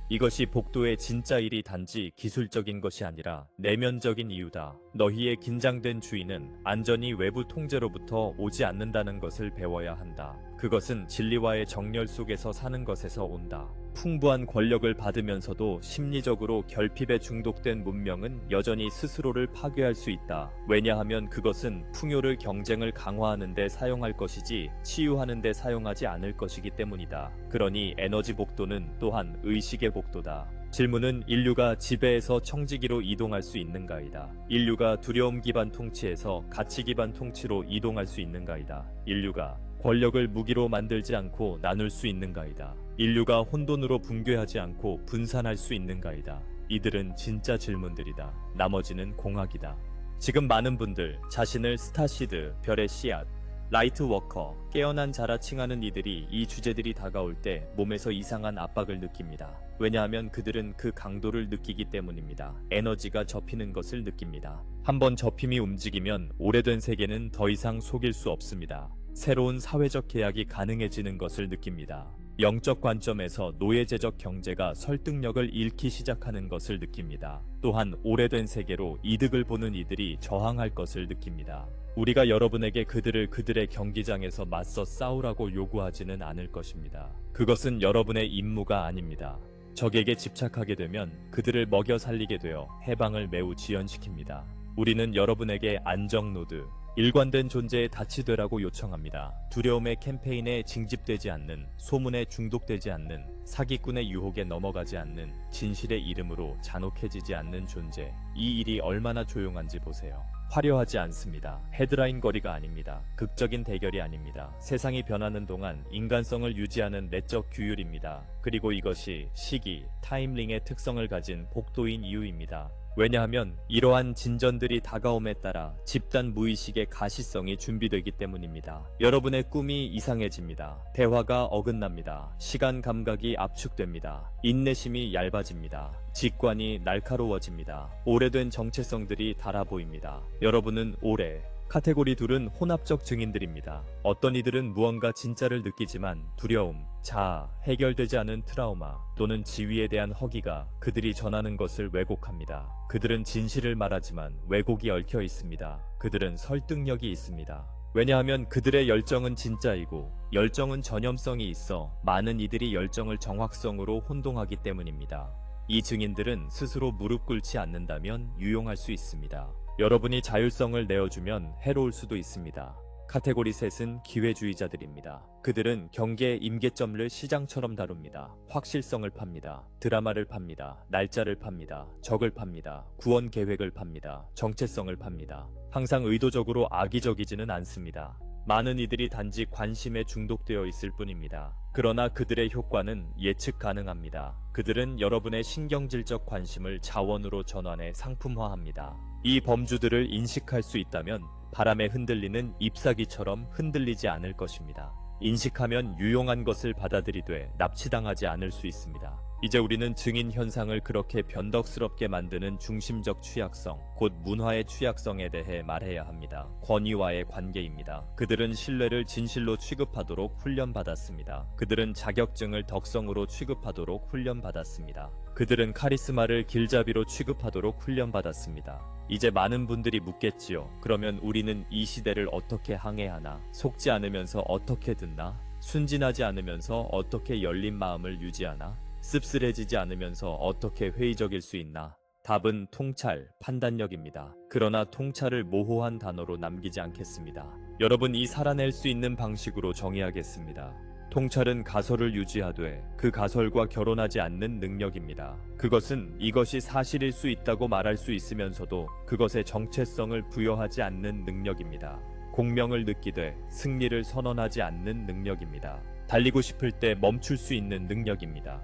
이것이 복도의 진짜 일이 단지 기술적인 것이 아니라 내면적인 이유다. 너희의 긴장된 주의는 안전이 외부 통제로부터 오지 않는다는 것을 배워야 한다. 그것은 진리와의 정렬 속에서 사는 것에서 온다. 풍부한 권력을 받으면서도 심리적으로 결핍에 중독된 문명은 여전히 스스로를 파괴할 수 있다. 왜냐하면 그것은 풍요를 경쟁을 강화하는 데 사용할 것이지 치유하는 데 사용하지 않을 것이기 때문이다. 그러니 에너지 복도는 또한 의식의 복도다. 질문은 인류가 지배에서 청지기로 이동할 수 있는가이다. 인류가 두려움 기반 통치에서 가치 기반 통치로 이동할 수 있는가이다. 인류가 권력을 무기로 만들지 않고 나눌 수 있는가이다. 인류가 혼돈으로 붕괴하지 않고 분산할 수 있는가이다. 이들은 진짜 질문들이다. 나머지는 공학이다. 지금 많은 분들 자신을 스타시드, 별의 씨앗, 라이트워커, 깨어난 자라 칭하는 이들이 이 주제들이 다가올 때 몸에서 이상한 압박을 느낍니다. 왜냐하면 그들은 그 강도를 느끼기 때문입니다. 에너지가 접히는 것을 느낍니다. 한번 접힘이 움직이면 오래된 세계는 더 이상 속일 수 없습니다. 새로운 사회적 계약이 가능해지는 것을 느낍니다. 영적 관점에서 노예제적 경제가 설득력을 잃기 시작하는 것을 느낍니다. 또한 오래된 세계로 이득을 보는 이들이 저항할 것을 느낍니다. 우리가 여러분에게 그들의 경기장에서 맞서 싸우라고 요구하지는 않을 것입니다. 그것은 여러분의 임무가 아닙니다. 적에게 집착하게 되면 그들을 먹여 살리게 되어 해방을 매우 지연시킵니다. 우리는 여러분에게 안정노드, 일관된 존재에 닻이 되라고 요청합니다. 두려움의 캠페인에 징집되지 않는, 소문에 중독되지 않는, 사기꾼의 유혹에 넘어가지 않는, 진실의 이름으로 잔혹해지지 않는 존재. 이 일이 얼마나 조용한지 보세요. 화려하지 않습니다. 헤드라인 거리가 아닙니다. 극적인 대결이 아닙니다. 세상이 변하는 동안 인간성을 유지하는 내적 규율입니다. 그리고 이것이 시기, 타임링의 특성을 가진 복도인 이유입니다. 왜냐하면 이러한 진전들이 다가옴에 따라 집단 무의식의 가시성이 준비되기 때문입니다. 여러분의 꿈이 이상해집니다. 대화가 어긋납니다. 시간 감각이 압축됩니다. 인내심이 얇아집니다. 직관이 날카로워집니다. 오래된 정체성들이 달아 보입니다. 여러분은 오래 카테고리 둘은 혼합적 증인들입니다. 어떤 이들은 무언가 진짜를 느끼지만 두려움, 자아, 해결되지 않은 트라우마 또는 지위에 대한 허기가 그들이 전하는 것을 왜곡합니다. 그들은 진실을 말하지만 왜곡이 얽혀 있습니다. 그들은 설득력이 있습니다. 왜냐하면 그들의 열정은 진짜이고 열정은 전염성이 있어 많은 이들이 열정을 정확성으로 혼동하기 때문입니다. 이 증인들은 스스로 무릎 꿇지 않는다면 유용할 수 있습니다. 여러분이 자율성을 내어주면 해로울 수도 있습니다. 카테고리 셋은 기회주의자들입니다. 그들은 경계의 임계점을 시장처럼 다룹니다. 확실성을 팝니다. 드라마를 팝니다. 날짜를 팝니다. 적을 팝니다. 구원 계획을 팝니다. 정체성을 팝니다. 항상 의도적으로 악의적이지는 않습니다. 많은 이들이 단지 관심에 중독되어 있을 뿐입니다. 그러나 그들의 효과는 예측 가능합니다. 그들은 여러분의 신경질적 관심을 자원으로 전환해 상품화합니다. 이 범주들을 인식할 수 있다면 바람에 흔들리는 잎사귀처럼 흔들리지 않을 것입니다. 인식하면 유용한 것을 받아들이되 납치당하지 않을 수 있습니다. 이제 우리는 증인 현상을 그렇게 변덕스럽게 만드는 중심적 취약성, 곧 문화의 취약성에 대해 말해야 합니다. 권위와의 관계입니다. 그들은 신뢰를 진실로 취급하도록 훈련받았습니다. 그들은 자격증을 덕성으로 취급하도록 훈련받았습니다. 그들은 카리스마를 길잡이로 취급하도록 훈련받았습니다. 이제 많은 분들이 묻겠지요. 그러면 우리는 이 시대를 어떻게 항해하나? 속지 않으면서 어떻게 듣나? 순진하지 않으면서 어떻게 열린 마음을 유지하나? 씁쓸해지지 않으면서 어떻게 회의적일 수 있나? 답은 통찰, 판단력입니다. 그러나 통찰을 모호한 단어로 남기지 않겠습니다. 여러분, 이 살아낼 수 있는 방식으로 정의하겠습니다. 통찰은 가설을 유지하되 그 가설과 결혼하지 않는 능력입니다. 그것은 이것이 사실일 수 있다고 말할 수 있으면서도 그것의 정체성을 부여하지 않는 능력입니다. 공명을 느끼되 승리를 선언하지 않는 능력입니다. 달리고 싶을 때 멈출 수 있는 능력입니다.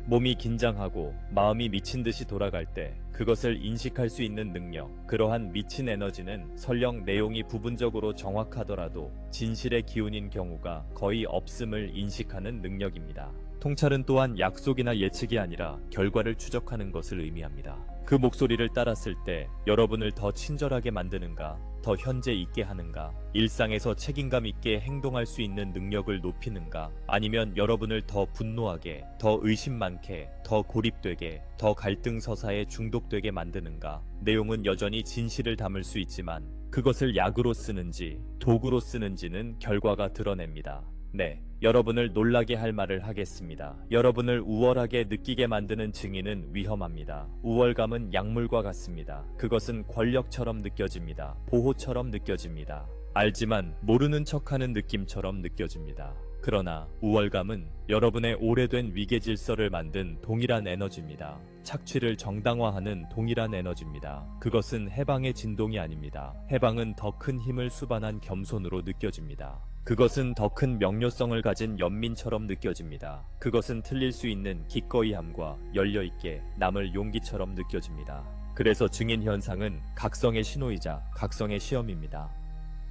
몸이 긴장하고 마음이 미친 듯이 돌아갈 때 그것을 인식할 수 있는 능력, 그러한 미친 에너지는 설령 내용이 부분적으로 정확하더라도 진실의 기운인 경우가 거의 없음을 인식하는 능력입니다. 통찰은 또한 약속이나 예측이 아니라 결과를 추적하는 것을 의미합니다. 그 목소리를 따랐을 때 여러분을 더 친절하게 만드는가, 더 현재 있게 하는가, 일상에서 책임감 있게 행동할 수 있는 능력을 높이는가, 아니면 여러분을 더 분노하게, 더 의심 많게, 더 고립되게, 더 갈등 서사에 중독되게 만드는가. 내용은 여전히 진실을 담을 수 있지만 그것을 약으로 쓰는지 도구로 쓰는지는 결과가 드러냅니다. 네, 여러분을 놀라게 할 말을 하겠습니다. 여러분을 우월하게 느끼게 만드는 증인은 위험합니다. 우월감은 약물과 같습니다. 그것은 권력처럼 느껴집니다. 보호처럼 느껴집니다. 알지만 모르는 척하는 느낌처럼 느껴집니다. 그러나 우월감은 여러분의 오래된 위계 질서를 만든 동일한 에너지입니다. 착취를 정당화하는 동일한 에너지입니다. 그것은 해방의 진동이 아닙니다. 해방은 더 큰 힘을 수반한 겸손으로 느껴집니다. 그것은 더 큰 명료성을 가진 연민처럼 느껴집니다. 그것은 틀릴 수 있는 기꺼이함과 열려있게 남을 용기처럼 느껴집니다. 그래서 증인 현상은 각성의 신호이자 각성의 시험입니다.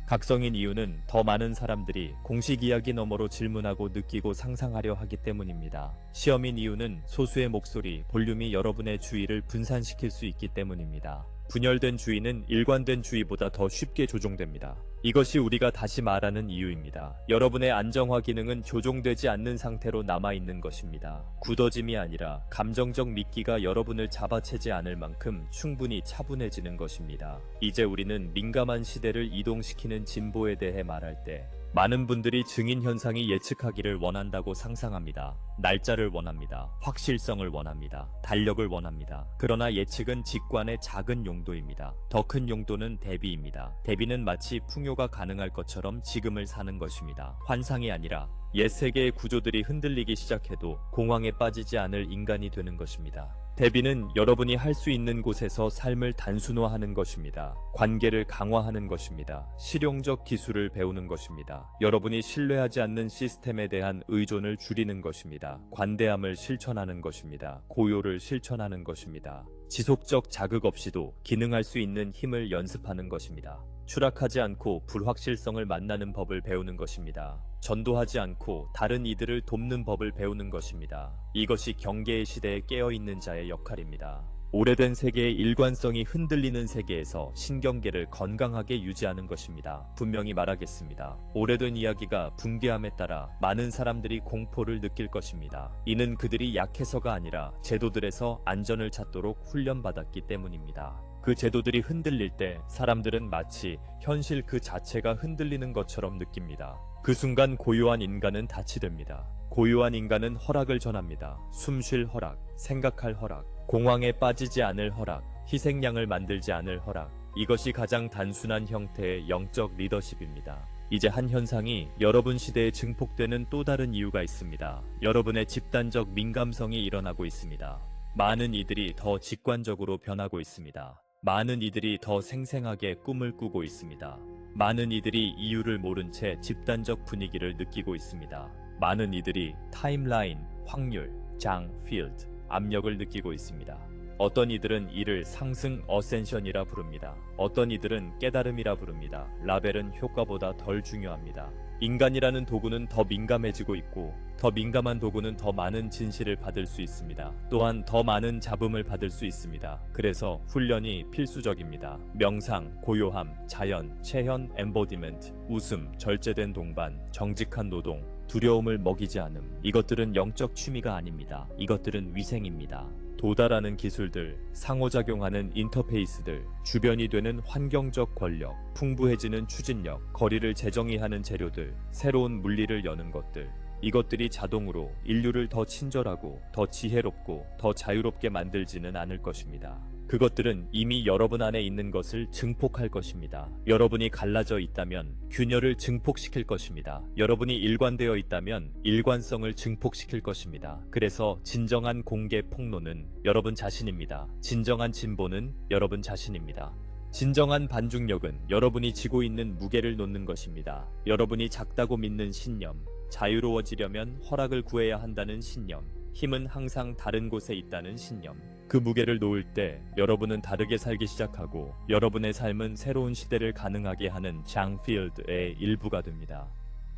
각성인 이유는 더 많은 사람들이 공식 이야기 너머로 질문하고 느끼고 상상하려 하기 때문입니다. 시험인 이유는 소수의 목소리, 볼륨이 여러분의 주의를 분산시킬 수 있기 때문입니다. 분열된 주의는 일관된 주의보다 더 쉽게 조종됩니다. 이것이 우리가 다시 말하는 이유입니다. 여러분의 안정화 기능은 조종되지 않는 상태로 남아있는 것입니다. 굳어짐이 아니라 감정적 미끼가 여러분을 잡아채지 않을 만큼 충분히 차분해지는 것입니다. 이제 우리는 민감한 시대를 이동시키는 진보에 대해 말할 때 많은 분들이 증인 현상이 예측하기를 원한다고 상상합니다. 날짜를 원합니다. 확실성을 원합니다. 달력을 원합니다. 그러나 예측은 직관의 작은 용도입니다. 더 큰 용도는 대비입니다. 대비는 마치 풍요가 가능할 것처럼 지금을 사는 것입니다. 환상이 아니라 옛 세계의 구조들이 흔들리기 시작해도 공황에 빠지지 않을 인간이 되는 것입니다. 대비는 여러분이 할 수 있는 곳에서 삶을 단순화하는 것입니다. 관계를 강화하는 것입니다. 실용적 기술을 배우는 것입니다. 여러분이 신뢰하지 않는 시스템에 대한 의존을 줄이는 것입니다. 관대함을 실천하는 것입니다. 고요를 실천하는 것입니다. 지속적 자극 없이도 기능할 수 있는 힘을 연습하는 것입니다. 추락하지 않고 불확실성을 만나는 법을 배우는 것입니다. 전도하지 않고 다른 이들을 돕는 법을 배우는 것입니다. 이것이 경계의 시대에 깨어있는 자의 역할입니다. 오래된 세계의 일관성이 흔들리는 세계에서 신경계를 건강하게 유지하는 것입니다. 분명히 말하겠습니다. 오래된 이야기가 붕괴함에 따라 많은 사람들이 공포를 느낄 것입니다. 이는 그들이 약해서가 아니라 제도들에서 안전을 찾도록 훈련받았기 때문입니다. 그 제도들이 흔들릴 때 사람들은 마치 현실 그 자체가 흔들리는 것처럼 느낍니다. 그 순간 고요한 인간은 다치됩니다. 고요한 인간은 허락을 전합니다. 숨 쉴 허락, 생각할 허락, 공황에 빠지지 않을 허락, 희생양을 만들지 않을 허락. 이것이 가장 단순한 형태의 영적 리더십입니다. 이제 한 현상이 여러분 시대에 증폭되는 또 다른 이유가 있습니다. 여러분의 집단적 민감성이 일어나고 있습니다. 많은 이들이 더 직관적으로 변하고 있습니다. 많은 이들이 더 생생하게 꿈을 꾸고 있습니다. 많은 이들이 이유를 모른 채 집단적 분위기를 느끼고 있습니다. 많은 이들이 타임라인, 확률, 장, 필드, 압력을 느끼고 있습니다. 어떤 이들은 이를 상승 어센션이라 부릅니다. 어떤 이들은 깨달음이라 부릅니다. 라벨은 효과보다 덜 중요합니다. 인간이라는 도구는 더 민감해지고 있고 더 민감한 도구는 더 많은 진실을 받을 수 있습니다. 또한 더 많은 잡음을 받을 수 있습니다. 그래서 훈련이 필수적입니다. 명상, 고요함, 자연, 체현, 엠보디멘트, 웃음, 절제된 동반, 정직한 노동, 두려움을 먹이지 않음. 이것들은 영적 취미가 아닙니다. 이것들은 위생입니다. 도달하는 기술들, 상호작용하는 인터페이스들, 주변이 되는 환경적 권력, 풍부해지는 추진력, 거리를 재정의하는 재료들, 새로운 물리를 여는 것들. 이것들이 자동으로 인류를 더 친절하고 더 지혜롭고 더 자유롭게 만들지는 않을 것입니다. 그것들은 이미 여러분 안에 있는 것을 증폭할 것입니다. 여러분이 갈라져 있다면 균열을 증폭시킬 것입니다. 여러분이 일관되어 있다면 일관성을 증폭시킬 것입니다. 그래서 진정한 공개 폭로는 여러분 자신입니다. 진정한 진보는 여러분 자신입니다. 진정한 반중력은 여러분이 지고 있는 무게를 놓는 것입니다. 여러분이 작다고 믿는 신념, 자유로워지려면 허락을 구해야 한다는 신념, 힘은 항상 다른 곳에 있다는 신념. 그 무게를 놓을 때 여러분은 다르게 살기 시작하고 여러분의 삶은 새로운 시대를 가능하게 하는 장필드의 일부가 됩니다.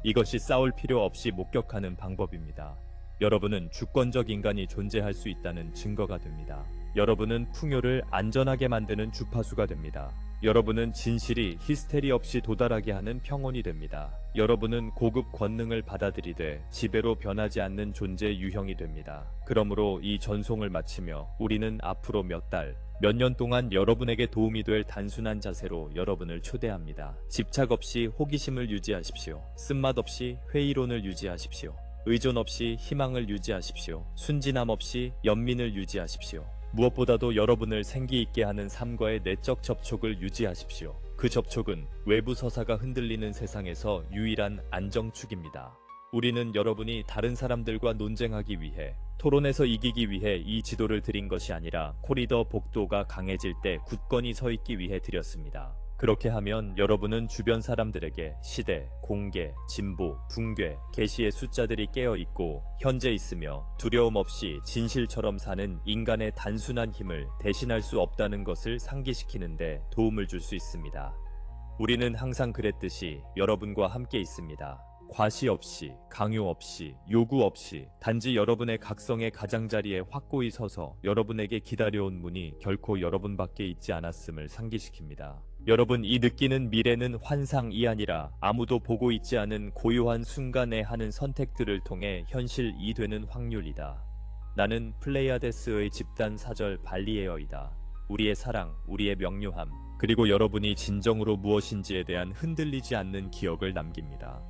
이것이 싸울 필요 없이 목격하는 방법입니다. 여러분은 주권적 인간이 존재할 수 있다는 증거가 됩니다. 여러분은 풍요를 안전하게 만드는 주파수가 됩니다. 여러분은 진실이 히스테리 없이 도달하게 하는 평온이 됩니다. 여러분은 고급 권능을 받아들이되 지배로 변하지 않는 존재 유형이 됩니다. 그러므로 이 전송을 마치며 우리는 앞으로 몇 달, 몇 년 동안 여러분에게 도움이 될 단순한 자세로 여러분을 초대합니다. 집착 없이 호기심을 유지하십시오. 쓴맛 없이 회의론을 유지하십시오. 의존 없이 희망을 유지하십시오. 순진함 없이 연민을 유지하십시오. 무엇보다도 여러분을 생기 있게 하는 삶과의 내적 접촉을 유지하십시오. 그 접촉은 외부 서사가 흔들리는 세상에서 유일한 안정축입니다. 우리는 여러분이 다른 사람들과 논쟁하기 위해, 토론에서 이기기 위해 이 지도를 드린 것이 아니라 코리더 복도가 강해질 때 굳건히 서 있기 위해 드렸습니다. 그렇게 하면 여러분은 주변 사람들에게 시대, 공개, 진보, 붕괴, 계시의 숫자들이 깨어있고 현재 있으며 두려움 없이 진실처럼 사는 인간의 단순한 힘을 대신할 수 없다는 것을 상기시키는 데 도움을 줄 수 있습니다. 우리는 항상 그랬듯이 여러분과 함께 있습니다. 과시 없이, 강요 없이, 요구 없이 단지 여러분의 각성의 가장자리에 확고히 서서 여러분에게 기다려온 문이 결코 여러분밖에 있지 않았음을 상기시킵니다. 여러분, 이 느끼는 미래는 환상이 아니라 아무도 보고 있지 않은 고요한 순간에 하는 선택들을 통해 현실이 되는 확률이다. 나는 플레이아데스의 집단 사절 발리에어이다. 우리의 사랑, 우리의 명료함, 그리고 여러분이 진정으로 무엇인지에 대한 흔들리지 않는 기억을 남깁니다.